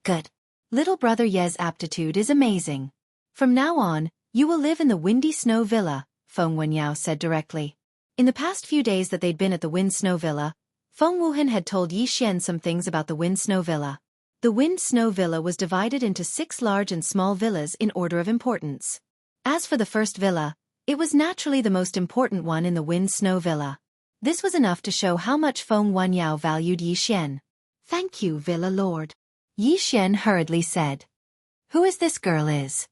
Good. Little brother Ye's aptitude is amazing. From now on, you will live in the Windy Snow Villa, Feng Wenyao said directly. In the past few days that they'd been at the Wind Snow Villa, Feng Wuhan had told Yi Xian some things about the Wind Snow Villa. The Wind Snow Villa was divided into 6 large and small villas in order of importance. As for the first villa, it was naturally the most important one in the Wind Snow Villa. This was enough to show how much Feng Wenyao valued Yi Xian. "Thank you, Villa Lord," Yi Xian hurriedly said. "Who is this girl is?"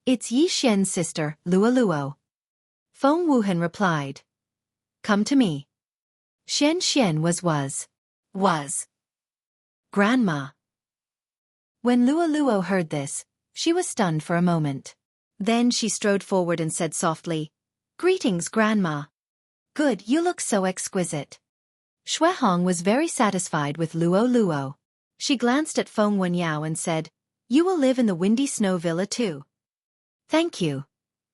"It's Yi Xian's sister, Luo Luo." Feng Wuhan replied. "Come to me." Xian Xian was Grandma. When Luo Luo heard this, she was stunned for a moment. Then she strode forward and said softly, "Greetings, Grandma." "Good, you look so exquisite." Shui Hong was very satisfied with Luo Luo. She glanced at Feng Wenyao and said, "You will live in the Windy Snow Villa too." "Thank you,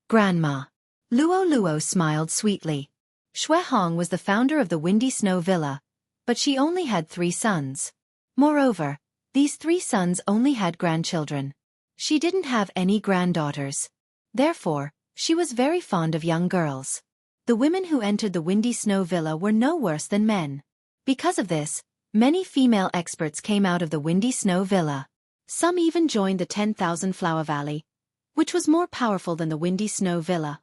Grandma." Luo Luo smiled sweetly. Shui Hong was the founder of the Windy Snow Villa, but she only had 3 sons. Moreover, these 3 sons only had grandchildren. She didn't have any granddaughters. Therefore, she was very fond of young girls. The women who entered the Windy Snow Villa were no worse than men. Because of this, many female experts came out of the Windy Snow Villa. Some even joined the 10,000 Flower Valley, which was more powerful than the Windy Snow Villa.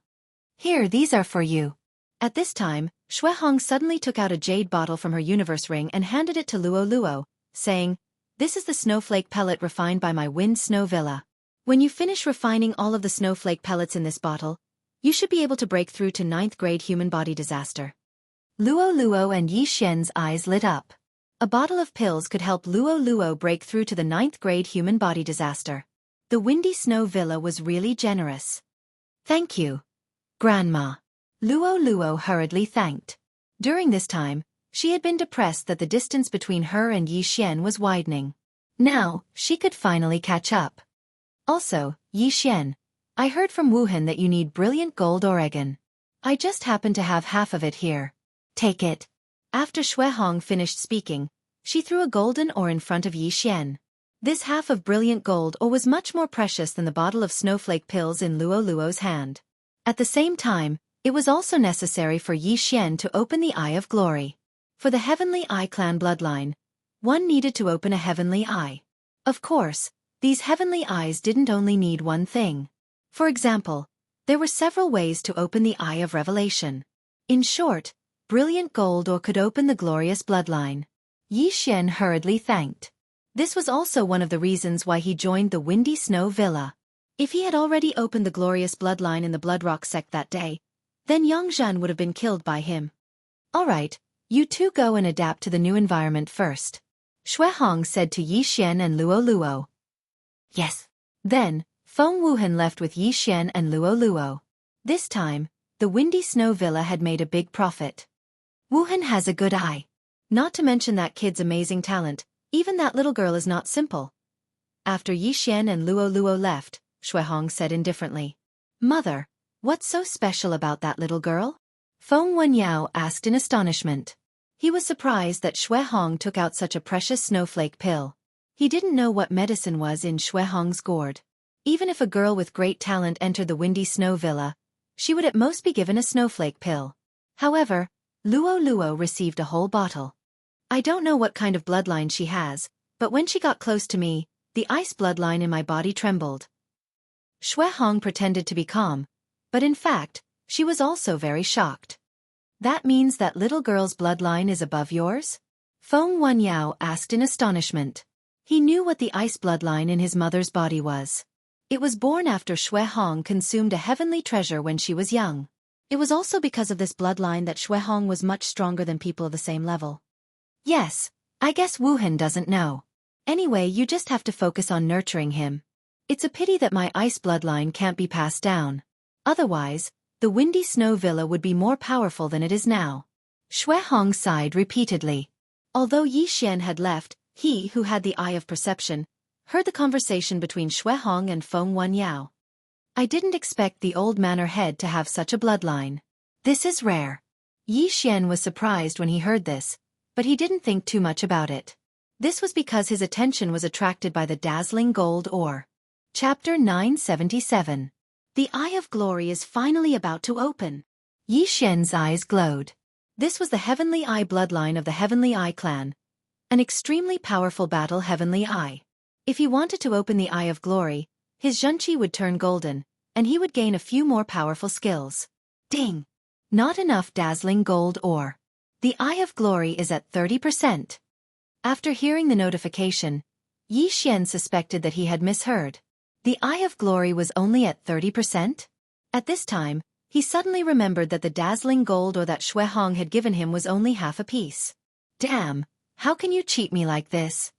"Here, these are for you." At this time, Shui Hong suddenly took out a jade bottle from her universe ring and handed it to Luo Luo, saying, "This is the snowflake pellet refined by my Wind Snow Villa. When you finish refining all of the snowflake pellets in this bottle, you should be able to break through to 9th grade human body disaster." Luo Luo and Yi Xian's eyes lit up. A bottle of pills could help Luo Luo break through to the 9th grade human body disaster. The Windy Snow Villa was really generous. "Thank you, Grandma." Luo Luo hurriedly thanked. During this time, she had been depressed that the distance between her and Yi Xian was widening. Now, she could finally catch up. "Also, Yi Xian, I heard from Wuhan that you need brilliant gold Oregon. I just happen to have half of it here. Take it." After Shui Hong finished speaking, she threw a golden ore in front of Yi Xian. This half of brilliant gold ore was much more precious than the bottle of snowflake pills in Luo Luo's hand. At the same time, it was also necessary for Yi Xian to open the Eye of Glory. For the Heavenly Eye clan bloodline, one needed to open a heavenly eye. Of course, these heavenly eyes didn't only need one thing. For example, there were several ways to open the Eye of Revelation. In short, brilliant gold ore could open the glorious bloodline. Yi Xian hurriedly thanked. This was also one of the reasons why he joined the Windy Snow Villa. If he had already opened the glorious bloodline in the Bloodrock sect that day, then Yang Zhan would have been killed by him. "Alright, you two go and adapt to the new environment first," Shui Hong said to Yi Xian and Luo Luo. "Yes." Then, Feng Wuhan left with Yi Xian and Luo Luo. This time, the Windy Snow Villa had made a big profit. Wuhan has a good eye. Not to mention that kid's amazing talent, even that little girl is not simple. After Yi Xian and Luo Luo left, Shui Hong said indifferently, "Mother, what's so special about that little girl?" Feng Wenyao asked in astonishment. He was surprised that Shui Hong took out such a precious snowflake pill. He didn't know what medicine was in Shui Hong's gourd. Even if a girl with great talent entered the Windy Snow Villa, she would at most be given a snowflake pill. However, Luo Luo received a whole bottle. "I don't know what kind of bloodline she has, but when she got close to me, the ice bloodline in my body trembled." Shui Hong pretended to be calm, but in fact, she was also very shocked. "That means that little girl's bloodline is above yours?" Feng Wenyao asked in astonishment. He knew what the ice bloodline in his mother's body was. It was born after Shui Hong consumed a heavenly treasure when she was young. It was also because of this bloodline that Shui Hong was much stronger than people of the same level. "Yes, I guess Wuhan doesn't know. Anyway, you just have to focus on nurturing him. It's a pity that my ice bloodline can't be passed down. Otherwise, the Windy Snow Villa would be more powerful than it is now." Shui Hong sighed repeatedly. Although Yi Xian had left, he who had the eye of perception heard the conversation between Shui Hong and Feng Wenyao. "I didn't expect the old manor head to have such a bloodline. This is rare." Yi Xian was surprised when he heard this, but he didn't think too much about it. This was because his attention was attracted by the dazzling gold ore. Chapter 977. The Eye of Glory is finally about to open. Yi Xian's eyes glowed. This was the Heavenly Eye bloodline of the Heavenly Eye clan, an extremely powerful battle Heavenly Eye. If he wanted to open the Eye of Glory, his Zhenqi would turn golden, and he would gain a few more powerful skills. Ding! Not enough dazzling gold ore. The Eye of Glory is at 30%. After hearing the notification, Yi Xian suspected that he had misheard. The Eye of Glory was only at 30%? At this time, he suddenly remembered that the dazzling gold ore that Shui Hong had given him was only half a piece. Damn, how can you cheat me like this?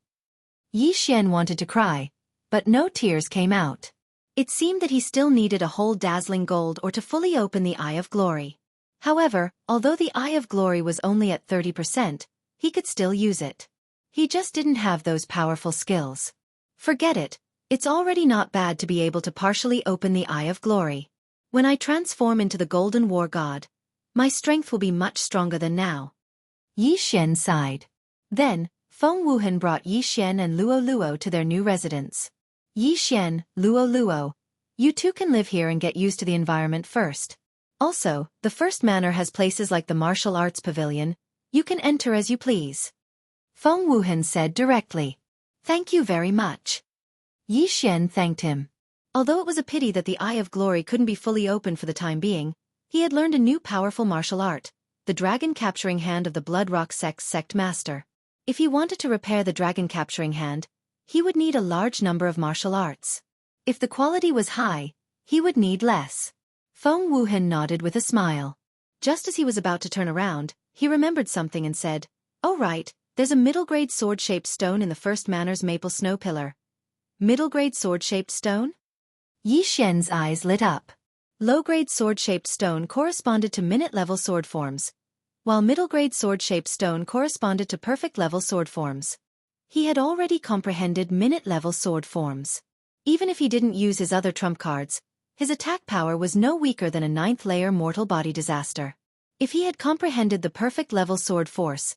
Yi Xian wanted to cry, but no tears came out. It seemed that he still needed a whole dazzling gold ore to fully open the Eye of Glory. However, although the Eye of Glory was only at 30%, he could still use it. He just didn't have those powerful skills. Forget it, it's already not bad to be able to partially open the Eye of Glory. When I transform into the Golden War God, my strength will be much stronger than now. Yi Xian sighed. Then, Feng Wuhan brought Yi Xian and Luo Luo to their new residence. Yi Xian, Luo Luo, you two can live here and get used to the environment first. Also, the first manor has places like the martial arts pavilion. You can enter as you please. Feng Wuhan said directly. Thank you very much. Yi Xian thanked him. Although it was a pity that the Eye of Glory couldn't be fully opened for the time being, he had learned a new powerful martial art, the dragon capturing hand of the Blood Rock sect master. If he wanted to repair the dragon capturing hand, he would need a large number of martial arts. If the quality was high, he would need less. Feng Wuhan nodded with a smile. Just as he was about to turn around, he remembered something and said, "Oh right, there's a middle-grade sword-shaped stone in the first manor's maple snow pillar." Middle-grade sword-shaped stone? Yi Xian's eyes lit up. Low-grade sword-shaped stone corresponded to minute-level sword forms, while middle-grade sword-shaped stone corresponded to perfect-level sword forms. He had already comprehended minute-level sword forms. Even if he didn't use his other trump cards, his attack power was no weaker than a 9th-layer mortal body disaster. If he had comprehended the perfect-level sword force,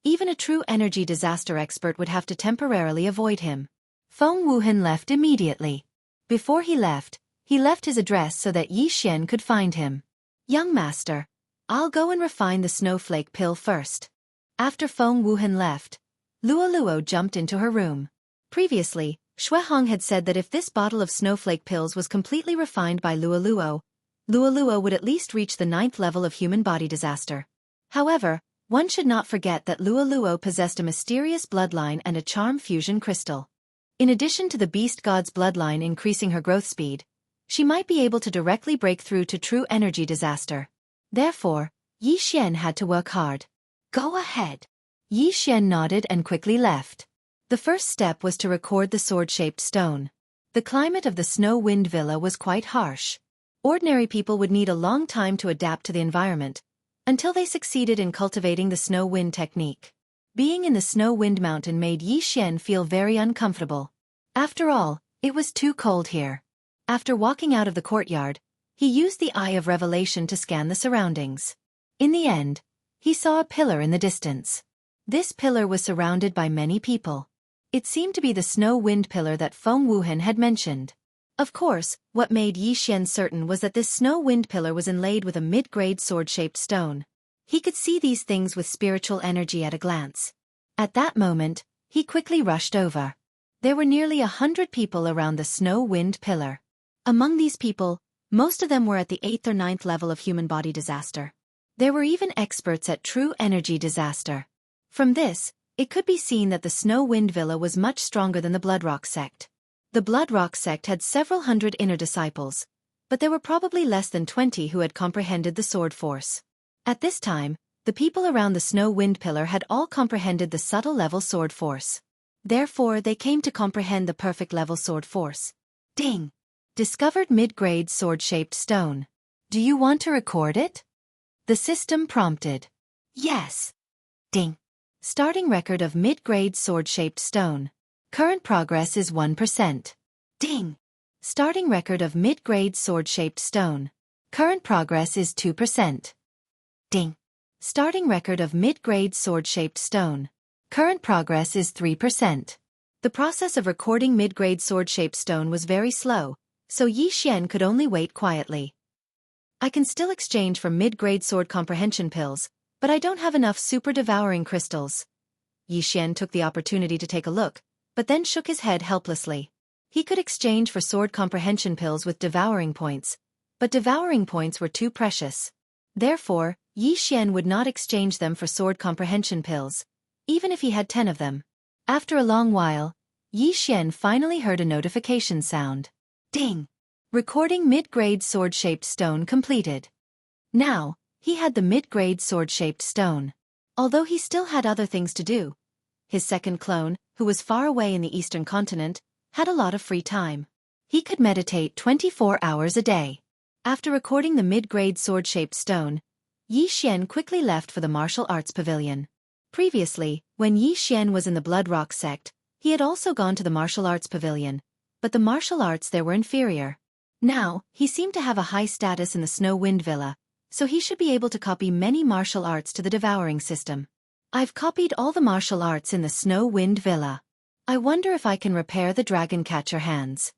even a true energy disaster expert would have to temporarily avoid him. Feng Wuhan left immediately. Before he left his address so that Yi Xian could find him. "Young master, I'll go and refine the snowflake pill first." After Feng Wuhan left, Luo Luo jumped into her room. Previously, Shui Hong had said that if this bottle of snowflake pills was completely refined by Luo Luo would at least reach the 9th level of human body disaster. However, one should not forget that Luo Luo possessed a mysterious bloodline and a charm fusion crystal. In addition to the beast god's bloodline increasing her growth speed, she might be able to directly break through to true energy disaster. Therefore, Yi Xian had to work hard. "Go ahead." Yi Xian nodded and quickly left. The first step was to record the sword-shaped stone. The climate of the Snow Wind Villa was quite harsh. Ordinary people would need a long time to adapt to the environment, until they succeeded in cultivating the snow wind technique. Being in the Snow Wind Mountain made Yi Xian feel very uncomfortable. After all, it was too cold here. After walking out of the courtyard, he used the Eye of Revelation to scan the surroundings. In the end, he saw a pillar in the distance. This pillar was surrounded by many people. It seemed to be the Snow Wind Pillar that Feng Wuhan had mentioned. Of course, what made Yi Xian certain was that this Snow Wind Pillar was inlaid with a mid-grade sword-shaped stone. He could see these things with spiritual energy at a glance. At that moment, he quickly rushed over. There were nearly 100 people around the Snow Wind Pillar. Among these people, most of them were at the 8th or 9th level of human body disaster. There were even experts at true energy disaster. From this, it could be seen that the Snow Wind Villa was much stronger than the Bloodrock sect. The Bloodrock sect had several hundred inner disciples, but there were probably less than 20 who had comprehended the sword force. At this time, the people around the Snow Wind Pillar had all comprehended the subtle level sword force. Therefore, they came to comprehend the perfect level sword force. Ding! Discovered mid-grade sword-shaped stone. Do you want to record it? The system prompted. Yes. Ding! Starting record of mid-grade sword-shaped stone. Current progress is 1%. Ding! Starting record of mid-grade sword-shaped stone. Current progress is 2%. Ding! Starting record of mid-grade sword-shaped stone. Current progress is 3%. The process of recording mid-grade sword-shaped stone was very slow, so Yi Xian could only wait quietly. I can still exchange for mid-grade sword comprehension pills, but I don't have enough super devouring crystals. Yi Xian took the opportunity to take a look, but then shook his head helplessly. He could exchange for sword comprehension pills with devouring points, but devouring points were too precious. Therefore, Yi Xian would not exchange them for sword comprehension pills, even if he had 10 of them. After a long while, Yi Xian finally heard a notification sound. Ding! Recording mid-grade sword-shaped stone completed. Now, he had the mid-grade sword-shaped stone. Although he still had other things to do, his second clone, who was far away in the eastern continent, had a lot of free time. He could meditate 24 hours a day. After recording the mid-grade sword-shaped stone, Yi Xian quickly left for the martial arts pavilion. Previously, when Yi Xian was in the Blood Rock sect, he had also gone to the martial arts pavilion, but the martial arts there were inferior. Now, he seemed to have a high status in the Snow Wind Villa, so he should be able to copy many martial arts to the devouring system. I've copied all the martial arts in the Snow Wind Villa. I wonder if I can repair the dragon catcher hands.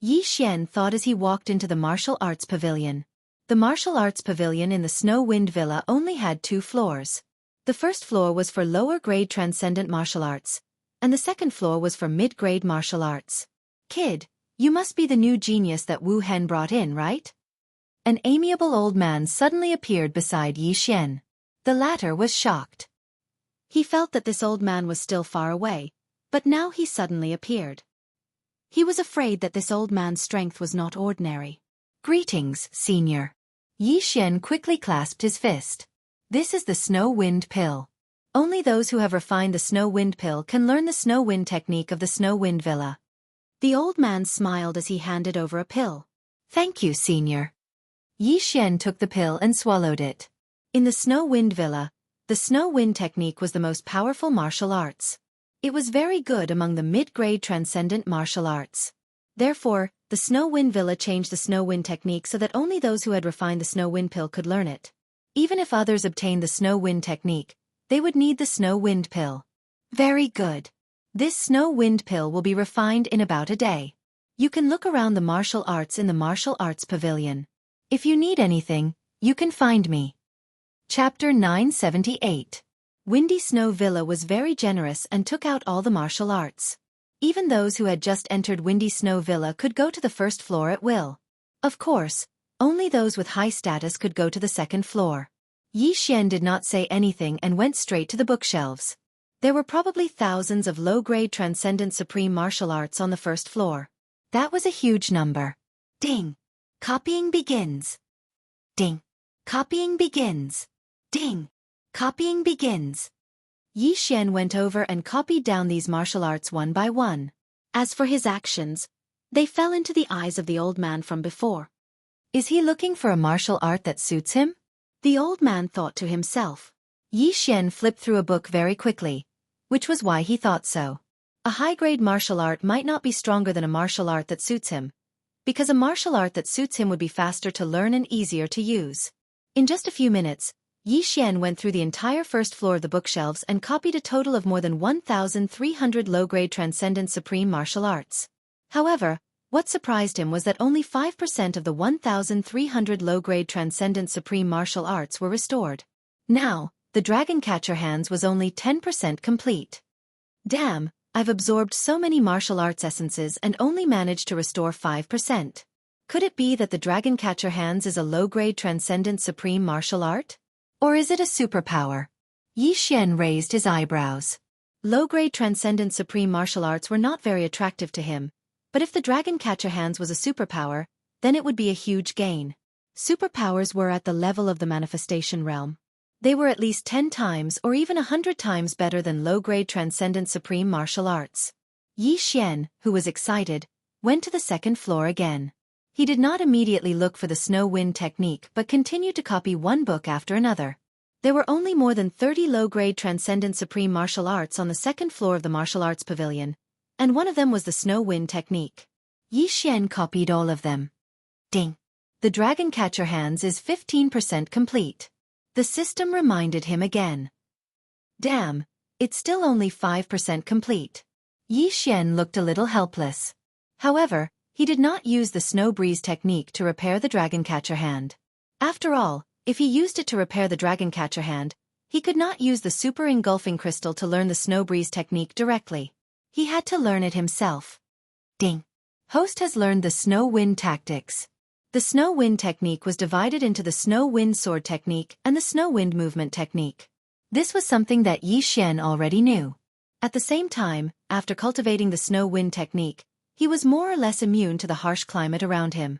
Yi Xian thought as he walked into the martial arts pavilion. The martial arts pavilion in the Snow Wind Villa only had 2 floors. The first floor was for lower-grade transcendent martial arts, and the second floor was for mid-grade martial arts. Kid, you must be the new genius that Wu Hen brought in, right? An amiable old man suddenly appeared beside Yi Xian. The latter was shocked. He felt that this old man was still far away, but now he suddenly appeared. He was afraid that this old man's strength was not ordinary. Greetings, senior. Yi Xian quickly clasped his fist. This is the Snow Wind Pill. Only those who have refined the Snow Wind Pill can learn the Snow Wind technique of the Snow Wind Villa. The old man smiled as he handed over a pill. Thank you, senior. Yi Xian took the pill and swallowed it. In the Snow Wind Villa, the Snow Wind technique was the most powerful martial arts. It was very good among the mid-grade transcendent martial arts. Therefore, the Snow Wind Villa changed the Snow Wind technique so that only those who had refined the Snow Wind Pill could learn it. Even if others obtained the Snow Wind technique, they would need the Snow Wind Pill. Very good. This Snow Wind Pill will be refined in about a day. You can look around the martial arts in the martial arts pavilion. If you need anything, you can find me. Chapter 978. Windy Snow Villa was very generous and took out all the martial arts. Even those who had just entered Windy Snow Villa could go to the first floor at will. Of course, only those with high status could go to the second floor. Yi Xian did not say anything and went straight to the bookshelves. There were probably thousands of low-grade transcendent supreme martial arts on the first floor. That was a huge number. Ding! Copying begins. Ding! Copying begins. Ding! Copying begins. Yi Xian went over and copied down these martial arts one by one. As for his actions, they fell into the eyes of the old man from before. Is he looking for a martial art that suits him? The old man thought to himself. Yi Xian flipped through a book very quickly, which was why he thought so. A high-grade martial art might not be stronger than a martial art that suits him, because a martial art that suits him would be faster to learn and easier to use. In just a few minutes, Yi Xian went through the entire first floor of the bookshelves and copied a total of more than 1,300 low-grade transcendent supreme martial arts. However, what surprised him was that only 5% of the 1,300 low-grade transcendent supreme martial arts were restored. Now, the dragon catcher hands was only 10% complete. Damn, I've absorbed so many martial arts essences and only managed to restore 5%. Could it be that the dragon catcher hands is a low-grade transcendent supreme martial art? Or is it a superpower? Yi Xian raised his eyebrows. Low-grade transcendent supreme martial arts were not very attractive to him, but if the dragon catcher hands was a superpower, then it would be a huge gain. Superpowers were at the level of the manifestation realm. They were at least 10 times or even 100 times better than low-grade transcendent supreme martial arts. Yi Xian, who was excited, went to the second floor again. He did not immediately look for the Snow Wind technique but continued to copy one book after another. There were only more than 30 low-grade transcendent supreme martial arts on the second floor of the martial arts pavilion, and one of them was the Snow Wind technique. Yi Xian copied all of them. Ding! The dragon catcher hands is 15% complete. The system reminded him again. Damn, it's still only 5% complete. Yi Xian looked a little helpless. However, He did not use the snow breeze technique to repair the dragon catcher hand. After all, if he used it to repair the dragon catcher hand, he could not use the super engulfing crystal to learn the snow breeze technique directly. He had to learn it himself. Ding! Host has learned the snow wind tactics. The snow wind technique was divided into the snow wind sword technique and the snow wind movement technique. This was something that Yi Xian already knew. At the same time, after cultivating the snow wind technique, he was more or less immune to the harsh climate around him.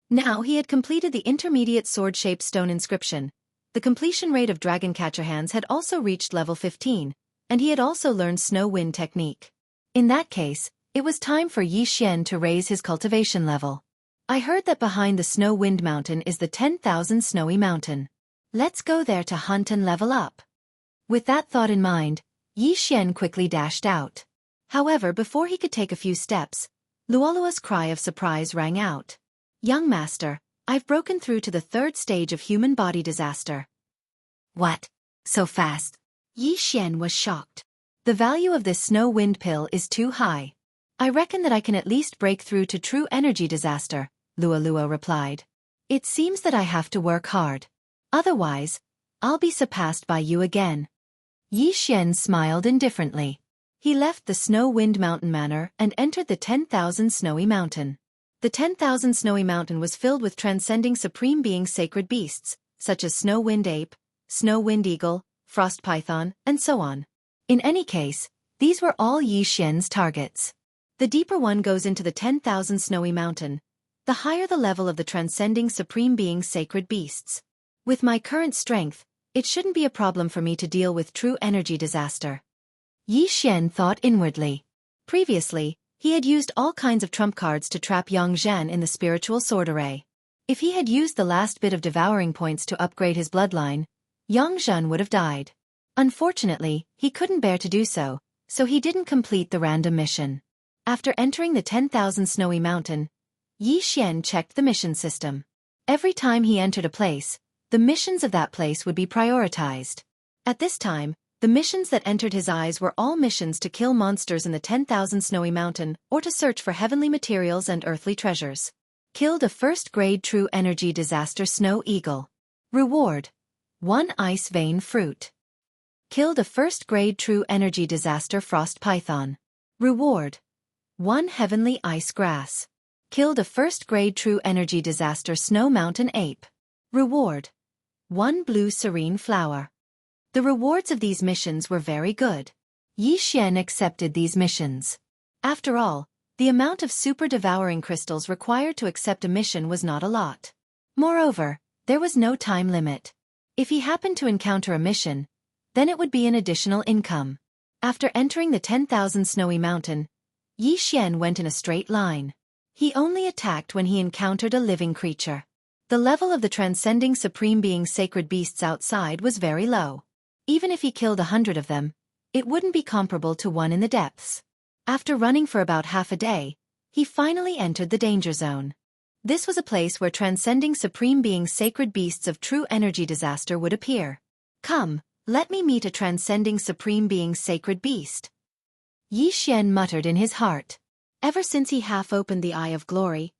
Now he had completed the intermediate sword-shaped stone inscription. The completion rate of dragon catcher hands had also reached level 15, and he had also learned snow wind technique. In that case, it was time for Yi Xian to raise his cultivation level. I heard that behind the snow wind mountain is the 10,000 snowy mountain. Let's go there to hunt and level up. With that thought in mind, Yi Xian quickly dashed out. However, before he could take a few steps, Luolua's cry of surprise rang out. Young master, I've broken through to the 3rd stage of human body disaster. What? So fast? Yi Xian was shocked. The value of this snow wind pill is too high. I reckon that I can at least break through to true energy disaster, Luolua replied. It seems that I have to work hard. Otherwise, I'll be surpassed by you again. Yi Xian smiled indifferently. He left the Snow Wind Mountain Manor and entered the 10,000 Snowy Mountain. The 10,000 Snowy Mountain was filled with transcending supreme being sacred beasts, such as Snow Wind Ape, Snow Wind Eagle, Frost Python, and so on. In any case, these were all Yi Xian's targets. The deeper one goes into the 10,000 Snowy Mountain, the higher the level of the transcending supreme being sacred beasts. With my current strength, it shouldn't be a problem for me to deal with true energy disaster. Yi Xian thought inwardly. Previously, he had used all kinds of trump cards to trap Yang Zhan in the spiritual sword array. If he had used the last bit of devouring points to upgrade his bloodline, Yang Zhan would have died. Unfortunately, he couldn't bear to do so, so he didn't complete the random mission. After entering the 10,000 Snowy Mountain, Yi Xian checked the mission system. Every time he entered a place, the missions of that place would be prioritized. At this time, the missions that entered his eyes were all missions to kill monsters in the 10,000 Snowy Mountain or to search for heavenly materials and earthly treasures. Killed a first-grade true energy disaster Snow Eagle. Reward: 1 ice vein fruit. Killed a first-grade true energy disaster Frost Python. Reward: 1 heavenly ice grass. Killed a first-grade true energy disaster Snow Mountain Ape. Reward: 1 blue serene flower. The rewards of these missions were very good. Yi Xian accepted these missions. After all, the amount of super devouring crystals required to accept a mission was not a lot. Moreover, there was no time limit. If he happened to encounter a mission, then it would be an additional income. After entering the 10,000 Snowy Mountain, Yi Xian went in a straight line. He only attacked when he encountered a living creature. The level of the transcending supreme being sacred beasts outside was very low. Even if he killed 100 of them, it wouldn't be comparable to one in the depths. After running for about half a day, he finally entered the danger zone. This was a place where transcending supreme being sacred beasts of true energy disaster would appear. Come, let me meet a transcending supreme being sacred beast. Yi Xian muttered in his heart. Ever since he half-opened the Eye of Glory,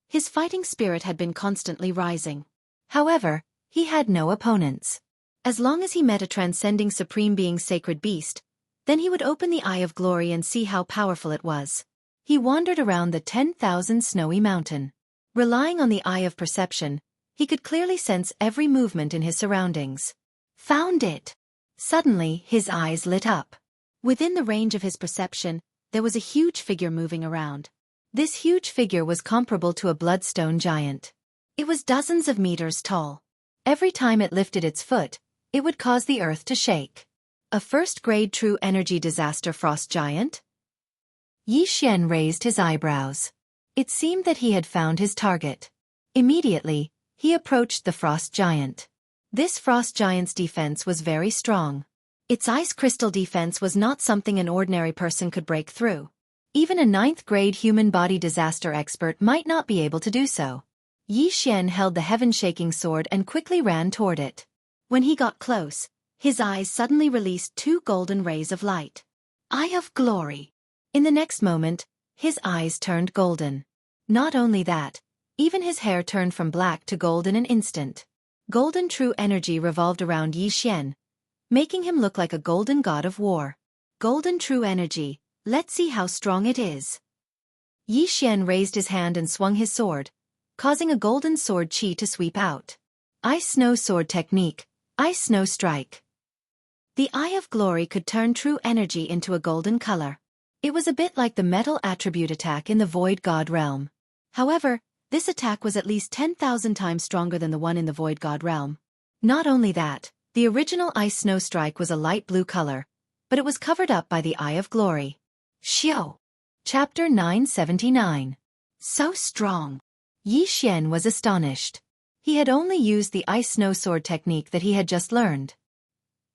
his fighting spirit had been constantly rising. However, he had no opponents. As long as he met a transcending supreme being sacred beast, then he would open the Eye of Glory and see how powerful it was. He wandered around the 10,000 Snowy Mountain. Relying on the eye of perception, he could clearly sense every movement in his surroundings. Found it! Suddenly, his eyes lit up. Within the range of his perception, there was a huge figure moving around. This huge figure was comparable to a bloodstone giant. It was dozens of meters tall. Every time it lifted its foot, it would cause the earth to shake. A first-grade true energy disaster frost giant? Yi Xian raised his eyebrows. It seemed that he had found his target. Immediately, he approached the frost giant. This frost giant's defense was very strong. Its ice crystal defense was not something an ordinary person could break through. Even a 9th-grade human body disaster expert might not be able to do so. Yi Xian held the heaven-shaking sword and quickly ran toward it. When he got close, his eyes suddenly released 2 golden rays of light. Eye of Glory! In the next moment, his eyes turned golden. Not only that, even his hair turned from black to gold in an instant. Golden true energy revolved around Yi Xian, making him look like a golden god of war. Golden true energy, let's see how strong it is. Yi Xian raised his hand and swung his sword, causing a golden sword chi to sweep out. Ice Snow Sword Technique, Ice Snow Strike. The Eye of Glory could turn true energy into a golden color. It was a bit like the metal attribute attack in the Void God realm. However, this attack was at least 10,000 times stronger than the one in the Void God realm. Not only that, the original Ice Snow Strike was a light blue color, but it was covered up by the Eye of Glory. Xiao. Chapter 979. So strong. Yi Xian was astonished. He had only used the Ice Snow Sword technique that he had just learned.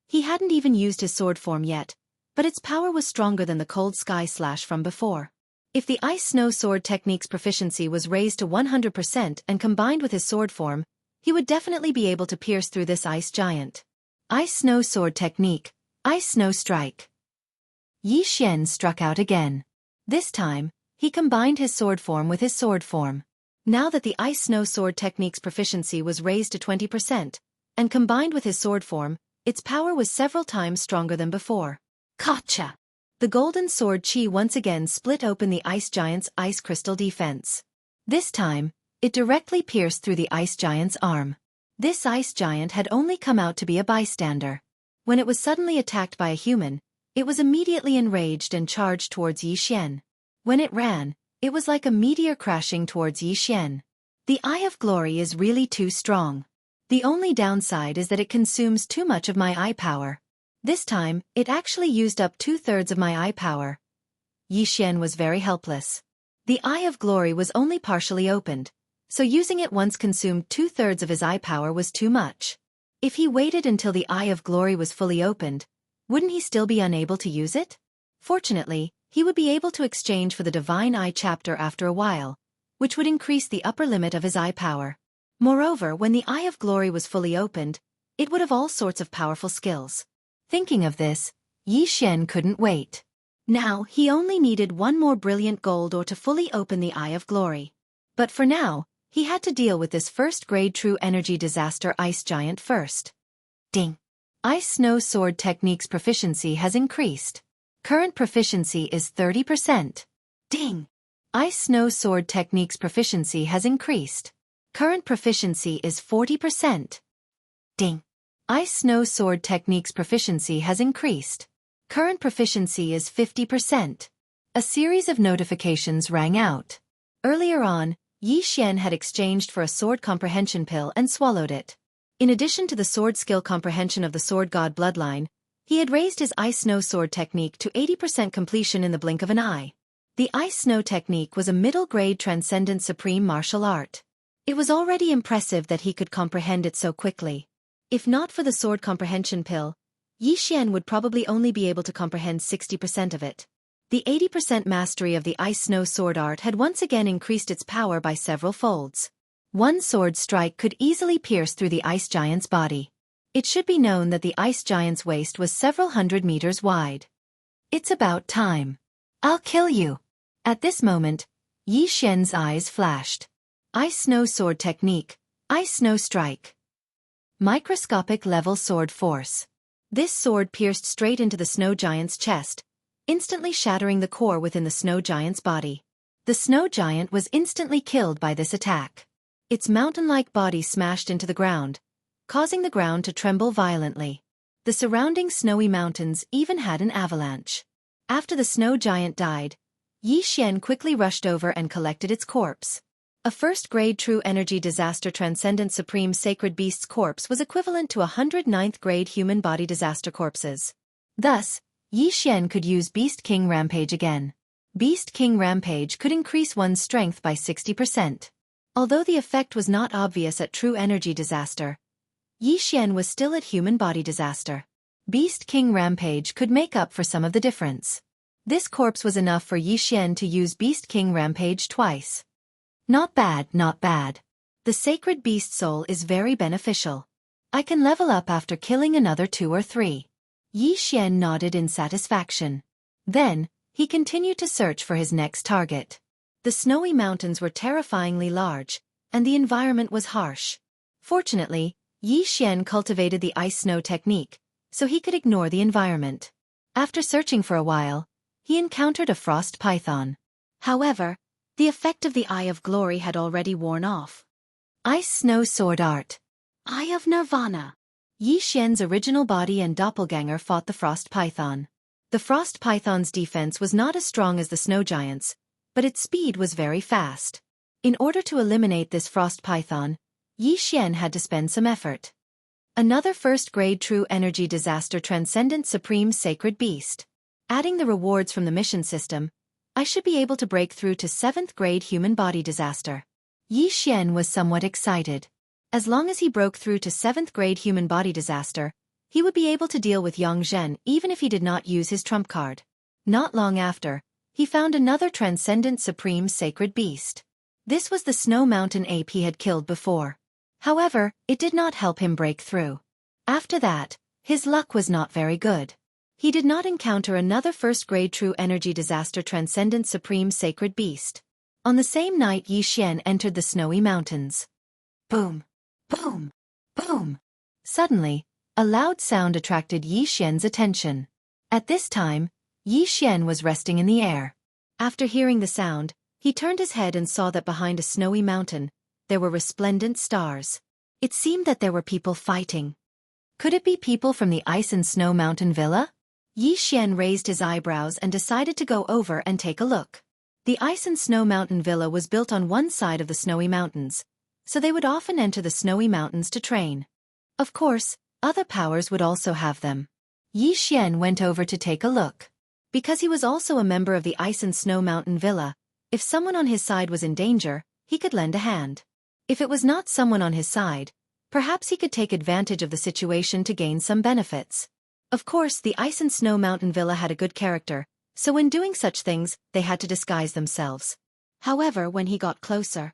He hadn't even used his sword form yet, but its power was stronger than the Cold Sky Slash from before. If the Ice Snow Sword technique's proficiency was raised to 100% and combined with his sword form, he would definitely be able to pierce through this ice giant. Ice Snow Sword Technique, Ice Snow Strike. Yi Xian struck out again. This time, he combined his sword form with his sword form. Now that the Ice Snow Sword technique's proficiency was raised to 20%, and combined with his sword form, its power was several times stronger than before. Gotcha! The golden sword chi once again split open the ice giant's ice crystal defense. This time, it directly pierced through the ice giant's arm. This ice giant had only come out to be a bystander. When it was suddenly attacked by a human, it was immediately enraged and charged towards Yi Xian. When it ran, it was like a meteor crashing towards Yi Xian. The Eye of Glory is really too strong. The only downside is that it consumes too much of my eye power. This time, it actually used up 2/3 of my eye power. Yi Xian was very helpless. The Eye of Glory was only partially opened, so using it once consumed 2/3 of his eye power was too much. If he waited until the Eye of Glory was fully opened, wouldn't he still be unable to use it? Fortunately, he would be able to exchange for the Divine Eye chapter after a while, which would increase the upper limit of his eye power. Moreover, when the Eye of Glory was fully opened, it would have all sorts of powerful skills. Thinking of this, Yi Xian couldn't wait. Now, he only needed one more brilliant gold ore to fully open the Eye of Glory. But for now, he had to deal with this first-grade true energy disaster ice giant first. Ding! Ice Snow Sword technique's proficiency has increased. Current proficiency is 30%. Ding! Ice Snow Sword technique's proficiency has increased. Current proficiency is 40%. Ding! Ice Snow Sword technique's proficiency has increased. Current proficiency is 50%. A series of notifications rang out. Earlier on, Yi Xian had exchanged for a sword comprehension pill and swallowed it. In addition to the sword skill comprehension of the Sword God bloodline, he had raised his Ice Snow Sword technique to 80% completion in the blink of an eye. The Ice Snow technique was a middle-grade transcendent supreme martial art. It was already impressive that he could comprehend it so quickly. If not for the sword comprehension pill, Yi Xian would probably only be able to comprehend 60% of it. The 80% mastery of the Ice Snow Sword art had once again increased its power by several folds. One sword strike could easily pierce through the ice giant's body. It should be known that the ice giant's waist was several hundred meters wide. It's about time. I'll kill you. At this moment, Yi Xian's eyes flashed. Ice Snow Sword technique, Ice Snow Strike. Microscopic level sword force. This sword pierced straight into the snow giant's chest, instantly shattering the core within the snow giant's body. The snow giant was instantly killed by this attack. Its mountain-like body smashed into the ground, causing the ground to tremble violently. The surrounding snowy mountains even had an avalanche. After the snow giant died, Yi Xian quickly rushed over and collected its corpse. A first-grade true energy disaster transcendent supreme sacred beast's corpse was equivalent to 109th-grade human body disaster corpses. Thus, Yi Xian could use Beast King Rampage again. Beast King Rampage could increase one's strength by 60%. Although the effect was not obvious at true energy disaster, Yi Xian was still at human body disaster. Beast King Rampage could make up for some of the difference. This corpse was enough for Yi Xian to use Beast King Rampage twice. Not bad, not bad. The sacred beast soul is very beneficial. I can level up after killing another 2 or 3. Yi Xian nodded in satisfaction. Then, he continued to search for his next target. The snowy mountains were terrifyingly large, and the environment was harsh. Fortunately, Yi Xian cultivated the ice-snow technique, so he could ignore the environment. After searching for a while, he encountered a frost python. However, the effect of the Eye of Glory had already worn off. Ice-Snow Sword Art. Eye of Nirvana. Yi Xian's original body and doppelganger fought the frost python. The frost python's defense was not as strong as the snow giant's, but its speed was very fast. In order to eliminate this frost python, Yi Xian had to spend some effort. Another first-grade true energy disaster transcendent supreme sacred beast. Adding the rewards from the mission system, I should be able to break through to 7th grade human body disaster. Yi Xian was somewhat excited. As long as he broke through to 7th grade human body disaster, he would be able to deal with Yang Zhen even if he did not use his trump card. Not long after, he found another transcendent supreme sacred beast. This was the snow mountain ape he had killed before. However, it did not help him break through. After that, his luck was not very good. He did not encounter another first-grade true energy disaster transcendent supreme sacred beast. On the same night Yi Xian entered the snowy mountains. Boom! Boom! Boom! Suddenly, a loud sound attracted Yi Xian's attention. At this time, Yi Xian was resting in the air. After hearing the sound, he turned his head and saw that behind a snowy mountain, there were resplendent stars. It seemed that there were people fighting. Could it be people from the Ice and Snow Mountain Villa? Yi Xian raised his eyebrows and decided to go over and take a look. The Ice and Snow Mountain Villa was built on one side of the snowy mountains, so they would often enter the snowy mountains to train. Of course, other powers would also have them. Yi Xian went over to take a look. Because he was also a member of the Ice and Snow Mountain Villa, if someone on his side was in danger, he could lend a hand. If it was not someone on his side, perhaps he could take advantage of the situation to gain some benefits. Of course, the Ice and Snow Mountain Villa had a good character, so when doing such things, they had to disguise themselves. However, when he got closer,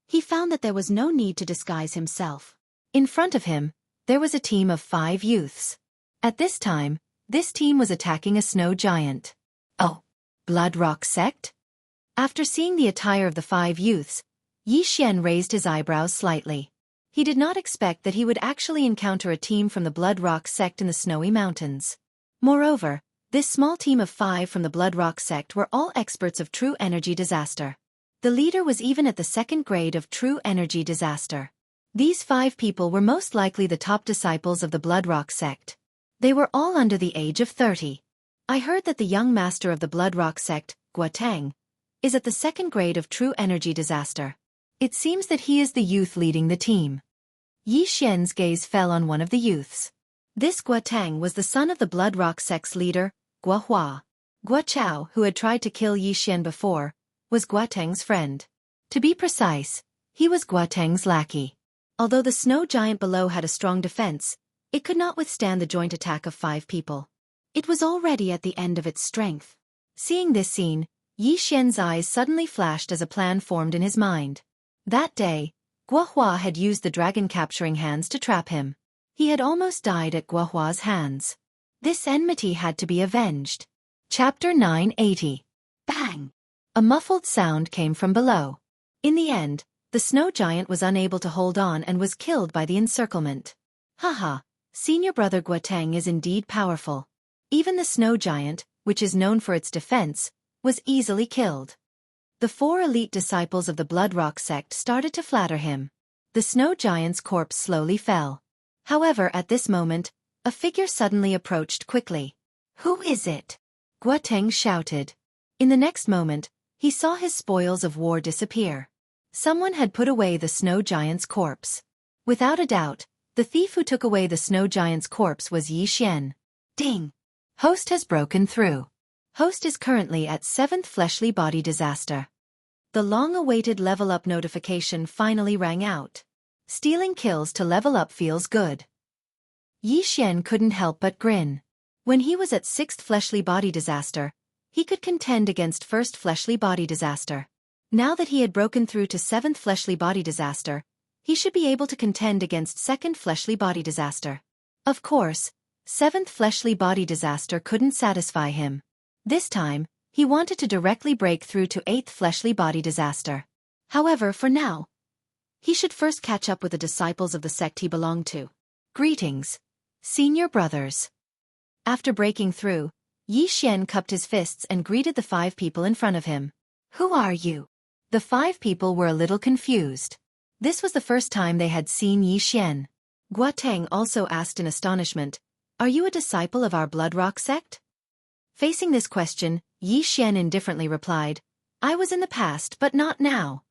he found that there was no need to disguise himself. In front of him, there was a team of 5 youths. At this time, this team was attacking a snow giant. Oh, Blood Rock Sect? After seeing the attire of the 5 youths, Yi Xian raised his eyebrows slightly. He did not expect that he would actually encounter a team from the Blood Rock Sect in the snowy mountains. Moreover, this small team of 5 from the Blood Rock Sect were all experts of true energy disaster. The leader was even at the 2nd grade of true energy disaster. These 5 people were most likely the top disciples of the Blood Rock Sect. They were all under the age of 30. I heard that the young master of the Blood Rock Sect, Guotang, is at the 2nd grade of true energy disaster. It seems that he is the youth leading the team. Yi Xian's gaze fell on one of the youths. This Guotang was the son of the Blood Rock Sect's leader, Guohua. Guochao, who had tried to kill Yi Xian before, was Guotang's friend. To be precise, he was Guotang's lackey. Although the snow giant below had a strong defense, it could not withstand the joint attack of 5 people. It was already at the end of its strength. Seeing this scene, Yi Xian's eyes suddenly flashed as a plan formed in his mind. That day, Guohua had used the dragon-capturing hands to trap him. He had almost died at Guohua's hands. This enmity had to be avenged. Chapter 980. Bang! A muffled sound came from below. In the end, the snow giant was unable to hold on and was killed by the encirclement. Haha, senior brother Guotang is indeed powerful. Even the snow giant, which is known for its defense, was easily killed. The 4 elite disciples of the Blood Rock Sect started to flatter him. The snow giant's corpse slowly fell. However, at this moment, a figure suddenly approached quickly. Who is it? Guotang shouted. In the next moment, he saw his spoils of war disappear. Someone had put away the snow giant's corpse. Without a doubt, the thief who took away the snow giant's corpse was Yi Xian. Ding! Host has broken through. Host is currently at 7th fleshly body disaster. The long-awaited level up notification finally rang out. Stealing kills to level up feels good. Yi Xian couldn't help but grin. When he was at 6th fleshly body disaster, he could contend against 1st fleshly body disaster. Now that he had broken through to 7th fleshly body disaster, he should be able to contend against 2nd fleshly body disaster. Of course, 7th fleshly body disaster couldn't satisfy him. This time, He wanted to directly break through to 8th fleshly body disaster. However, for now, he should first catch up with the disciples of the sect he belonged to. Greetings, senior brothers. After breaking through, Yi Xian cupped his fists and greeted the 5 people in front of him. Who are you? The 5 people were a little confused. This was the first time they had seen Yi Xian. Guoteng also asked in astonishment, "Are you a disciple of our Bloodrock sect?" Facing this question, Yi Xian indifferently replied, "I was in the past but not now."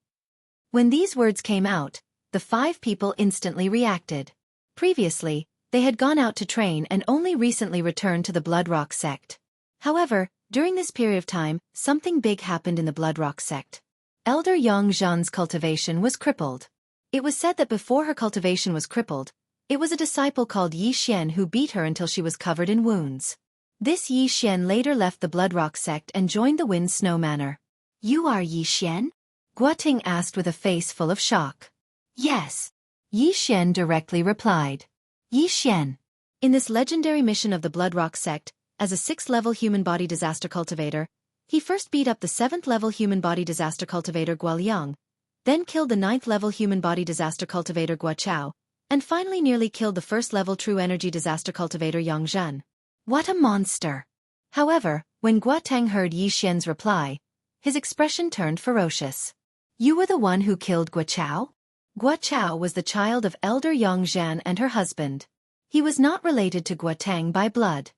When these words came out, the 5 people instantly reacted. Previously, they had gone out to train and only recently returned to the Bloodrock sect. However, during this period of time, something big happened in the Bloodrock sect. Elder Yang Zhan's cultivation was crippled. It was said that before her cultivation was crippled, it was a disciple called Yi Xian who beat her until she was covered in wounds. This Yi Xian later left the Bloodrock sect and joined the Wind Snow Manor. "You are Yi Xian?" Guoting asked with a face full of shock. "Yes," Yi Xian directly replied. Yi Xian. In this legendary mission of the Bloodrock sect, as a 6th-level human body disaster cultivator, he first beat up the 7th-level human body disaster cultivator Guoliang, then killed the 9th-level human body disaster cultivator Guochao, and finally nearly killed the 1st-level true energy disaster cultivator Yang Zhan. What a monster! However, when Guoteng heard Yi Xian's reply, his expression turned ferocious. "You were the one who killed Guochao?" Guochao was the child of Elder Yang Zhan and her husband. He was not related to Guoteng by blood.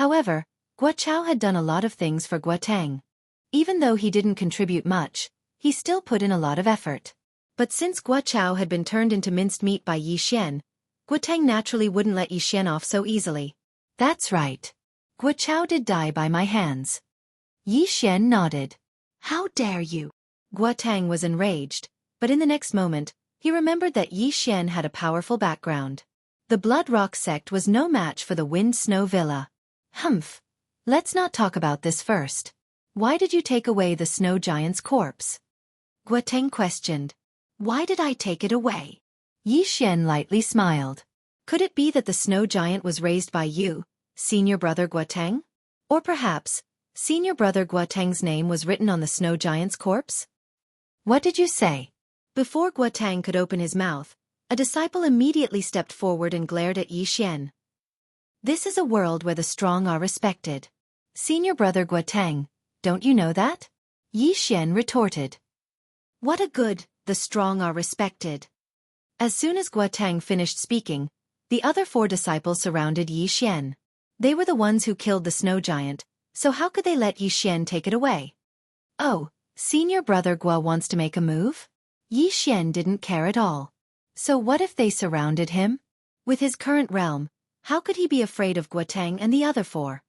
However, Guochao had done a lot of things for Guoteng. Even though he didn't contribute much, he still put in a lot of effort. But since Guochao had been turned into minced meat by Yi Xian, Guoteng naturally wouldn't let Yi Xian off so easily. "That's right. Guochao did die by my hands." Yi Xian nodded. "How dare you?" Guoteng was enraged, but in the next moment, he remembered that Yi Xian had a powerful background. The Bloodrock sect was no match for the Wind Snow Villa. "Humph. Let's not talk about this first. Why did you take away the snow giant's corpse?" Guoteng questioned. "Why did I take it away?" Yi Xian lightly smiled. "Could it be that the snow giant was raised by you, senior brother Guoteng? Or perhaps, senior brother Guoteng's name was written on the snow giant's corpse?" "What did you say?" Before Guoteng could open his mouth, a disciple immediately stepped forward and glared at Yi Xian. "This is a world where the strong are respected. Senior brother Guoteng, don't you know that?" Yi Xian retorted. "What a good, the strong are respected." As soon as Guoteng finished speaking, the other 4 disciples surrounded Yi Xian. They were the ones who killed the snow giant, so how could they let Yi Xian take it away? "Oh, senior brother Guo wants to make a move?" Yi Xian didn't care at all. So what if they surrounded him? With his current realm, how could he be afraid of Guoteng and the other 4?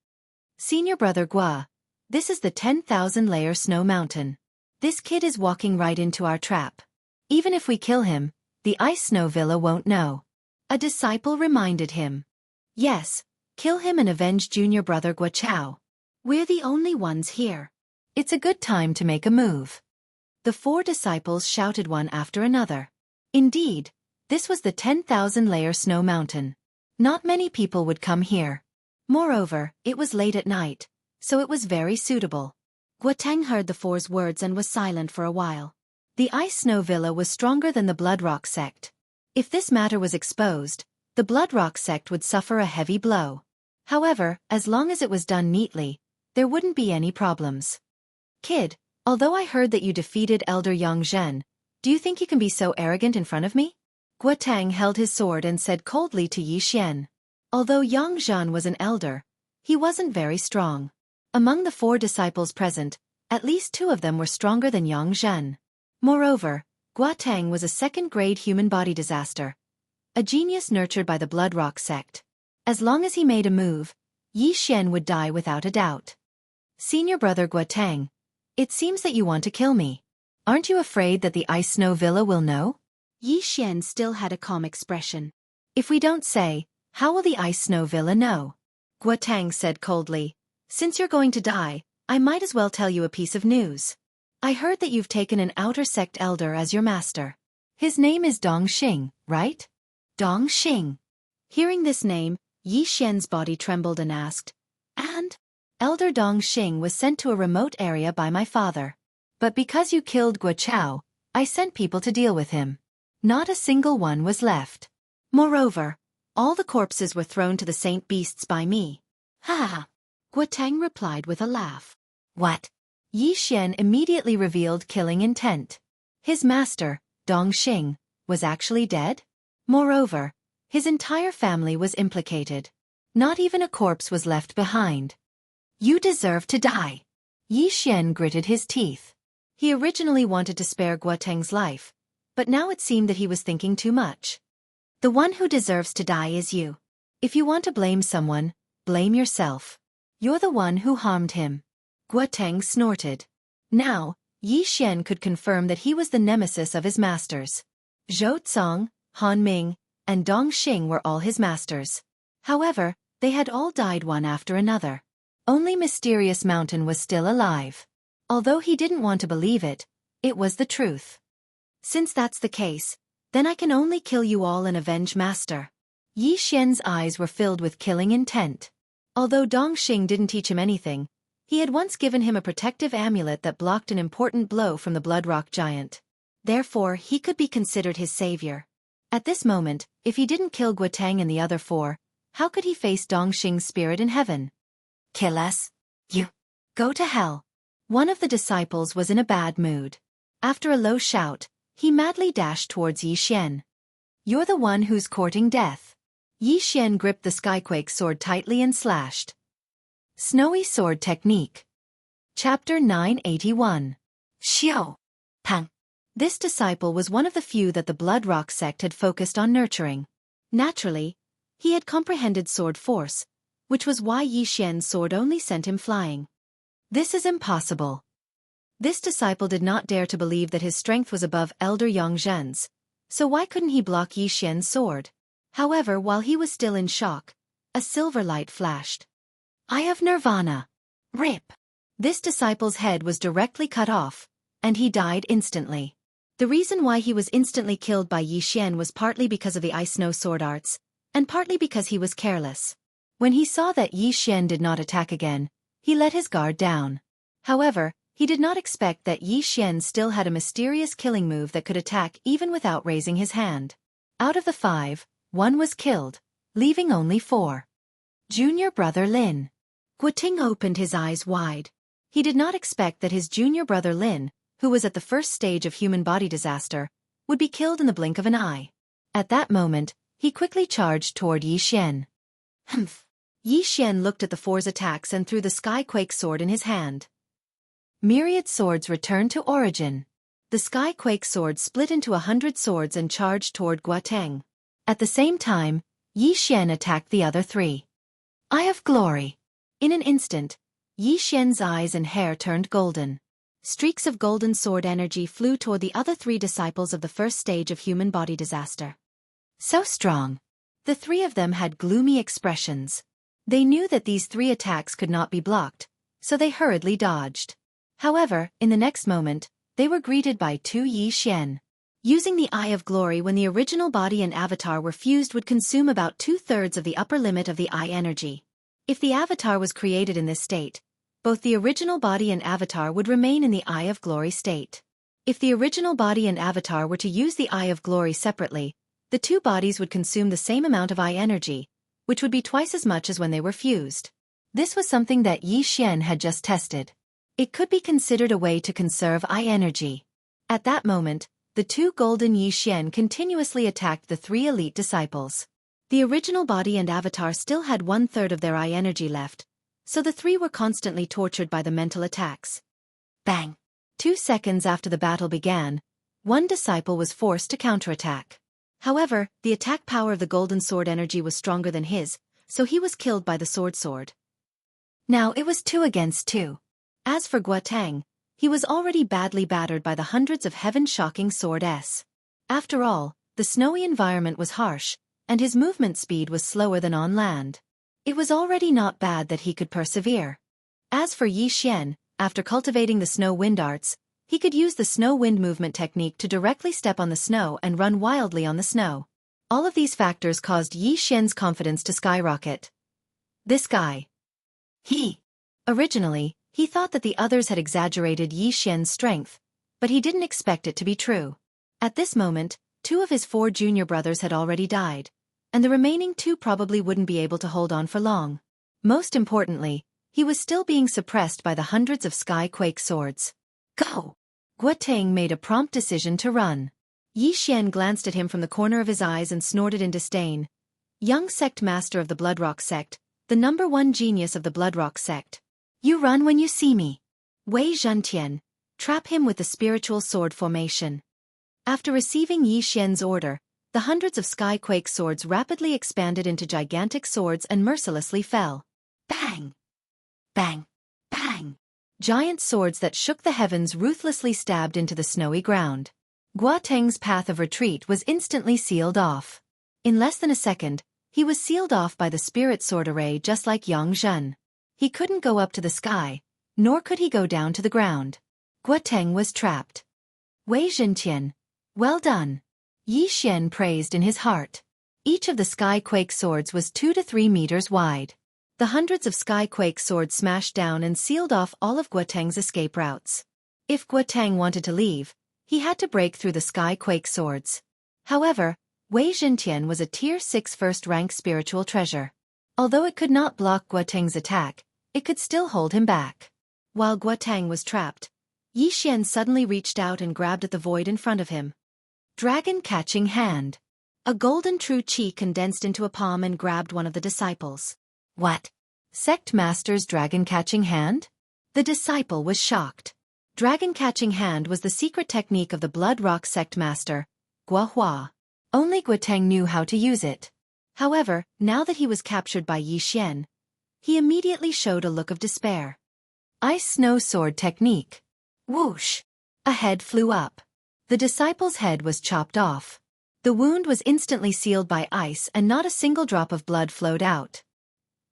"Senior brother Guo, this is the 10,000-layer snow mountain. This kid is walking right into our trap. Even if we kill him, the Ice Snow Villa won't know." A disciple reminded him. "Yes, kill him and avenge junior brother Guochao. We're the only ones here. It's a good time to make a move." The 4 disciples shouted one after another. Indeed, this was the 10,000-layer snow mountain. Not many people would come here. Moreover, it was late at night, so it was very suitable. Guoteng heard the 4's words and was silent for a while. The Ice Snow Villa was stronger than the Bloodrock sect. If this matter was exposed, the Bloodrock sect would suffer a heavy blow. However, as long as it was done neatly, there wouldn't be any problems. "Kid, although I heard that you defeated Elder Yang Zhen, do you think you can be so arrogant in front of me?" Guoteng held his sword and said coldly to Yi Xian. Although Yang Zhen was an elder, he wasn't very strong. Among the 4 disciples present, at least 2 of them were stronger than Yang Zhen. Moreover, Guoteng was a 2nd-grade human body disaster, a genius nurtured by the Bloodrock sect. As long as he made a move, Yi Xian would die without a doubt. "Senior brother Guoteng, it seems that you want to kill me. Aren't you afraid that the Ice Snow Villa will know?" Yi Xian still had a calm expression. "If we don't say, how will the Ice Snow Villa know?" Guoteng said coldly. "Since you're going to die, I might as well tell you a piece of news. I heard that you've taken an outer sect elder as your master. His name is Dong Xing, right?" Dong Xing. Hearing this name, Yi Xian's body trembled and asked, "And? Elder Dong Xing was sent to a remote area by my father. But because you killed Guo Chao, I sent people to deal with him. Not a single one was left. Moreover, all the corpses were thrown to the saint beasts by me. Ha ha! Guo Teng replied with a laugh. What? Yi Xian immediately revealed killing intent. His master, Dong Xing, was actually dead? Moreover, his entire family was implicated. Not even a corpse was left behind. You deserve to die. Yi Xian gritted his teeth. He originally wanted to spare Guo Teng's life, but now it seemed that he was thinking too much. The one who deserves to die is you. If you want to blame someone, blame yourself. You're the one who harmed him. Guo Teng snorted. Now, Yi Xian could confirm that he was the nemesis of his masters. Zhou Cong, Han Ming, and Dong Xing were all his masters. However, they had all died one after another. Only Mysterious Mountain was still alive. Although he didn't want to believe it, it was the truth. Since that's the case, then I can only kill you all and avenge Master. Yi Xian's eyes were filled with killing intent. Although Dong Xing didn't teach him anything, he had once given him a protective amulet that blocked an important blow from the Blood Rock Giant. Therefore, he could be considered his savior. At this moment, if he didn't kill Guo Teng and the other four, how could he face Dong Xing's spirit in heaven? Kill us? You. Go to hell. One of the disciples was in a bad mood. After a low shout, he madly dashed towards Yi Xian. You're the one who's courting death. Yi Xian gripped the Skyquake sword tightly and slashed. Snowy Sword Technique. Chapter 981. Xiao. Pang. This disciple was one of the few that the Blood Rock sect had focused on nurturing. Naturally, he had comprehended sword force, which was why Yi Xian's sword only sent him flying. This is impossible. This disciple did not dare to believe that his strength was above Elder Yang Zhen's, so why couldn't he block Yi Xian's sword? However, while he was still in shock, a silver light flashed. Eye of Nirvana. Rip. This disciple's head was directly cut off, and he died instantly. The reason why he was instantly killed by Yi Xian was partly because of the ice-snow sword arts, and partly because he was careless. When he saw that Yi Xian did not attack again, he let his guard down. However, he did not expect that Yi Xian still had a mysterious killing move that could attack even without raising his hand. Out of the 5, 1 was killed, leaving only 4. Junior brother Lin. Guo Ting opened his eyes wide. He did not expect that his junior brother Lin, who was at the first stage of human body disaster, would be killed in the blink of an eye. At that moment, he quickly charged toward Yi Xian. Humph. Yi Xian looked at the 4's attacks and threw the Skyquake sword in his hand. Myriad swords returned to origin. The Skyquake sword split into 100 swords and charged toward Guo Teng. At the same time, Yi Xian attacked the other 3. Eye of Glory. In an instant, Yi Xian's eyes and hair turned golden. Streaks of golden sword energy flew toward the other 3 disciples of the first stage of human body disaster. So strong. The 3 of them had gloomy expressions. They knew that these 3 attacks could not be blocked, so they hurriedly dodged. However, in the next moment, they were greeted by 2 Yi Xian. Using the Eye of Glory when the original body and avatar were fused would consume about 2/3 of the upper limit of the eye energy. If the avatar was created in this state, both the original body and avatar would remain in the Eye of Glory state. If the original body and avatar were to use the Eye of Glory separately, the 2 bodies would consume the same amount of eye energy, which would be twice as much as when they were fused. This was something that Yi Xian had just tested. It could be considered a way to conserve eye energy. At that moment, the 2 golden Yi Xian continuously attacked the 3 elite disciples. The original body and avatar still had 1/3 of their eye energy left, so the 3 were constantly tortured by the mental attacks. Bang! 2 seconds after the battle began, 1 disciple was forced to counterattack. However, the attack power of the golden sword energy was stronger than his, so he was killed by the sword. Now it was 2 against 2. As for Guo Teng, he was already badly battered by the hundreds of heaven-shocking swords. After all, the snowy environment was harsh, and his movement speed was slower than on land. It was already not bad that he could persevere. As for Yi Xian, after cultivating the snow wind arts, he could use the snow wind movement technique to directly step on the snow and run wildly on the snow. All of these factors caused Yi Xian's confidence to skyrocket. This guy. Originally, he thought that the others had exaggerated Yi Xian's strength, but he didn't expect it to be true. At this moment, 2 of his 4 junior brothers had already died, and the remaining 2 probably wouldn't be able to hold on for long. Most importantly, he was still being suppressed by the hundreds of sky-quake swords. Go! Guoteng made a prompt decision to run. Yi Xian glanced at him from the corner of his eyes and snorted in disdain. Young sect master of the Bloodrock sect, the #1 genius of the Bloodrock sect. You run when you see me. Wei Zhentian, trap him with the spiritual sword formation. After receiving Yi Xian's order, the hundreds of skyquake swords rapidly expanded into gigantic swords and mercilessly fell. Bang! Bang! Bang! Giant swords that shook the heavens ruthlessly stabbed into the snowy ground. Guoteng's path of retreat was instantly sealed off. In less than a second, he was sealed off by the spirit sword array just like Yang Zhen. He couldn't go up to the sky, nor could he go down to the ground. Guoteng was trapped. Wei Zhentian, well done. Yi Xian praised in his heart. Each of the skyquake swords was 2 to 3 meters wide. The hundreds of skyquake swords smashed down and sealed off all of Guoteng's escape routes. If Guoteng wanted to leave, he had to break through the skyquake swords. However, Wei Zhentian was a Tier 6 first-rank spiritual treasure. Although it could not block Guoteng's attack, it could still hold him back. While Guoteng was trapped, Yi Xian suddenly reached out and grabbed at the void in front of him. Dragon-catching hand. A golden true chi condensed into a palm and grabbed one of the disciples. What? Sect Master's dragon-catching hand? The disciple was shocked. Dragon-catching hand was the secret technique of the Blood Rock Sect Master, Guo Hua. Only Guoteng knew how to use it. However, now that he was captured by Yi Xian, he immediately showed a look of despair. Ice Snow Sword Technique. Whoosh! A head flew up. The disciple's head was chopped off. The wound was instantly sealed by ice and not a single drop of blood flowed out.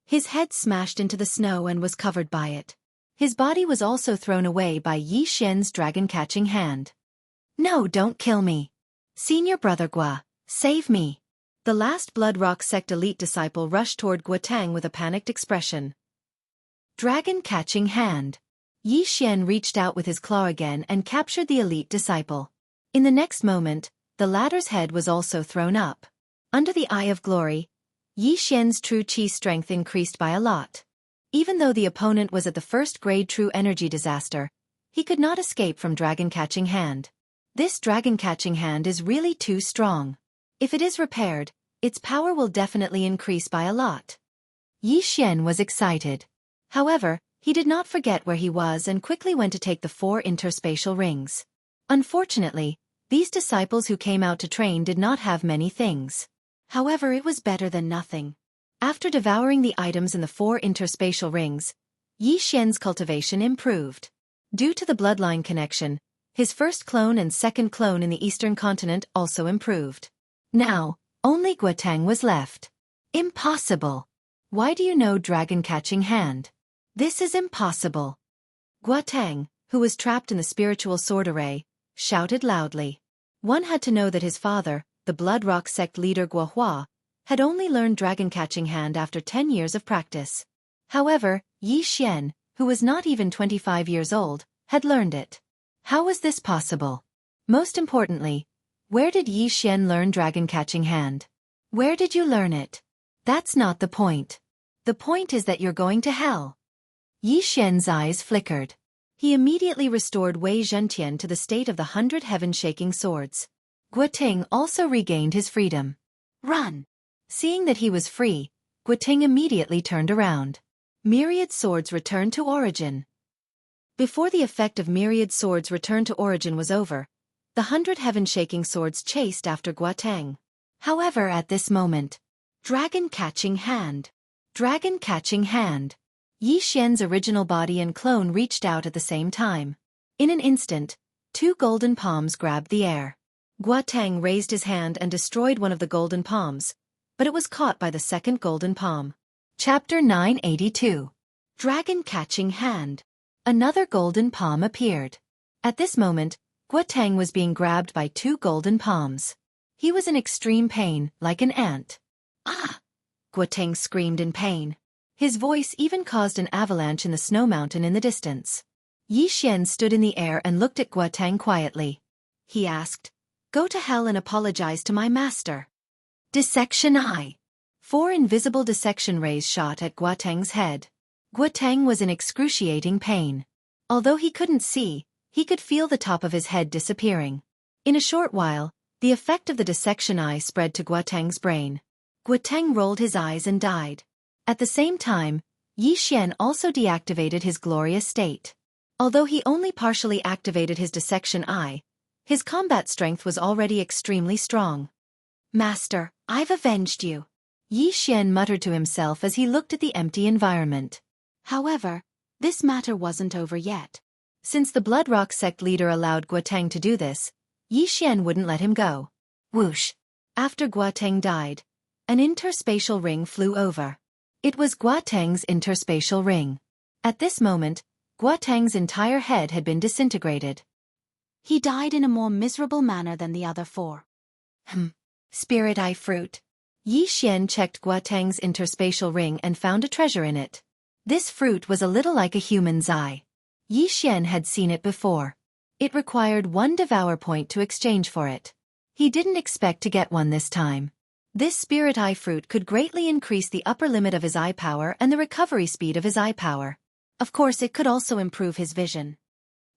His head smashed into the snow and was covered by it. His body was also thrown away by Yi Xian's dragon-catching hand. No, don't kill me. Senior Brother Guo, save me. The last Blood Rock Sect elite disciple rushed toward Guoteng with a panicked expression. Dragon-catching hand. Yi Xian reached out with his claw again and captured the elite disciple. In the next moment, the latter's head was also thrown up. Under the Eye of Glory, Yi Xian's true chi strength increased by a lot. Even though the opponent was at the first-grade true energy disaster, he could not escape from dragon-catching hand. This dragon-catching hand is really too strong. If it is repaired, its power will definitely increase by a lot. Yi Xian was excited. However, he did not forget where he was and quickly went to take the 4 interspatial rings. Unfortunately, these disciples who came out to train did not have many things. However, it was better than nothing. After devouring the items in the 4 interspatial rings, Yi Xian's cultivation improved. Due to the bloodline connection, his first clone and second clone in the eastern continent also improved. Now, only Guoteng was left. Impossible. Why do you know dragon-catching hand? This is impossible. Guoteng, who was trapped in the spiritual sword array, shouted loudly. One had to know that his father, the Blood Rock Sect leader Guo Hua, had only learned dragon-catching hand after 10 years of practice. However, Yi Xian, who was not even 25 years old, had learned it. How was this possible? Most importantly, where did Yi Xian learn dragon-catching hand? Where did you learn it? That's not the point. The point is that you're going to hell. Yi Xian's eyes flickered. He immediately restored Wei Zhentian to the state of the 100 heaven-shaking swords. Guoteng also regained his freedom. Run! Seeing that he was free, Guoteng immediately turned around. Myriad Swords returned to origin. Before the effect of Myriad Swords return to origin was over, the 100 heaven-shaking swords chased after Guoteng. However, at this moment, dragon-catching hand. Dragon-catching hand. Yi Xian's original body and clone reached out at the same time. In an instant, 2 golden palms grabbed the air. Guoteng raised his hand and destroyed one of the golden palms, but it was caught by the second golden palm. Chapter 982. Dragon-catching hand. Another golden palm appeared. At this moment, Guoteng was being grabbed by 2 golden palms. He was in extreme pain, like an ant. Ah! Guoteng screamed in pain. His voice even caused an avalanche in the snow mountain in the distance. Yi Xian stood in the air and looked at Guotang quietly. He asked, "Go to hell and apologize to my master." Dissection Eye. 4 invisible dissection rays shot at Guotang's head. Guotang was in excruciating pain. Although he couldn't see, he could feel the top of his head disappearing. In a short while, the effect of the dissection eye spread to Guotang's brain. Guotang rolled his eyes and died. At the same time, Yi Xian also deactivated his glorious state. Although he only partially activated his dissection eye, his combat strength was already extremely strong. "Master, I've avenged you," Yi Xian muttered to himself as he looked at the empty environment. However, this matter wasn't over yet. Since the Blood Rock sect leader allowed Guotang to do this, Yi Xian wouldn't let him go. Whoosh! After Guotang died, an interspatial ring flew over. It was Guotang's interspatial ring. At this moment, Guotang's entire head had been disintegrated. He died in a more miserable manner than the other 4. Spirit Eye Fruit. Yi Xian checked Guotang's interspatial ring and found a treasure in it. This fruit was a little like a human's eye. Yi Xian had seen it before. It required 1 devour point to exchange for it. He didn't expect to get one this time. This Spirit Eye Fruit could greatly increase the upper limit of his eye power and the recovery speed of his eye power. Of course, it could also improve his vision.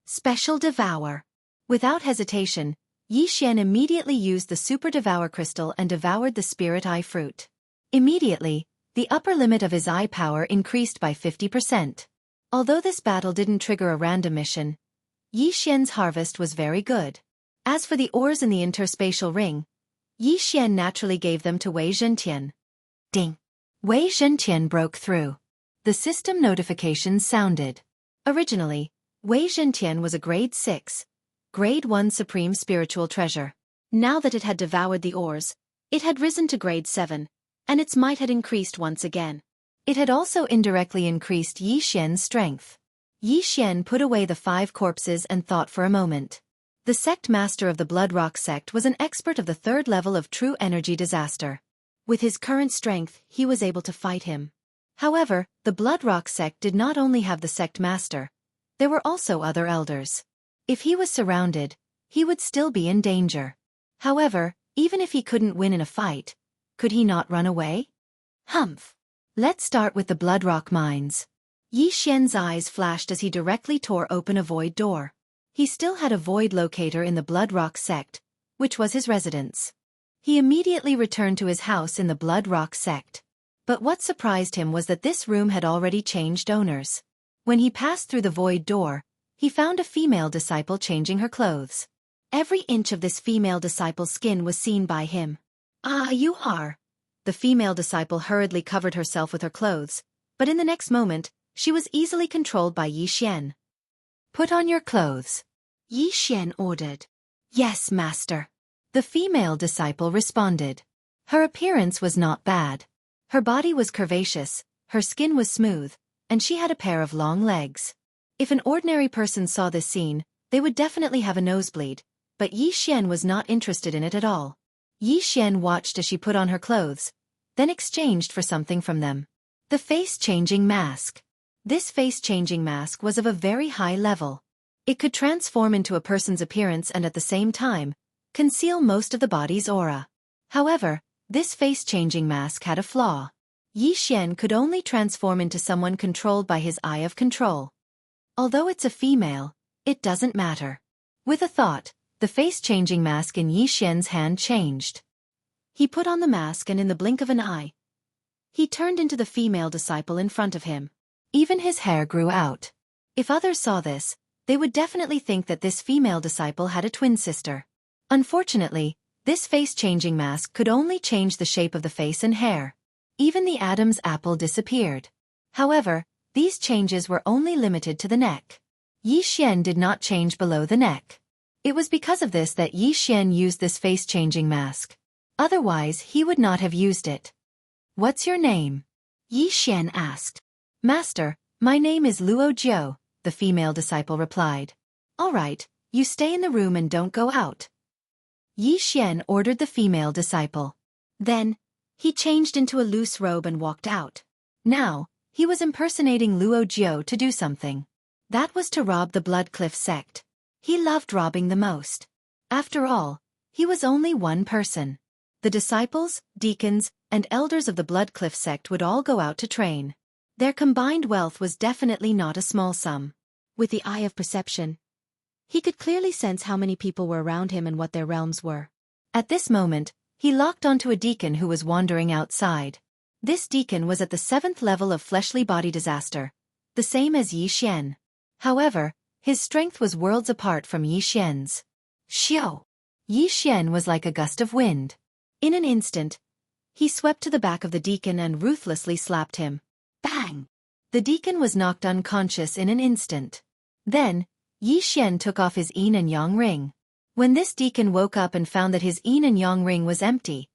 Special Devour. Without hesitation, Yi Xian immediately used the Super Devour Crystal and devoured the Spirit Eye Fruit. Immediately, the upper limit of his eye power increased by 50%. Although this battle didn't trigger a random mission, Yi Xian's harvest was very good. As for the ores in the interspatial ring, Yi Xian naturally gave them to Wei Zhentian. Ding! Wei Zhentian broke through. The system notification sounded. Originally, Wei Zhentian was a grade 6, grade 1 supreme spiritual treasure. Now that it had devoured the ores, it had risen to grade 7, and its might had increased once again. It had also indirectly increased Yi Xian's strength. Yi Xian put away the 5 corpses and thought for a moment. The sect master of the Blood Rock sect was an expert of the 3rd level of true energy disaster. With his current strength, he was able to fight him. However, the Blood Rock sect did not only have the sect master, there were also other elders. If he was surrounded, he would still be in danger. However, even if he couldn't win in a fight, could he not run away? Humph! Let's start with the Blood Rock mines. Yi Xian's eyes flashed as he directly tore open a void door. He still had a void locator in the Blood Rock sect, which was his residence. He immediately returned to his house in the Blood Rock sect. But what surprised him was that this room had already changed owners. When he passed through the void door, he found a female disciple changing her clothes. Every inch of this female disciple's skin was seen by him. "Ah, you are." The female disciple hurriedly covered herself with her clothes, but in the next moment, she was easily controlled by Yi Xian. "Put on your clothes," Yi Xian ordered. "Yes, master." The female disciple responded. Her appearance was not bad. Her body was curvaceous, her skin was smooth, and she had a pair of long legs. If an ordinary person saw this scene, they would definitely have a nosebleed, but Yi Xian was not interested in it at all. Yi Xian watched as she put on her clothes, then exchanged for something from them. The face-changing mask. This face-changing mask was of a very high level. It could transform into a person's appearance and at the same time, conceal most of the body's aura. However, this face-changing mask had a flaw. Yi Xian could only transform into someone controlled by his eye of control. Although it's a female, it doesn't matter. With a thought, the face-changing mask in Yi Xian's hand changed. He put on the mask and in the blink of an eye, he turned into the female disciple in front of him. Even his hair grew out. If others saw this, they would definitely think that this female disciple had a twin sister. Unfortunately, this face-changing mask could only change the shape of the face and hair. Even the Adam's apple disappeared. However, these changes were only limited to the neck. Yi Xian did not change below the neck. It was because of this that Yi Xian used this face-changing mask. Otherwise, he would not have used it. "What's your name?" Yi Xian asked. "Master, my name is Luo Jiu," the female disciple replied. "All right, you stay in the room and don't go out," Yi Xian ordered the female disciple. Then, he changed into a loose robe and walked out. Now, He was impersonating Luo Jiu to do something. That was to rob the Blood Cliff sect. He loved robbing the most. After all, he was only one person. The disciples, deacons, and elders of the Blood Cliff sect would all go out to train. Their combined wealth was definitely not a small sum. With the eye of perception, he could clearly sense how many people were around him and what their realms were. At this moment, he locked onto a deacon who was wandering outside. This deacon was at the 7th level of fleshly body disaster, the same as Yi Xian. However, his strength was worlds apart from Yi Xian's. Xiao! Yi Xian was like a gust of wind. In an instant, he swept to the back of the deacon and ruthlessly slapped him. Bang! The deacon was knocked unconscious in an instant. Then, Yi Xian took off his yin and yang ring. When this deacon woke up and found that his yin and yang ring was empty,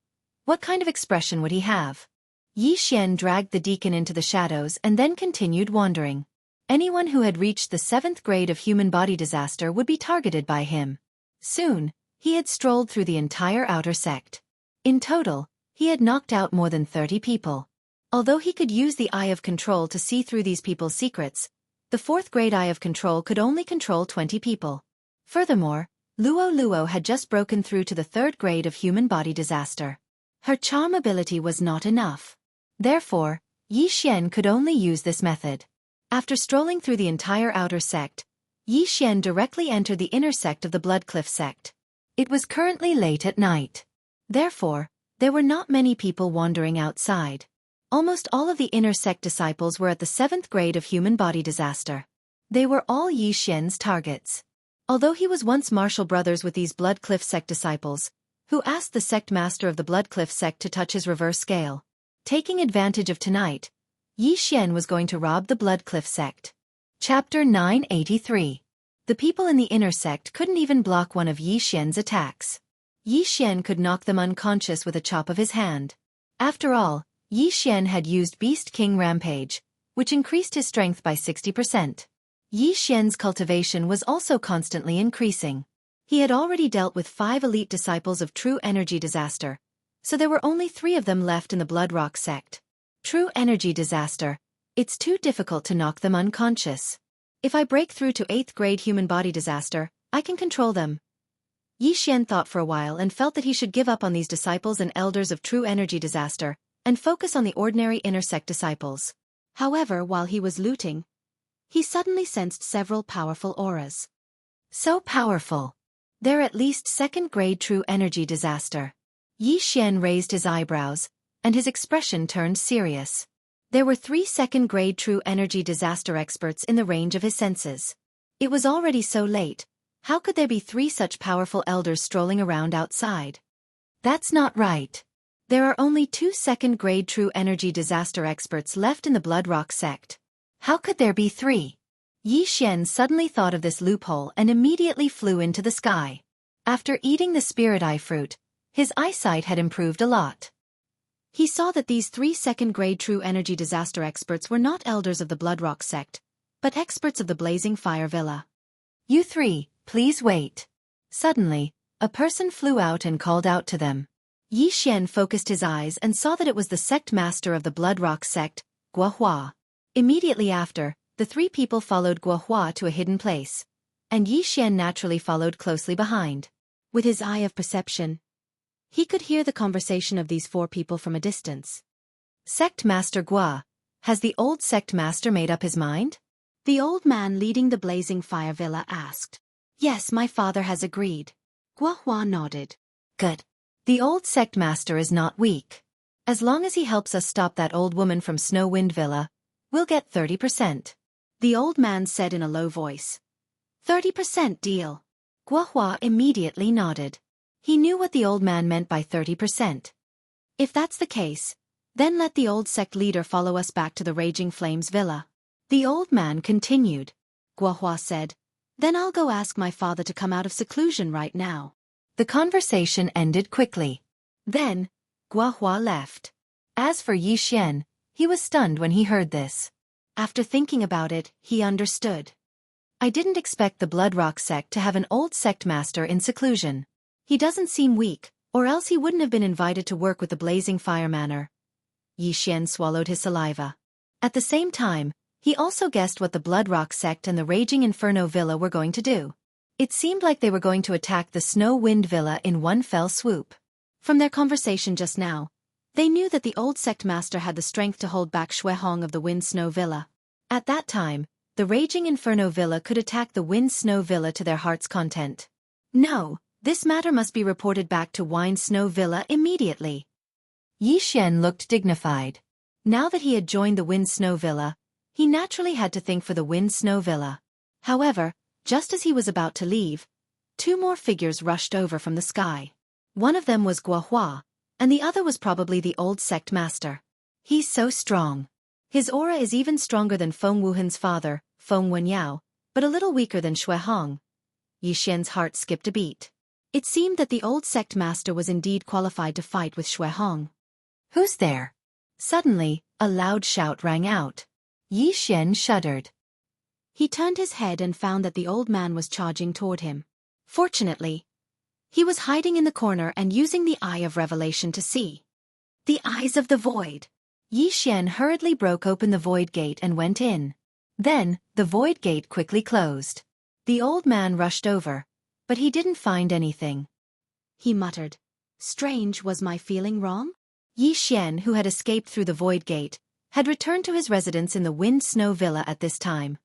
what kind of expression would he have? Yi Xian dragged the deacon into the shadows and then continued wandering. Anyone who had reached the 7th grade of human body disaster would be targeted by him. Soon, he had strolled through the entire outer sect. In total, he had knocked out more than 30 people. Although he could use the Eye of Control to see through these people's secrets, the 4th grade Eye of Control could only control 20 people. Furthermore, Luo had just broken through to the 3rd grade of human body disaster. Her charm ability was not enough. Therefore, Yi Xian could only use this method. After strolling through the entire outer sect, Yi Xian directly entered the inner sect of the Blood Cliff sect. It was currently late at night. Therefore, there were not many people wandering outside. Almost all of the inner sect disciples were at the 7th grade of human body disaster. They were all Yi Xian's targets. Although he was once martial brothers with these Blood Cliff sect disciples, who asked the sect master of the Blood Cliff sect to touch his reverse scale. Taking advantage of tonight, Yi Xian was going to rob the Blood Cliff sect. Chapter 983. The people in the inner sect couldn't even block one of Yi Xian's attacks. Yi Xian could knock them unconscious with a chop of his hand. After all, Yi Xian had used Beast King Rampage, which increased his strength by 60%. Yi Xian's cultivation was also constantly increasing. He had already dealt with 5 elite disciples of True Energy Disaster, so there were only 3 of them left in the Blood Rock sect. True Energy Disaster. It's too difficult to knock them unconscious. If I break through to 8th grade human body disaster, I can control them. Yi Xian thought for a while and felt that he should give up on these disciples and elders of True Energy Disaster, and focus on the ordinary inner sect disciples. However, while he was looting, he suddenly sensed several powerful auras. So powerful. They're at least 2nd grade True Energy Disaster. Yi Xian raised his eyebrows, and his expression turned serious. There were 3 2nd grade True Energy Disaster experts in the range of his senses. It was already so late. How could there be 3 such powerful elders strolling around outside? That's not right. There are only 2 2nd grade True Energy Disaster experts left in the Blood Rock sect. How could there be 3? Yi Xian suddenly thought of this loophole and immediately flew into the sky. After eating the Spirit Eye fruit, his eyesight had improved a lot. He saw that these 3 2nd grade True Energy Disaster experts were not elders of the Blood Rock sect, but experts of the Blazing Fire Villa. You 3, please wait. Suddenly, a person flew out and called out to them. Yi Xian focused his eyes and saw that it was the sect master of the Blood Rock sect, Guohua. Immediately after, the 3 people followed Guohua to a hidden place, and Yi Xian naturally followed closely behind. With his eye of perception, he could hear the conversation of these 4 people from a distance. Sect Master Gua, has the old sect master made up his mind? The old man leading the Blazing Fire Villa asked. Yes, my father has agreed. Guohua nodded. Good. The old sect master is not weak. As long as he helps us stop that old woman from Snow Wind Villa, we'll get 30%. The old man said in a low voice. 30% deal. Guohua immediately nodded. He knew what the old man meant by 30%. If that's the case, then let the old sect leader follow us back to the Raging Flames Villa. The old man continued. Guohua said, then I'll go ask my father to come out of seclusion right now. The conversation ended quickly. Then, Guohua left. As for Yi Xian, he was stunned when he heard this. After thinking about it, he understood. I didn't expect the Blood Rock sect to have an old sect master in seclusion. He doesn't seem weak, or else he wouldn't have been invited to work with the Blazing Fire Manor. Yi Xian swallowed his saliva. At the same time, he also guessed what the Blood Rock sect and the Raging Inferno Villa were going to do. It seemed like they were going to attack the Snow Wind Villa in one fell swoop. From their conversation just now, they knew that the old sect master had the strength to hold back Shui Hong of the Wind Snow Villa. At that time, the Raging Inferno Villa could attack the Wind Snow Villa to their heart's content. No, this matter must be reported back to Wind Snow Villa immediately. Yi Xian looked dignified. Now that he had joined the Wind Snow Villa, he naturally had to think for the Wind Snow Villa. However, just as he was about to leave, two more figures rushed over from the sky. One of them was Guo Hua, and the other was probably the old sect master. He's so strong. His aura is even stronger than Feng Wuhan's father, Feng Wenyao, but a little weaker than Shui Hong. Yi Xian's heart skipped a beat. It seemed that the old sect master was indeed qualified to fight with Shui Hong. Who's there? Suddenly, a loud shout rang out. Yi Xian shuddered. He turned his head and found that the old man was charging toward him. Fortunately, he was hiding in the corner and using the Eye of Revelation to see. The Eyes of the Void. Yi Xian hurriedly broke open the void gate and went in. Then, the void gate quickly closed. The old man rushed over, but he didn't find anything. He muttered, "Strange, was my feeling wrong?" Yi Xian, who had escaped through the void gate, had returned to his residence in the Wind Snow Villa at this time.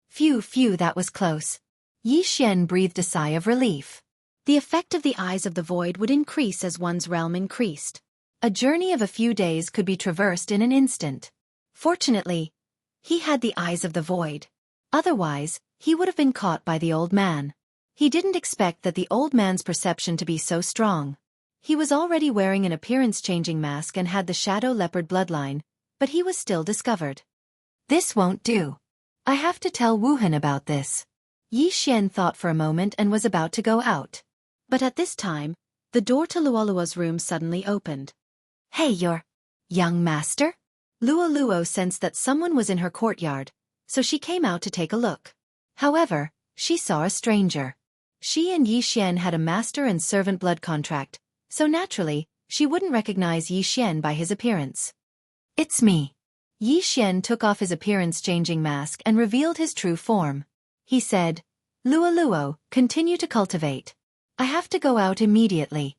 Phew, that was close. Yi Xian breathed a sigh of relief. The effect of the Eyes of the Void would increase as one's realm increased. A journey of a few days could be traversed in an instant. Fortunately, he had the Eyes of the Void. Otherwise, he would have been caught by the old man. He didn't expect that the old man's perception to be so strong. He was already wearing an appearance-changing mask and had the Shadow Leopard bloodline, but he was still discovered. This won't do. I have to tell Wuhan about this. Yi Xian thought for a moment and was about to go out. But at this time, the door to Luoluo's room suddenly opened. Hey, your young master? Luoluo sensed that someone was in her courtyard, so she came out to take a look. However, she saw a stranger. She and Yi Xian had a master and servant blood contract, so naturally, she wouldn't recognize Yi Xian by his appearance. It's me. Yi Xian took off his appearance-changing mask and revealed his true form. He said, Luoluo, continue to cultivate. I have to go out immediately.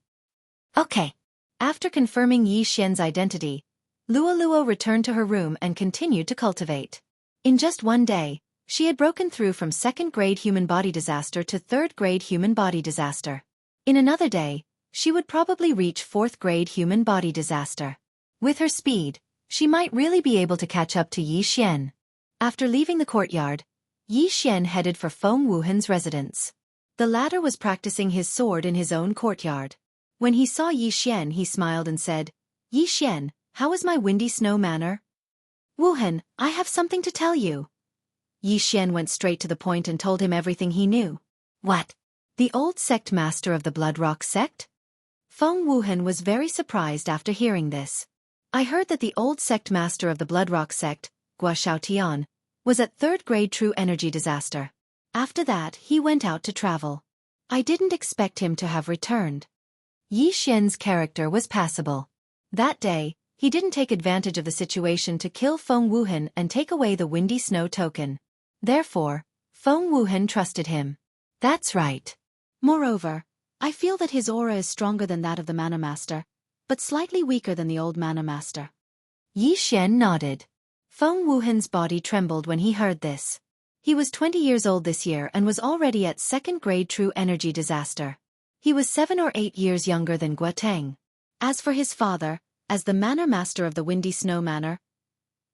Okay. After confirming Yi Xian's identity, Luoluo returned to her room and continued to cultivate. In just one day, she had broken through from second-grade human body disaster to third-grade human body disaster. In another day, she would probably reach fourth-grade human body disaster. With her speed, she might really be able to catch up to Yi Xian. After leaving the courtyard, Yi Xian headed for Feng Wuhan's residence. The latter was practicing his sword in his own courtyard. When he saw Yi Xian, he smiled and said, Yi Xian, how is my windy snow manor? Wuhan, I have something to tell you. Yi Xian went straight to the point and told him everything he knew. What? The old sect master of the Blood Rock sect? Feng Wuhan was very surprised after hearing this. I heard that the old sect master of the Blood Rock sect, Gua Xiaotian, was at third-grade true energy disaster. After that, he went out to travel. I didn't expect him to have returned. Yi Xian's character was passable. That day, he didn't take advantage of the situation to kill Feng Wuhan and take away the Windy Snow token. Therefore, Feng Wuhan trusted him. That's right. Moreover, I feel that his aura is stronger than that of the Mana Master, but slightly weaker than the old Mana Master. Yi Xian nodded. Feng Wuhan's body trembled when he heard this. He was 20 years old this year and was already at second-grade true energy disaster. He was 7 or 8 years younger than Gua Teng. As for his father, as the Manor Master of the Windy Snow Manor,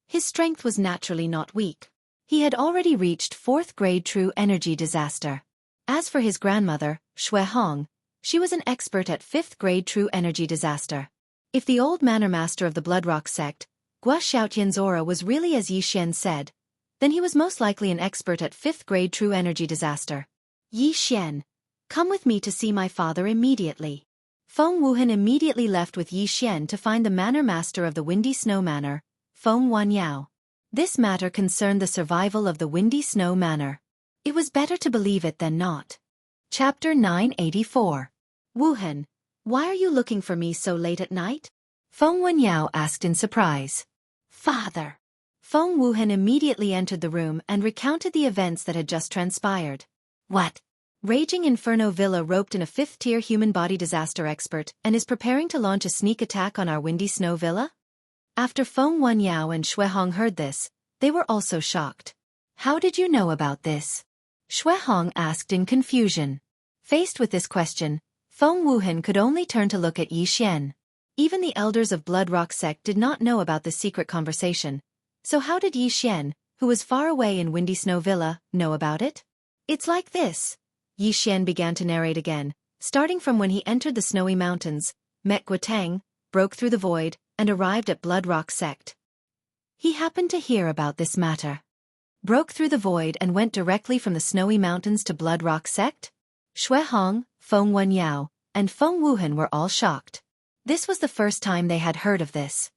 his strength was naturally not weak. He had already reached 4th-grade true energy disaster. As for his grandmother, Shui Hong, she was an expert at 5th-grade true energy disaster. If the old Manor Master of the Blood Rock sect, Gua Xiaotian's aura was really as Yi Xian said, then he was most likely an expert at 5th-grade true energy disaster. Yi Xian, come with me to see my father immediately. Feng Wuhan immediately left with Yi Xian to find the Manor Master of the Windy Snow Manor, Feng Wanyao. This matter concerned the survival of the Windy Snow Manor. It was better to believe it than not. Chapter 984. Wuhan, why are you looking for me so late at night? Feng Wanyao asked in surprise. Father. Feng Wuhan immediately entered the room and recounted the events that had just transpired. What? Raging Inferno Villa roped in a 5th-tier human body disaster expert and is preparing to launch a sneak attack on our Windy Snow Villa? After Feng Wenyao and Xue Hong heard this, they were also shocked. How did you know about this? Xue Hong asked in confusion. Faced with this question, Feng Wuhan could only turn to look at Yi Xian. Even the elders of Blood Rock sect did not know about this secret conversation. So how did Yi Xian, who was far away in Windy Snow Villa, know about it? It's like this. Yi Xian began to narrate again, starting from when he entered the snowy mountains, met Guotang, broke through the void, and arrived at Blood Rock sect. He happened to hear about this matter. Broke through the void and went directly from the snowy mountains to Blood Rock sect? Xue Hong, Feng Wenyao, and Feng Wuhan were all shocked. This was the first time they had heard of this.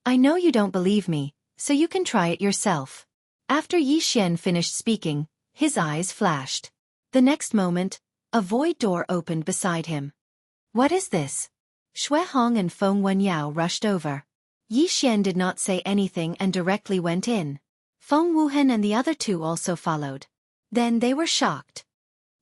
I know you don't believe me, so you can try it yourself. After Yi Xian finished speaking, his eyes flashed. The next moment, a void door opened beside him. What is this? Xue Hong and Feng Wenyao rushed over. Yi Xian did not say anything and directly went in. Feng Wuhan and the other two also followed. Then they were shocked.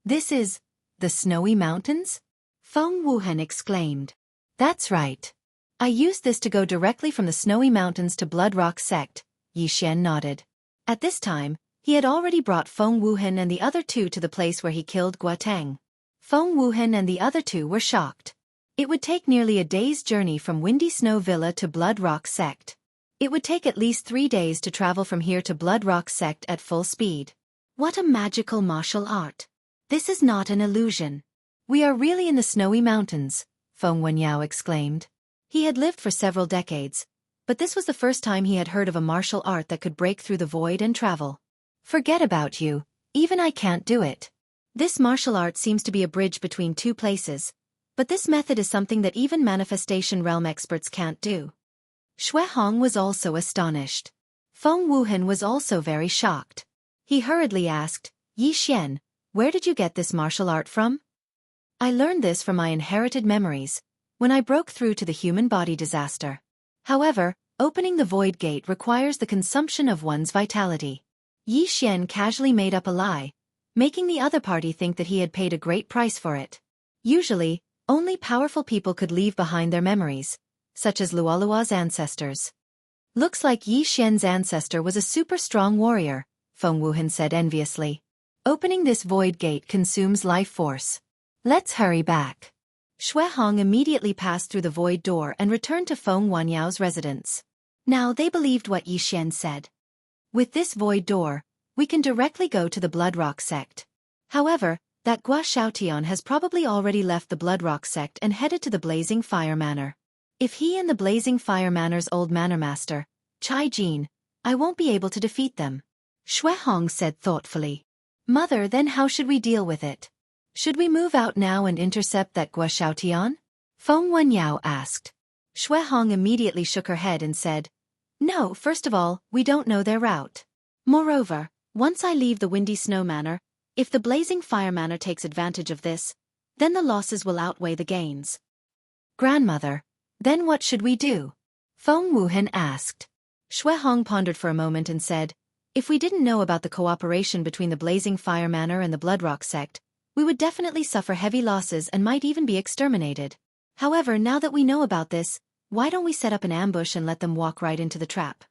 This is the snowy mountains? Feng Wuhan exclaimed. That's right. I used this to go directly from the snowy mountains to Blood Rock sect, Yi Xian nodded. At this time, he had already brought Feng Wuhan and the other two to the place where he killed Guotang. Feng Wuhan and the other two were shocked. It would take nearly a day's journey from Windy Snow Villa to Blood Rock sect. It would take at least 3 days to travel from here to Blood Rock sect at full speed. What a magical martial art. This is not an illusion. We are really in the snowy mountains, Feng Wenyao exclaimed. He had lived for several decades, but this was the first time he had heard of a martial art that could break through the void and travel. Forget about you, even I can't do it. This martial art seems to be a bridge between two places, but this method is something that even manifestation realm experts can't do. Xue Hong was also astonished. Feng Wuhan was also very shocked. He hurriedly asked, Yi Xian, where did you get this martial art from? I learned this from my inherited memories, when I broke through to the human body disaster. However, opening the void gate requires the consumption of one's vitality. Yi Xian casually made up a lie, making the other party think that he had paid a great price for it. Usually, only powerful people could leave behind their memories, such as Luolua's ancestors. Looks like Yi Xian's ancestor was a super strong warrior, Feng Wuhan said enviously. Opening this void gate consumes life force. Let's hurry back. Xue Hong immediately passed through the void door and returned to Feng Wanyao's residence. Now they believed what Yi Xian said. With this void door, we can directly go to the Blood Rock sect. However, that Gua Xiaotian has probably already left the Blood Rock sect and headed to the Blazing Fire Manor. If he and the Blazing Fire Manor's old manor master, Chai Jin, I won't be able to defeat them. Xue Hong said thoughtfully. Mother, then how should we deal with it? Should we move out now and intercept that Gua Xiaotian? Feng Wenyao asked. Xue Hong immediately shook her head and said, No, first of all, we don't know their route. Moreover, once I leave the Windy Snow Manor, if the Blazing Fire Manor takes advantage of this, then the losses will outweigh the gains. Grandmother, then what should we do? Feng Wuhan asked. Xue Hong pondered for a moment and said, If we didn't know about the cooperation between the Blazing Fire Manor and the Blood Rock sect, we would definitely suffer heavy losses and might even be exterminated. However, now that we know about this, why don't we set up an ambush and let them walk right into the trap?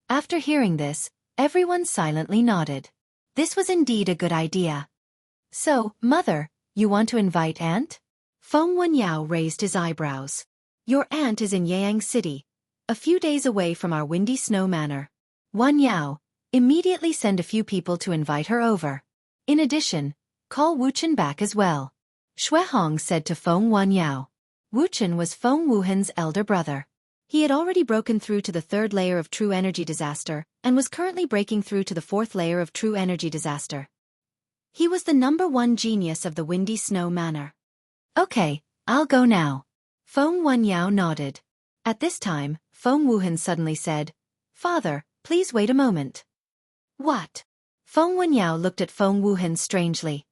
After hearing this, everyone silently nodded. This was indeed a good idea. So, Mother, you want to invite Aunt? Feng Wenyao raised his eyebrows. Your aunt is in Yang City, a few days away from our Windy Snow Manor. Wenyao, immediately send a few people to invite her over. In addition, call Wuchen back as well. Xue Hong said to Feng Wenyao. Wuchen was Feng Wuhan's elder brother. He had already broken through to the 3rd layer of True Energy Disaster, and was currently breaking through to the 4th layer of True Energy Disaster. He was the #1 genius of the Windy Snow Manor. Okay, I'll go now. Feng Wenyao nodded. At this time, Feng Wuhan suddenly said, Father, please wait a moment. What? Feng Wenyao looked at Feng Wuhan strangely.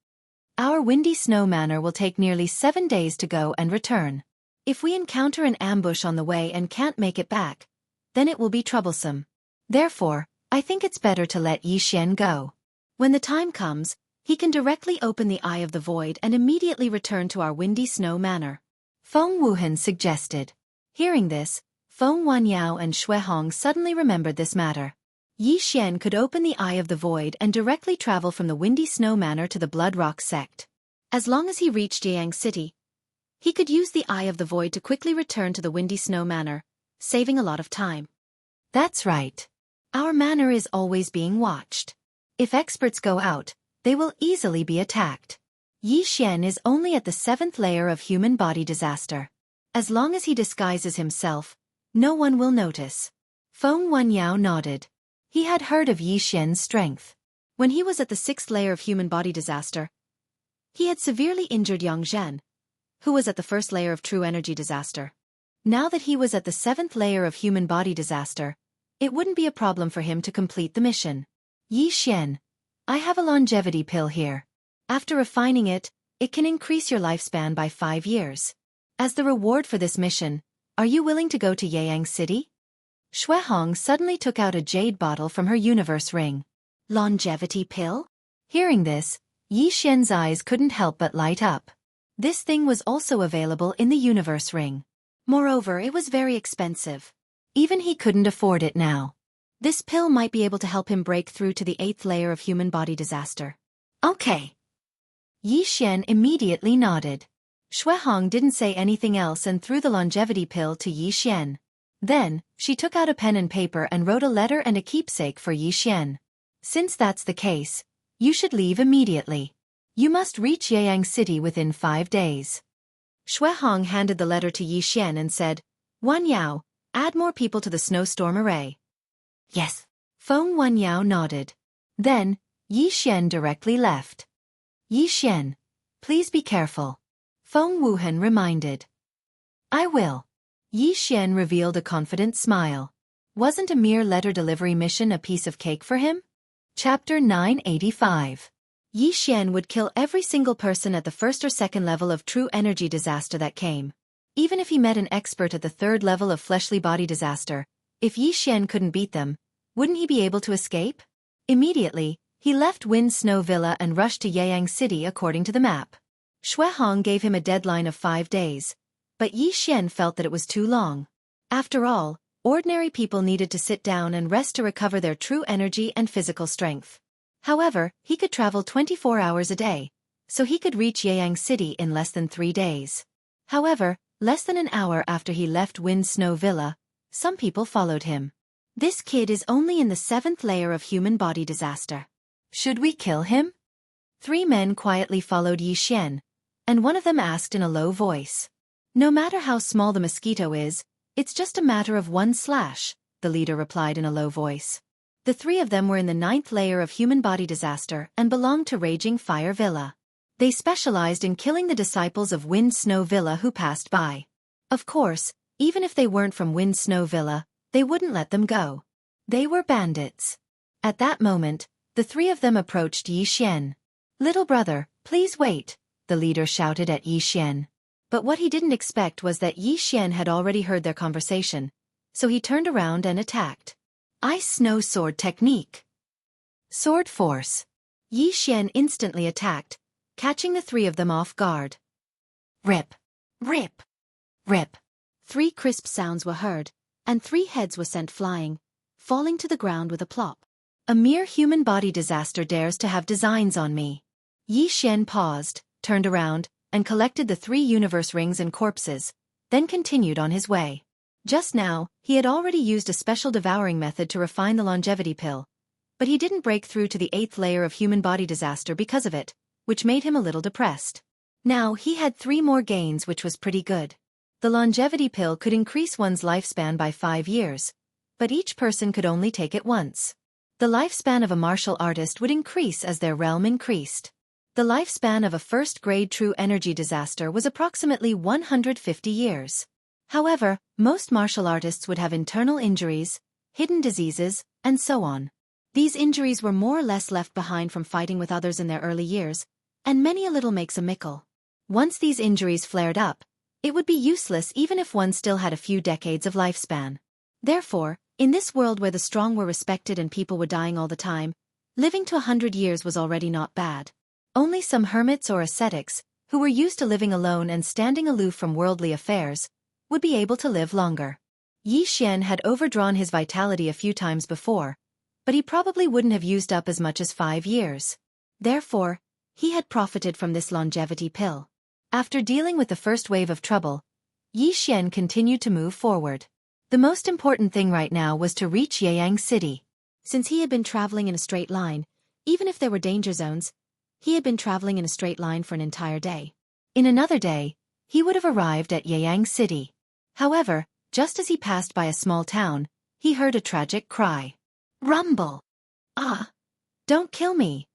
Our Windy Snow Manor will take nearly 7 days to go and return. If we encounter an ambush on the way and can't make it back, then it will be troublesome. Therefore, I think it's better to let Yi Xian go. When the time comes, he can directly open the Eye of the Void and immediately return to our Windy Snow Manor. Feng Wuhan suggested. Hearing this, Feng Wanyao and Shui Hong suddenly remembered this matter. Yi Xian could open the Eye of the Void and directly travel from the Windy Snow Manor to the Blood Rock sect. As long as he reached Yang City, he could use the Eye of the Void to quickly return to the Windy Snow Manor, saving a lot of time. That's right. Our manor is always being watched. If experts go out, they will easily be attacked. Yi Xian is only at the 7th layer of human body disaster. As long as he disguises himself, no one will notice. Feng Wanyao nodded. He had heard of Yi Xian's strength. When he was at the 6th layer of human body disaster, he had severely injured Yang Zhen, who was at the 1st layer of true energy disaster. Now that he was at the 7th layer of human body disaster, it wouldn't be a problem for him to complete the mission. Yi Xian, I have a longevity pill here. After refining it, it can increase your lifespan by 5 years. As the reward for this mission, are you willing to go to Yang City? Shui Hong suddenly took out a jade bottle from her universe ring. Longevity pill? Hearing this, Yi Xian's eyes couldn't help but light up. This thing was also available in the universe ring. Moreover, it was very expensive. Even he couldn't afford it now. This pill might be able to help him break through to the 8th layer of human body disaster. Okay. Yi Xian immediately nodded. Shui Hong didn't say anything else and threw the longevity pill to Yi Xian. Then, she took out a pen and paper and wrote a letter and a keepsake for Yi Xian. Since that's the case, you should leave immediately. You must reach Yang City within 5 days. Shui Hong handed the letter to Yi Xian and said, Wanyao, add more people to the snowstorm array. Yes. Feng Wanyao nodded. Then, Yi Xian directly left. Yi Xian, please be careful. Feng Wuhan reminded. I will. Yi Xian revealed a confident smile. Wasn't a mere letter delivery mission a piece of cake for him? Chapter 985. Yi Xian would kill every single person at the 1st or 2nd level of true energy disaster that came. Even if he met an expert at the 3rd level of fleshly body disaster, if Yi Xian couldn't beat them, wouldn't he be able to escape? Immediately, he left Wind Snow Villa and rushed to Yang City according to the map. Shui Hong gave him a deadline of 5 days, but Yi Xian felt that it was too long. After all, ordinary people needed to sit down and rest to recover their true energy and physical strength. However, he could travel 24 hours a day, so he could reach Yang City in less than 3 days. However, less than an hour after he left Wind Snow Villa, some people followed him. This kid is only in the 7th layer of human body disaster. Should we kill him? 3 men quietly followed Yi Xian, and one of them asked in a low voice. No matter how small the mosquito is, it's just a matter of 1 slash, the leader replied in a low voice. The 3 of them were in the 9th layer of human body disaster and belonged to Raging Fire Villa. They specialized in killing the disciples of Wind Snow Villa who passed by. Of course, even if they weren't from Wind Snow Villa, they wouldn't let them go. They were bandits. At that moment, the 3 of them approached Yi Xian. Little brother, please wait, the leader shouted at Yi Xian. But what he didn't expect was that Yi Xian had already heard their conversation, so he turned around and attacked. Ice Snow Sword Technique. Sword Force. Yi Xian instantly attacked, catching the 3 of them off guard. Rip. Rip. Rip. 3 crisp sounds were heard, and 3 heads were sent flying, falling to the ground with a plop. A mere human body disaster dares to have designs on me. Yi Xian paused, turned around, and collected the 3 universe rings and corpses, then continued on his way. Just now, he had already used a special devouring method to refine the longevity pill, but he didn't break through to the 8th layer of human body disaster because of it, which made him a little depressed. Now he had 3 more gains, which was pretty good. The longevity pill could increase one's lifespan by 5 years, but each person could only take it once. The lifespan of a martial artist would increase as their realm increased. The lifespan of a 1st-grade true energy disaster was approximately 150 years. However, most martial artists would have internal injuries, hidden diseases, and so on. These injuries were more or less left behind from fighting with others in their early years, and many a little makes a mickle. Once these injuries flared up, it would be useless even if one still had a few decades of lifespan. Therefore, In this world where the strong were respected and people were dying all the time, living to 100 years was already not bad. Only some hermits or ascetics, who were used to living alone and standing aloof from worldly affairs, would be able to live longer. Yi Xian had overdrawn his vitality a few times before, but he probably wouldn't have used up as much as 5 years. Therefore, he had profited from this longevity pill. After dealing with the first wave of trouble, Yi Xian continued to move forward. The most important thing right now was to reach Yeyang City. Since he had been traveling in a straight line, even if there were danger zones, he had been traveling in a straight line for an entire day. In another day, he would have arrived at Yeyang City. However, just as he passed by a small town, he heard a tragic cry. Rumble! Ah! Don't kill me!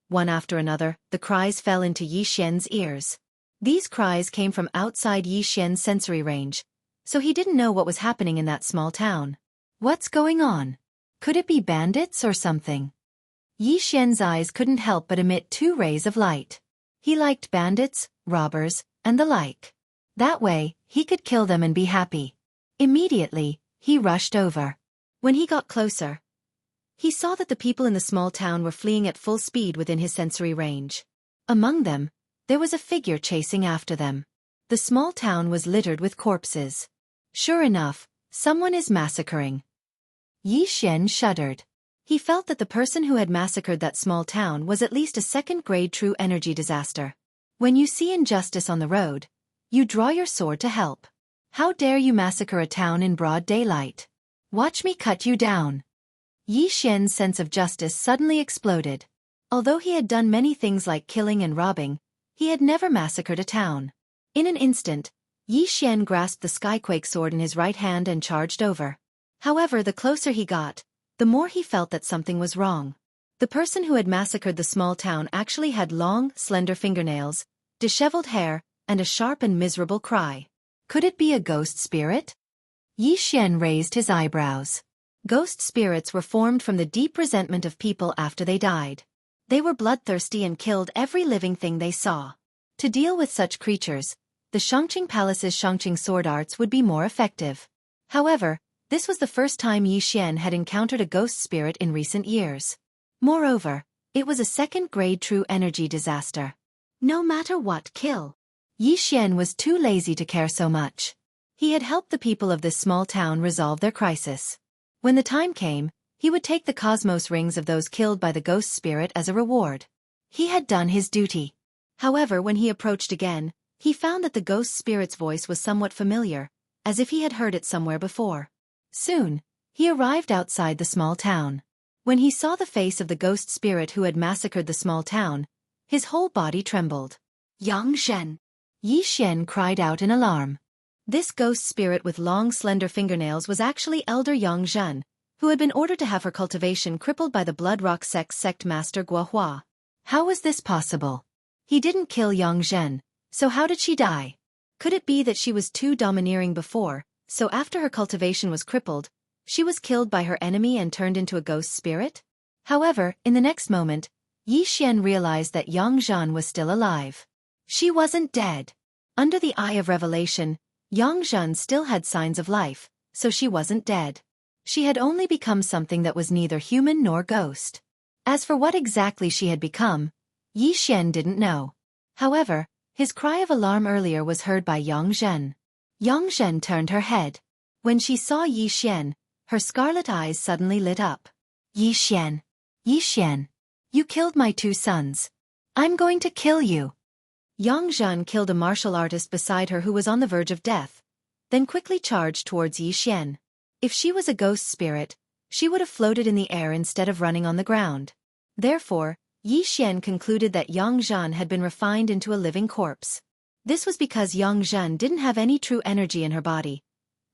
One after another, the cries fell into Yi Xian's ears. These cries came from outside Yi Xian's sensory range, so he didn't know what was happening in that small town. What's going on? Could it be bandits or something? Yi Xian's eyes couldn't help but emit 2 rays of light. He liked bandits, robbers, and the like. That way, he could kill them and be happy. Immediately, he rushed over. When he got closer, he saw that the people in the small town were fleeing at full speed within his sensory range. Among them, there was a figure chasing after them. The small town was littered with corpses. Sure enough, someone is massacring. Yi Xian shuddered. He felt that the person who had massacred that small town was at least a second-grade true energy disaster. When you see injustice on the road, you draw your sword to help. How dare you massacre a town in broad daylight? Watch me cut you down. Yi Xian's sense of justice suddenly exploded. Although he had done many things like killing and robbing, he had never massacred a town. In an instant, Yi Xian grasped the Skyquake sword in his right hand and charged over. However, the closer he got, the more he felt that something was wrong. The person who had massacred the small town actually had long, slender fingernails, disheveled hair, and a sharp and miserable cry. Could it be a ghost spirit? Yi Xian raised his eyebrows. Ghost spirits were formed from the deep resentment of people after they died. They were bloodthirsty and killed every living thing they saw. To deal with such creatures, the Shangqing Palace's Shangqing sword arts would be more effective. However, this was the first time Yi Xian had encountered a ghost spirit in recent years. Moreover, it was a second-grade true energy disaster. No matter what, kill. Yi Xian was too lazy to care so much. He had helped the people of this small town resolve their crisis. When the time came, he would take the cosmos rings of those killed by the ghost spirit as a reward. He had done his duty. However, when he approached again, he found that the ghost spirit's voice was somewhat familiar, as if he had heard it somewhere before. Soon, he arrived outside the small town. When he saw the face of the ghost spirit who had massacred the small town, his whole body trembled. Yang Shen! Yi Xian cried out in alarm. This ghost spirit with long slender fingernails was actually Elder Yang Zhen, who had been ordered to have her cultivation crippled by the Blood Rock sect master Guo Hua. How was this possible? He didn't kill Yang Zhen, so how did she die? Could it be that she was too domineering before, so after her cultivation was crippled, she was killed by her enemy and turned into a ghost spirit? However, in the next moment, Yi Xian realized that Yang Zhen was still alive. She wasn't dead. Under the eye of revelation, Yang Zhen still had signs of life, so she wasn't dead. She had only become something that was neither human nor ghost. As for what exactly she had become, Yi Xian didn't know. However, his cry of alarm earlier was heard by Yang Zhen. Yang Zhen turned her head. When she saw Yi Xian, her scarlet eyes suddenly lit up. Yi Xian! Yi Xian! You killed my 2 sons. I'm going to kill you. Yang Zhen killed a martial artist beside her who was on the verge of death, then quickly charged towards Yi Xian. If she was a ghost spirit, she would have floated in the air instead of running on the ground. Therefore, Yi Xian concluded that Yang Zhen had been refined into a living corpse. This was because Yang Zhen didn't have any true energy in her body,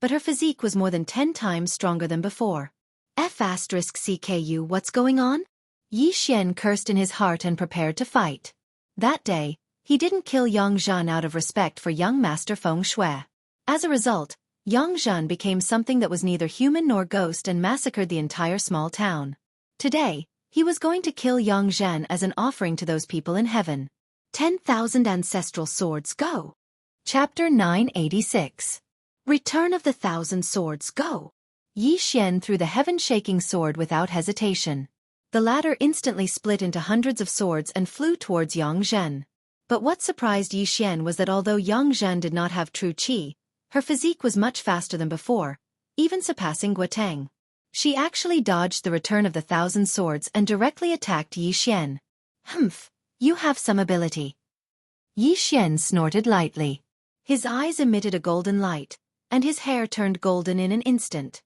but her physique was more than 10 times stronger than before. F***CKU, what's going on? Yi Xian cursed in his heart and prepared to fight. That day, he didn't kill Yang Zhen out of respect for young Master Feng Shui. As a result, Yang Zhen became something that was neither human nor ghost and massacred the entire small town. Today, he was going to kill Yang Zhen as an offering to those people in heaven. 10,000 ancestral swords, go! Chapter 986. Return of the 1,000 Swords, go! Yi Xian threw the heaven-shaking sword without hesitation. The latter instantly split into hundreds of swords and flew towards Yang Zhen. But what surprised Yi Xian was that although Yang Zhen did not have true qi, her physique was much faster than before, even surpassing Guotang. She actually dodged the return of the 1,000 swords and directly attacked Yi Xian. Humph, you have some ability. Yi Xian snorted lightly. His eyes emitted a golden light, and his hair turned golden in an instant.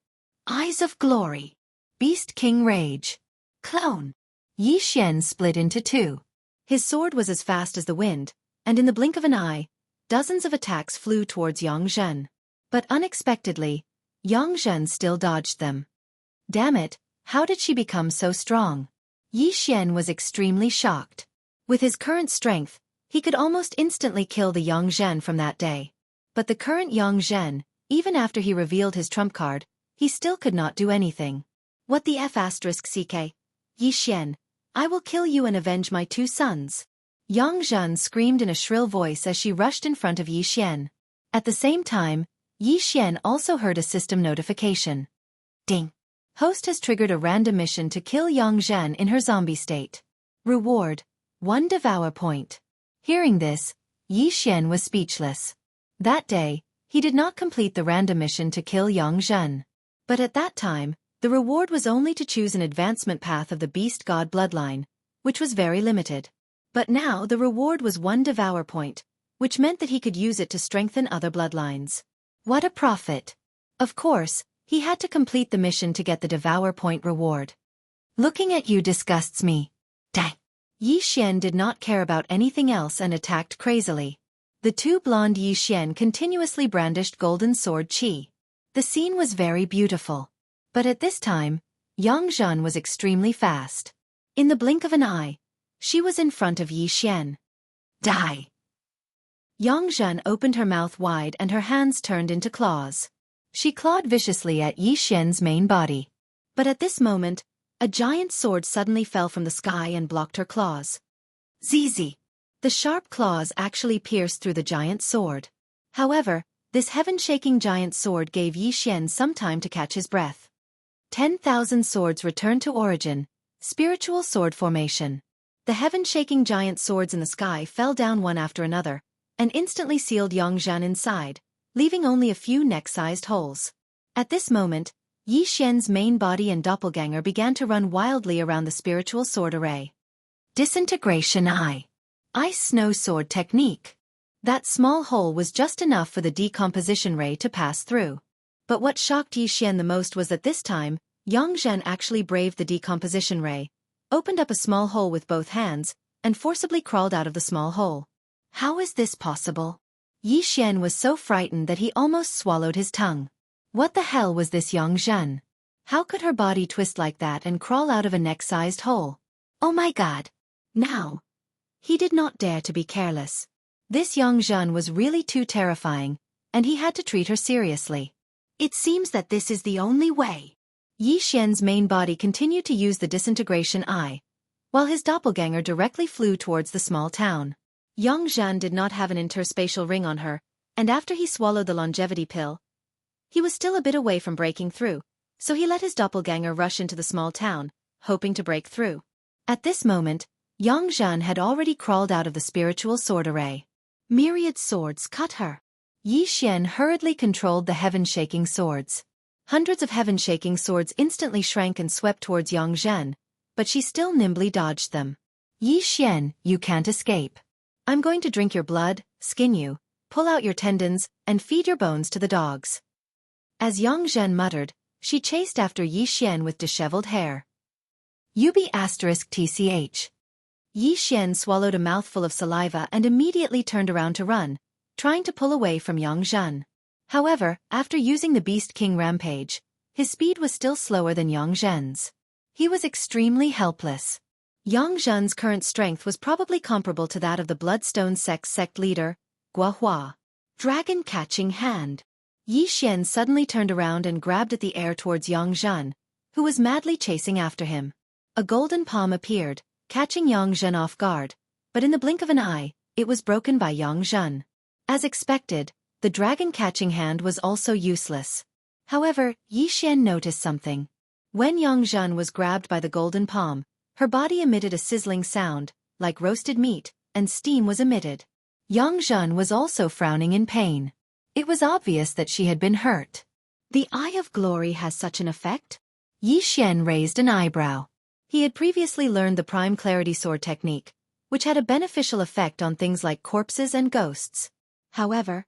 Eyes of glory. Beast King Rage. Clone. Yi Xian split into two. His sword was as fast as the wind, and in the blink of an eye, dozens of attacks flew towards Yang Zhen. But unexpectedly, Yang Zhen still dodged them. Damn it, how did she become so strong? Yi Xian was extremely shocked. With his current strength, he could almost instantly kill the Yang Zhen from that day. But the current Yang Zhen, even after he revealed his trump card, he still could not do anything. What the F***ck? Yi Xian, I will kill you and avenge my 2 sons. Yang Zhen screamed in a shrill voice as she rushed in front of Yi Xian. At the same time, Yi Xian also heard a system notification. Ding. Host has triggered a random mission to kill Yang Zhen in her zombie state. Reward: 1 devour point. Hearing this, Yi Xian was speechless. That day, he did not complete the random mission to kill Yang Zhen. But at that time, the reward was only to choose an advancement path of the beast god bloodline, which was very limited. But now the reward was 1 devour point, which meant that he could use it to strengthen other bloodlines. What a profit! Of course, he had to complete the mission to get the devour point reward. Looking at you disgusts me. Dang! Yi Xian did not care about anything else and attacked crazily. The 2 blonde Yi Xian continuously brandished golden sword qi. The scene was very beautiful. But at this time, Yang Zhen was extremely fast. In the blink of an eye, she was in front of Yi Xian. Die! Yang Zhen opened her mouth wide and her hands turned into claws. She clawed viciously at Yi Xian's main body. But at this moment, a giant sword suddenly fell from the sky and blocked her claws. Zizi! The sharp claws actually pierced through the giant sword. However, this heaven-shaking giant sword gave Yi Xian some time to catch his breath. 10,000 swords returned to origin, spiritual sword formation. The heaven-shaking giant swords in the sky fell down one after another, and instantly sealed Yang Zhen inside, leaving only a few neck-sized holes. At this moment, Yi Xian's main body and doppelganger began to run wildly around the spiritual sword array. Disintegration Eye. Ice Snow Sword Technique. That small hole was just enough for the decomposition ray to pass through. But what shocked Yi Xian the most was that this time, Yang Zhen actually braved the decomposition ray, opened up a small hole with both hands, and forcibly crawled out of the small hole. How is this possible? Yi Xian was so frightened that he almost swallowed his tongue. What the hell was this Yang Zhen? How could her body twist like that and crawl out of a neck-sized hole? Oh my god! Now! He did not dare to be careless. This Yang Zhen was really too terrifying, and he had to treat her seriously. It seems that this is the only way. Yi Xian's main body continued to use the disintegration eye, while his doppelganger directly flew towards the small town. Yang Zhen did not have an interspatial ring on her, and after he swallowed the longevity pill, he was still a bit away from breaking through, so he let his doppelganger rush into the small town, hoping to break through. At this moment, Yang Zhen had already crawled out of the spiritual sword array. Myriad swords cut her. Yi Xian hurriedly controlled the heaven-shaking swords. Hundreds of heaven-shaking swords instantly shrank and swept towards Yang Zhen, but she still nimbly dodged them. Yi Xian, you can't escape. I'm going to drink your blood, skin you, pull out your tendons, and feed your bones to the dogs. As Yang Zhen muttered, she chased after Yi Xian with disheveled hair. UB**TCH. Yi Xian swallowed a mouthful of saliva and immediately turned around to run, trying to pull away from Yang Zhen. However, after using the Beast King Rampage, his speed was still slower than Yang Zhen's. He was extremely helpless. Yang Zhen's current strength was probably comparable to that of the Bloodstone sect leader, Guohua. Dragon Catching Hand. Yi Xian suddenly turned around and grabbed at the air towards Yang Zhen, who was madly chasing after him. A golden palm appeared, catching Yang Zhen off guard, but in the blink of an eye, it was broken by Yang Zhen. As expected, the dragon catching hand was also useless. However, Yi Xian noticed something. When Yang Zhen was grabbed by the golden palm, her body emitted a sizzling sound, like roasted meat, and steam was emitted. Yang Zhen was also frowning in pain. It was obvious that she had been hurt. The Eye of Glory has such an effect? Yi Xian raised an eyebrow. He had previously learned the Prime Clarity Sword technique, which had a beneficial effect on things like corpses and ghosts. However,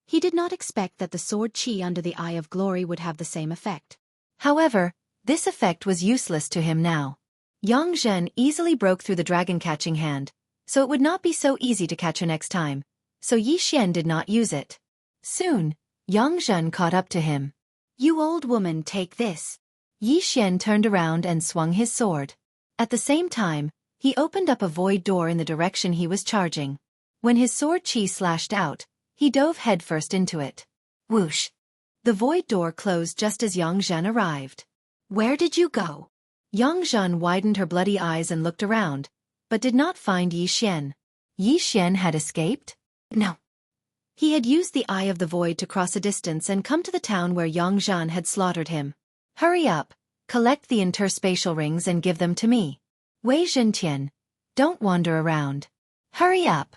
he did not expect that the sword chi under the Eye of Glory would have the same effect. However, this effect was useless to him now. Yang Zhen easily broke through the dragon-catching hand, so it would not be so easy to catch her next time, so Yi Xian did not use it. Soon, Yang Zhen caught up to him. "You old woman, take this." Yi Xian turned around and swung his sword. At the same time, he opened up a void door in the direction he was charging. When his sword chi slashed out, he dove headfirst into it. Whoosh! The void door closed just as Yang Zhen arrived. "Where did you go?" Yang Zhen widened her bloody eyes and looked around, but did not find Yi Xian. Yi Xian had escaped? No. He had used the Eye of the Void to cross a distance and come to the town where Yang Zhen had slaughtered him. "Hurry up, collect the interspatial rings and give them to me. Wei Zhentian, don't wander around. Hurry up."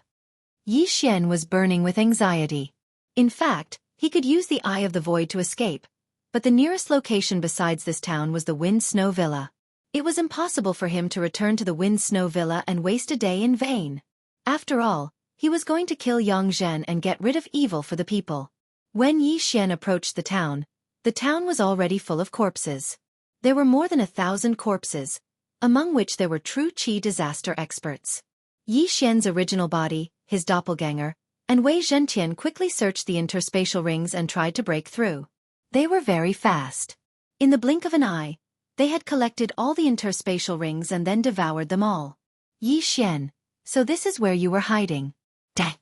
Yi Xian was burning with anxiety. In fact, he could use the Eye of the Void to escape, but the nearest location besides this town was the Wind Snow Villa. It was impossible for him to return to the Wind Snow Villa and waste a day in vain. After all, he was going to kill Yang Zhen and get rid of evil for the people. When Yi Xian approached the town was already full of corpses. There were more than 1,000 corpses, among which there were true Qi disaster experts. Yi Xian's original body, his doppelganger, and Wei Zhentian quickly searched the interspatial rings and tried to break through. They were very fast. In the blink of an eye, they had collected all the interspatial rings and then devoured them all. "Yi Xian, so this is where you were hiding." Dang!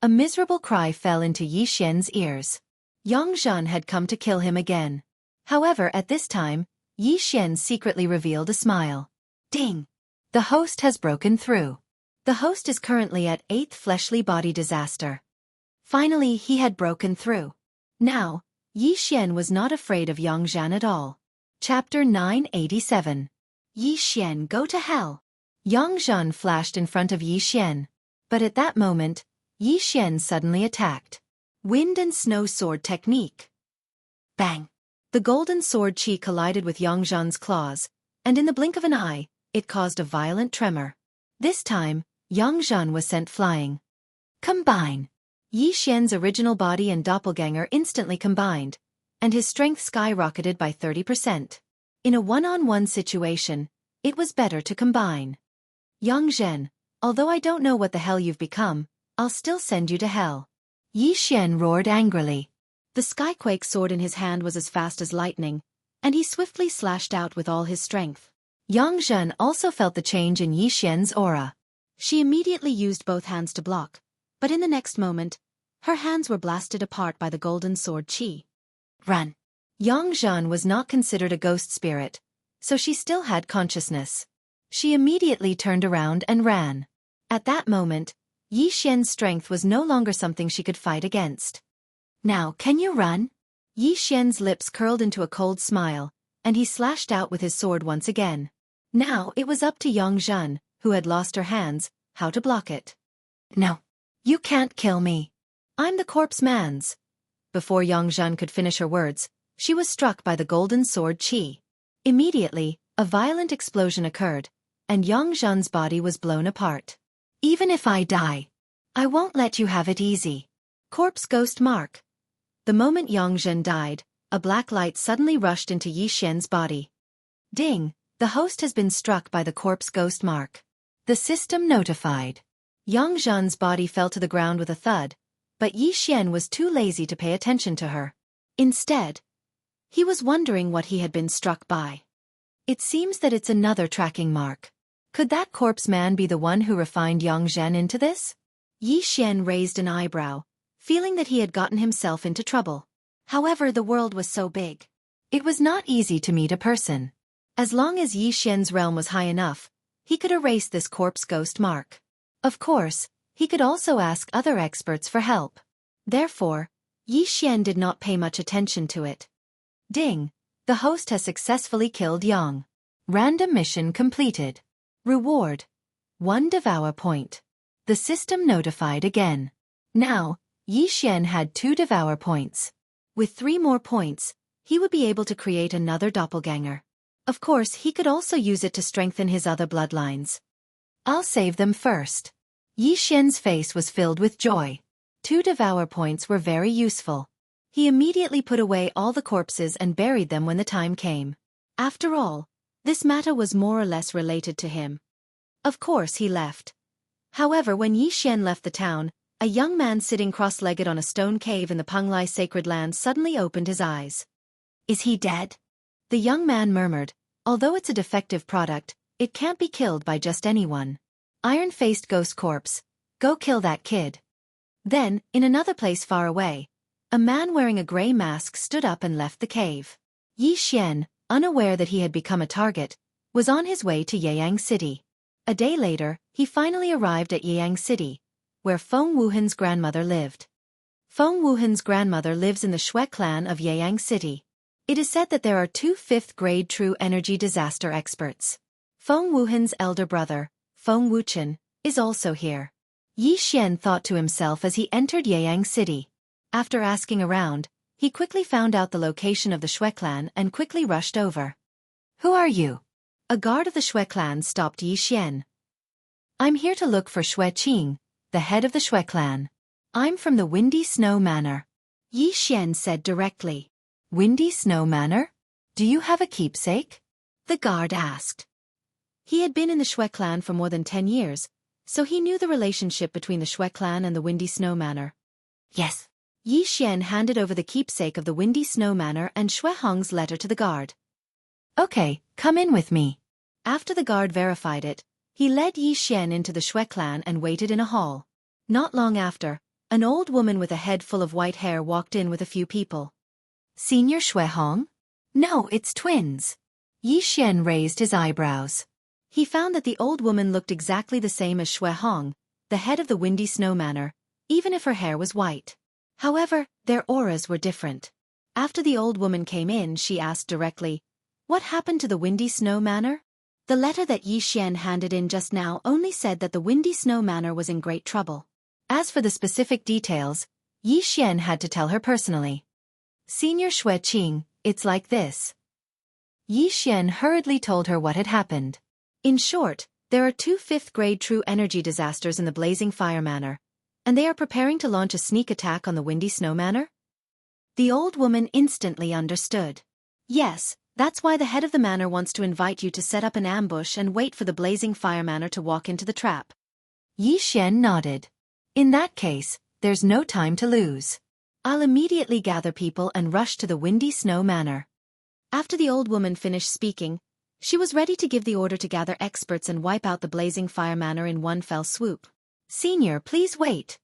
A miserable cry fell into Yi Xian's ears. Yang Zhen had come to kill him again. However, at this time, Yi Xian secretly revealed a smile. Ding! The host has broken through. The host is currently at 8th fleshly body disaster. Finally, he had broken through. Now, Yi Xian was not afraid of Yang Zhen at all. Chapter 987. Yi Xian, go to hell! Yang Zhen flashed in front of Yi Xian. But at that moment, Yi Xian suddenly attacked. Wind and Snow Sword Technique. Bang! The golden sword chi collided with Yang Zhen's claws, and in the blink of an eye, it caused a violent tremor. This time, Yang Zhen was sent flying. Combine! Yi Xian's original body and doppelganger instantly combined, and his strength skyrocketed by 30%. In a one-on-one situation, it was better to combine. Yang Zhen, although I don't know what the hell you've become, I'll still send you to hell. Yi Xian roared angrily. The Skyquake sword in his hand was as fast as lightning, and he swiftly slashed out with all his strength. Yang Zhen also felt the change in Yi Xian's aura. She immediately used both hands to block, but in the next moment, her hands were blasted apart by the golden sword chi. Run! Yang Zhen was not considered a ghost spirit, so she still had consciousness. She immediately turned around and ran. At that moment, Yi Xian's strength was no longer something she could fight against. Now, can you run? Yi Xian's lips curled into a cold smile, and he slashed out with his sword once again. Now it was up to Yang Zhen, who had lost her hands, how to block it. No. You can't kill me. I'm the corpse man's. Before Yang Zhen could finish her words, she was struck by the golden sword chi. Immediately, a violent explosion occurred, and Yang Zhen's body was blown apart. Even if I die, I won't let you have it easy. Corpse Ghost Mark. The moment Yang Zhen died, a black light suddenly rushed into Yi Xian's body. Ding! The host has been struck by the corpse ghost mark. The system notified. Yang Zhen's body fell to the ground with a thud, but Yi Xian was too lazy to pay attention to her. Instead, he was wondering what he had been struck by. It seems that it's another tracking mark. Could that corpse man be the one who refined Yang Zhen into this? Yi Xian raised an eyebrow, feeling that he had gotten himself into trouble. However, the world was so big. It was not easy to meet a person. As long as Yi Xian's realm was high enough, he could erase this corpse ghost mark. Of course, he could also ask other experts for help. Therefore, Yi Xian did not pay much attention to it. Ding! The host has successfully killed Yang. Random mission completed. Reward: 1 devour point. The system notified again. Now, Yi Xian had 2 devour points. With 3 more points, he would be able to create another doppelganger. Of course, he could also use it to strengthen his other bloodlines. I'll save them first. Yi Xian's face was filled with joy. 2 devour points were very useful. He immediately put away all the corpses and buried them when the time came. After all, this matter was more or less related to him. Of course he left. However, when Yi Xian left the town, a young man sitting cross-legged on a stone cave in the Penglai sacred land suddenly opened his eyes. Is he dead? The young man murmured, although it's a defective product, it can't be killed by just anyone. Iron-faced ghost corpse, go kill that kid. Then, in another place far away, a man wearing a gray mask stood up and left the cave. Yi Xian, unaware that he had become a target, was on his way to Yeyang City. A day later, he finally arrived at Yeyang City, where Feng Wuhan's grandmother lived. Feng Wuhan's grandmother lives in the Shui clan of Yeyang City. It is said that there are 2 5th-grade true energy disaster experts. Feng Wuhan's elder brother, Feng Wuchen, is also here. Yi Xian thought to himself as he entered Yeyang City. After asking around, he quickly found out the location of the Shui clan and quickly rushed over. Who are you? A guard of the Shui clan stopped Yi Xian. I'm here to look for Shui Qing, the head of the Shui clan. I'm from the Windy Snow Manor. Yi Xian said directly. Windy Snow Manor? Do you have a keepsake? The guard asked. He had been in the Shui clan for more than 10 years, so he knew the relationship between the Shui clan and the Windy Snow Manor. Yes. Yi Xian handed over the keepsake of the Windy Snow Manor and Shui Hong's letter to the guard. Okay, come in with me. After the guard verified it, he led Yi Xian into the Shui clan and waited in a hall. Not long after, an old woman with a head full of white hair walked in with a few people. Senior Shui Hong? No, it's twins. Yi Xian raised his eyebrows. He found that the old woman looked exactly the same as Shui Hong, the head of the Windy Snow Manor, even if her hair was white. However, their auras were different. After the old woman came in, she asked directly, what happened to the Windy Snow Manor? The letter that Yi Xian handed in just now only said that the Windy Snow Manor was in great trouble. As for the specific details, Yi Xian had to tell her personally. Senior Shui Qing, it's like this. Yi Xian hurriedly told her what had happened. In short, there are 2 5th-grade true energy disasters in the Blazing Fire Manor, and they are preparing to launch a sneak attack on the Windy Snow Manor? The old woman instantly understood. Yes, that's why the head of the manor wants to invite you to set up an ambush and wait for the Blazing Fire Manor to walk into the trap. Yi Xian nodded. In that case, there's no time to lose. I'll immediately gather people and rush to the Windy Snow Manor. After the old woman finished speaking, she was ready to give the order to gather experts and wipe out the Blazing Fire Manor in one fell swoop. Senior, please wait.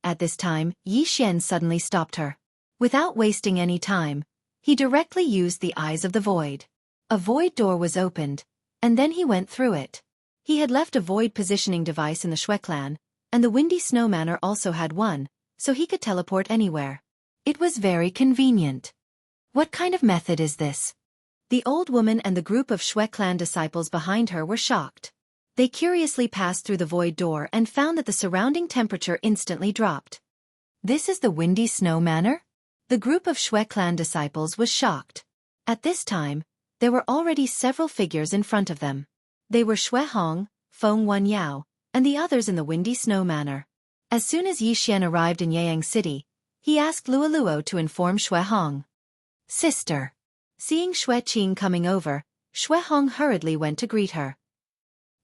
At this time, Yi Xian suddenly stopped her. Without wasting any time, he directly used the Eyes of the Void. A void door was opened, and then he went through it. He had left a void positioning device in the Shui clan, and the Windy Snow Manor also had one, so he could teleport anywhere. It was very convenient. What kind of method is this? The old woman and the group of Shui clan disciples behind her were shocked. They curiously passed through the void door and found that the surrounding temperature instantly dropped. This is the Windy Snow Manor? The group of Shui clan disciples was shocked. At this time, there were already several figures in front of them. They were Shui Hong, Feng Wenyao, and the others in the Windy Snow Manor. As soon as Yi Xian arrived in Yeyang City, he asked Luoluo to inform Shui Hong. Sister. Seeing Shui Qing coming over, Shui Hong hurriedly went to greet her.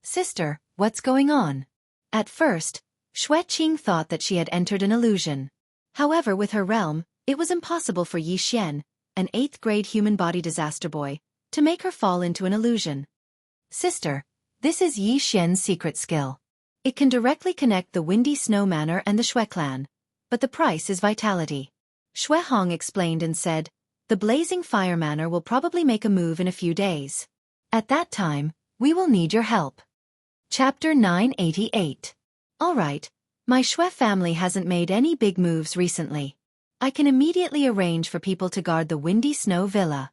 Sister, what's going on? At first, Shui Qing thought that she had entered an illusion. However, with her realm, it was impossible for Yi Xian, an 8th-grade human body disaster boy, to make her fall into an illusion. Sister, this is Yi Xian's secret skill. It can directly connect the Windy Snow Manor and the Shui clan, but the price is vitality. Shui Hong explained and said, the Blazing Fire Manor will probably make a move in a few days. At that time, we will need your help. Chapter 988. Alright, my Shui family hasn't made any big moves recently. I can immediately arrange for people to guard the Windy Snow Villa.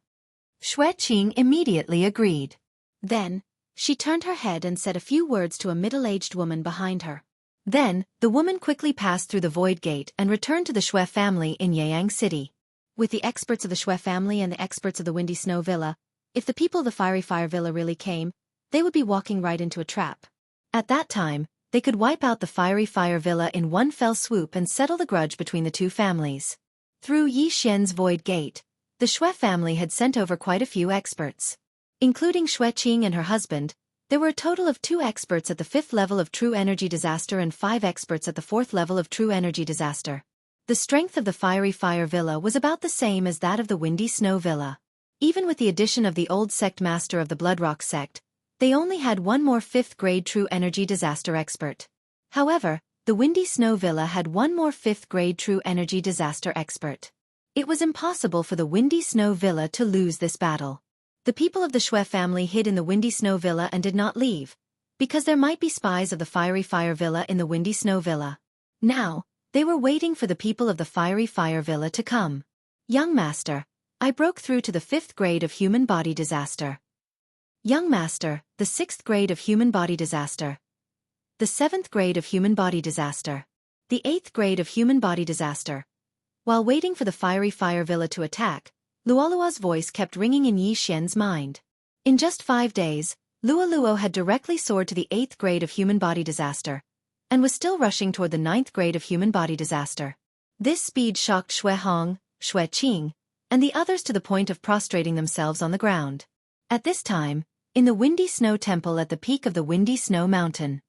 Xueqing immediately agreed. Then, she turned her head and said a few words to a middle-aged woman behind her. Then, the woman quickly passed through the Void Gate and returned to the Xue family in Yeyang City. With the experts of the Xue family and the experts of the Windy Snow Villa, if the people of the Fiery Fire Villa really came, they would be walking right into a trap. At that time, they could wipe out the Fiery Fire Villa in one fell swoop and settle the grudge between the two families. Through Yi Xian's Void Gate, the Xue family had sent over quite a few experts. Including Xueqing and her husband, there were a total of 2 experts at the 5th level of True Energy Disaster and 5 experts at the 4th level of True Energy Disaster. The strength of the Fiery Fire Villa was about the same as that of the Windy Snow Villa. Even with the addition of the old sect master of the Bloodrock sect, they only had one more 5th grade True Energy Disaster expert. However, the Windy Snow Villa had one more 5th grade True Energy Disaster expert. It was impossible for the Windy Snow Villa to lose this battle. The people of the Xue family hid in the Windy Snow Villa and did not leave, because there might be spies of the Fiery Fire Villa in the Windy Snow Villa. Now, they were waiting for the people of the Fiery Fire Villa to come. Young Master, I broke through to the 5th grade of Human Body Disaster. Young Master, the 6th grade of Human Body Disaster. The 7th grade of Human Body Disaster. The 8th grade of Human Body Disaster. While waiting for the Fiery Fire Villa to attack, Luoluo's voice kept ringing in Yi Xian's mind. In just 5 days, Luoluo had directly soared to the 8th grade of Human Body Disaster, and was still rushing toward the 9th grade of Human Body Disaster. This speed shocked Xuehong, Xueqing, and the others to the point of prostrating themselves on the ground. At this time, in the Windy Snow Temple at the peak of the Windy Snow Mountain.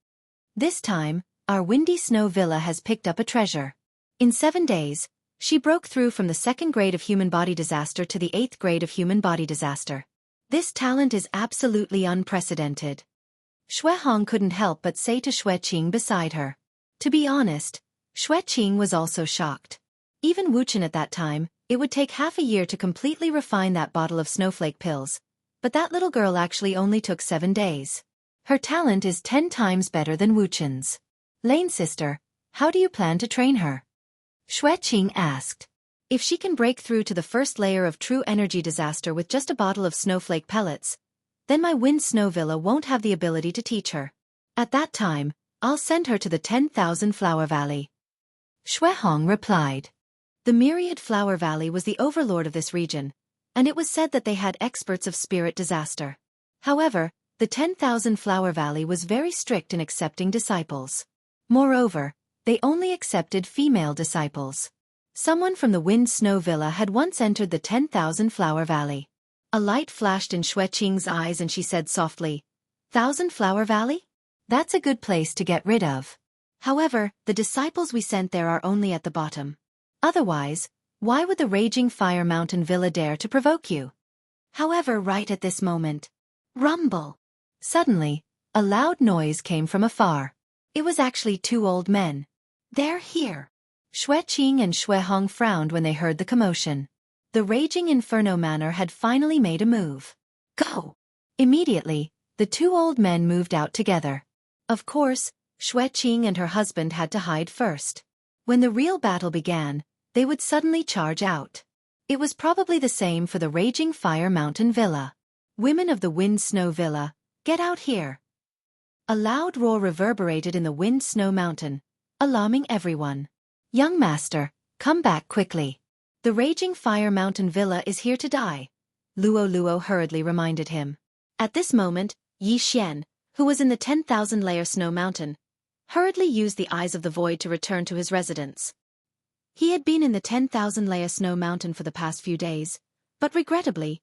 This time, our Windy Snow Villa has picked up a treasure. In 7 days, she broke through from the 2nd grade of Human Body Disaster to the 8th grade of Human Body Disaster. This talent is absolutely unprecedented. Xuehong couldn't help but say to Xueqing beside her. To be honest, Xueqing was also shocked. Even Wuchen at that time, it would take half a year to completely refine that bottle of snowflake pills, but that little girl actually only took 7 days. Her talent is 10 times better than Wuchen's. Lane sister, how do you plan to train her? Xueqing asked. If she can break through to the 1st layer of True Energy Disaster with just a bottle of snowflake pellets, then my Wind Snow Villa won't have the ability to teach her. At that time, I'll send her to the 10,000 Flower Valley. Xuehong replied. The Myriad Flower Valley was the overlord of this region, and it was said that they had experts of spirit disaster. However, the 10,000 Flower Valley was very strict in accepting disciples. Moreover, they only accepted female disciples. Someone from the Wind Snow Villa had once entered the 10,000 Flower Valley. A light flashed in Xueqing's eyes and she said softly, 1,000 Flower Valley? That's a good place to get rid of. However, the disciples we sent there are only at the bottom. Otherwise, why would the Raging Fire Mountain Villa dare to provoke you? However, right at this moment, rumble. Suddenly, a loud noise came from afar. It was actually 2 old men. They're here. Xueqing and Xuehong frowned when they heard the commotion. The Raging Inferno Manor had finally made a move. Go! Immediately, the 2 old men moved out together. Of course, Xueqing and her husband had to hide first. When the real battle began, they would suddenly charge out. It was probably the same for the Raging Fire Mountain Villa. Women of the Wind Snow Villa, get out here. A loud roar reverberated in the Wind Snow Mountain, alarming everyone. Young Master, come back quickly. The Raging Fire Mountain Villa is here to die, Luoluo hurriedly reminded him. At this moment, Yi Xian, who was in the 10,000 layer snow mountain, hurriedly used the Eyes of the Void to return to his residence. He had been in the 10,000 layer snow mountain for the past few days, but regrettably,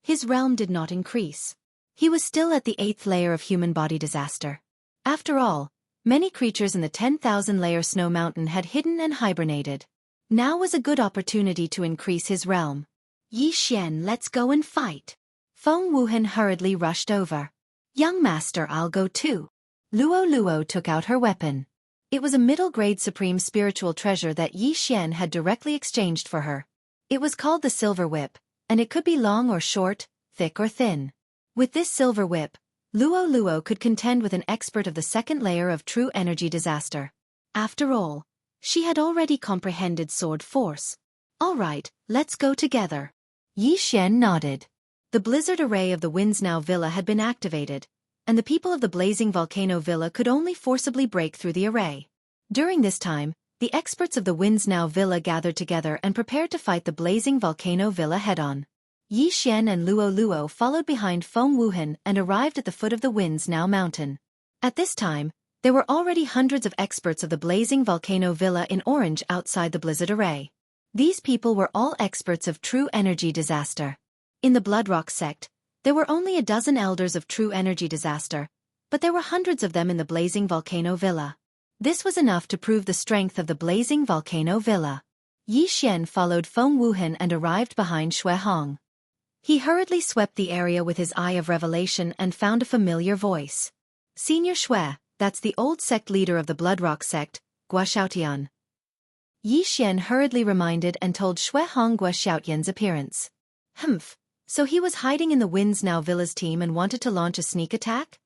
his realm did not increase. He was still at the 8th layer of Human Body Disaster. After all, many creatures in the 10,000 layer snow mountain had hidden and hibernated. Now was a good opportunity to increase his realm. Yi Xian, let's go and fight. Feng Wuhan hurriedly rushed over. Young Master, I'll go too. Luoluo took out her weapon. It was a middle-grade supreme spiritual treasure that Yi Xian had directly exchanged for her. It was called the Silver Whip, and it could be long or short, thick or thin. With this silver whip, Luoluo could contend with an expert of the 2nd layer of True Energy Disaster. After all, she had already comprehended sword force. All right, let's go together. Yi Xian nodded. The blizzard array of the Windsnow Villa had been activated, and the people of the Blazing Volcano Villa could only forcibly break through the array. During this time, the experts of the Windsnow Villa gathered together and prepared to fight the Blazing Volcano Villa head-on. Yi Xian and Luo Luo followed behind Feng Wuhan and arrived at the foot of the Windsnow Mountain. At this time, there were already hundreds of experts of the Blazing Volcano Villa in orange outside the blizzard array. These people were all experts of true energy disaster. In the Bloodrock sect, there were only a dozen elders of true energy disaster, but there were hundreds of them in the Blazing Volcano Villa. This was enough to prove the strength of the Blazing Volcano Villa. Yi Xian followed Feng Wuhan and arrived behind Xue Hong. He hurriedly swept the area with his eye of revelation and found a familiar voice. Senior Xue, that's the old sect leader of the Bloodrock sect, Gua Xiaotian. Yi Xian hurriedly reminded and told Xue Hong Gua Xiaotian's appearance. Humph, so he was hiding in the Windsnow Villa's team and wanted to launch a sneak attack?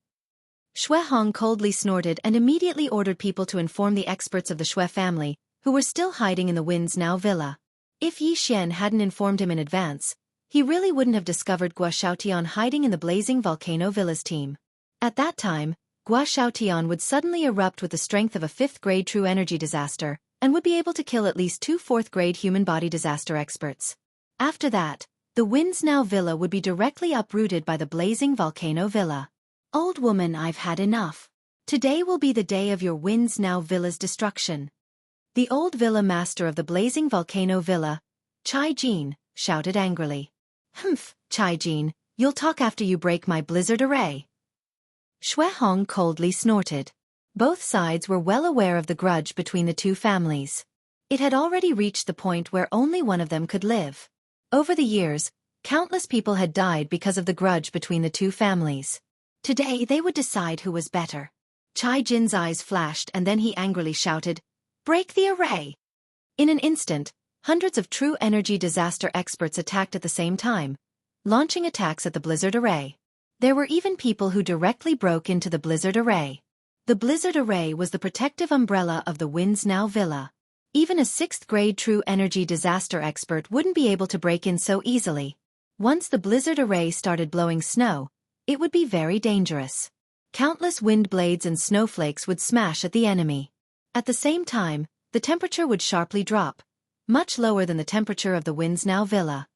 Xue Hong coldly snorted and immediately ordered people to inform the experts of the Xue family, who were still hiding in the Windsnow Villa. If Yi Xian hadn't informed him in advance, he really wouldn't have discovered Gua Xiaotian hiding in the Blazing Volcano Villa's team. At that time, Gua Xiaotian would suddenly erupt with the strength of a 5th-grade true energy disaster, and would be able to kill at least 2 4th-grade human body disaster experts. After that, the Windsnow Villa would be directly uprooted by the Blazing Volcano Villa. Old woman, I've had enough. Today will be the day of your Windsnow Villa's destruction. The old villa master of the Blazing Volcano Villa, Chai Jin, shouted angrily. Humph, Chai Jin, you'll talk after you break my blizzard array. Xue Hong coldly snorted. Both sides were well aware of the grudge between the two families. It had already reached the point where only one of them could live. Over the years, countless people had died because of the grudge between the two families. Today they would decide who was better. Chai Jin's eyes flashed and then he angrily shouted, "Break the array!" In an instant, hundreds of true energy disaster experts attacked at the same time, launching attacks at the blizzard array. There were even people who directly broke into the blizzard array. The blizzard array was the protective umbrella of the Windsnow Villa. Even a 6th-grade true energy disaster expert wouldn't be able to break in so easily. Once the blizzard array started blowing snow, it would be very dangerous. Countless wind blades and snowflakes would smash at the enemy. At the same time, the temperature would sharply drop, much lower than the temperature of the Windsnow Villa.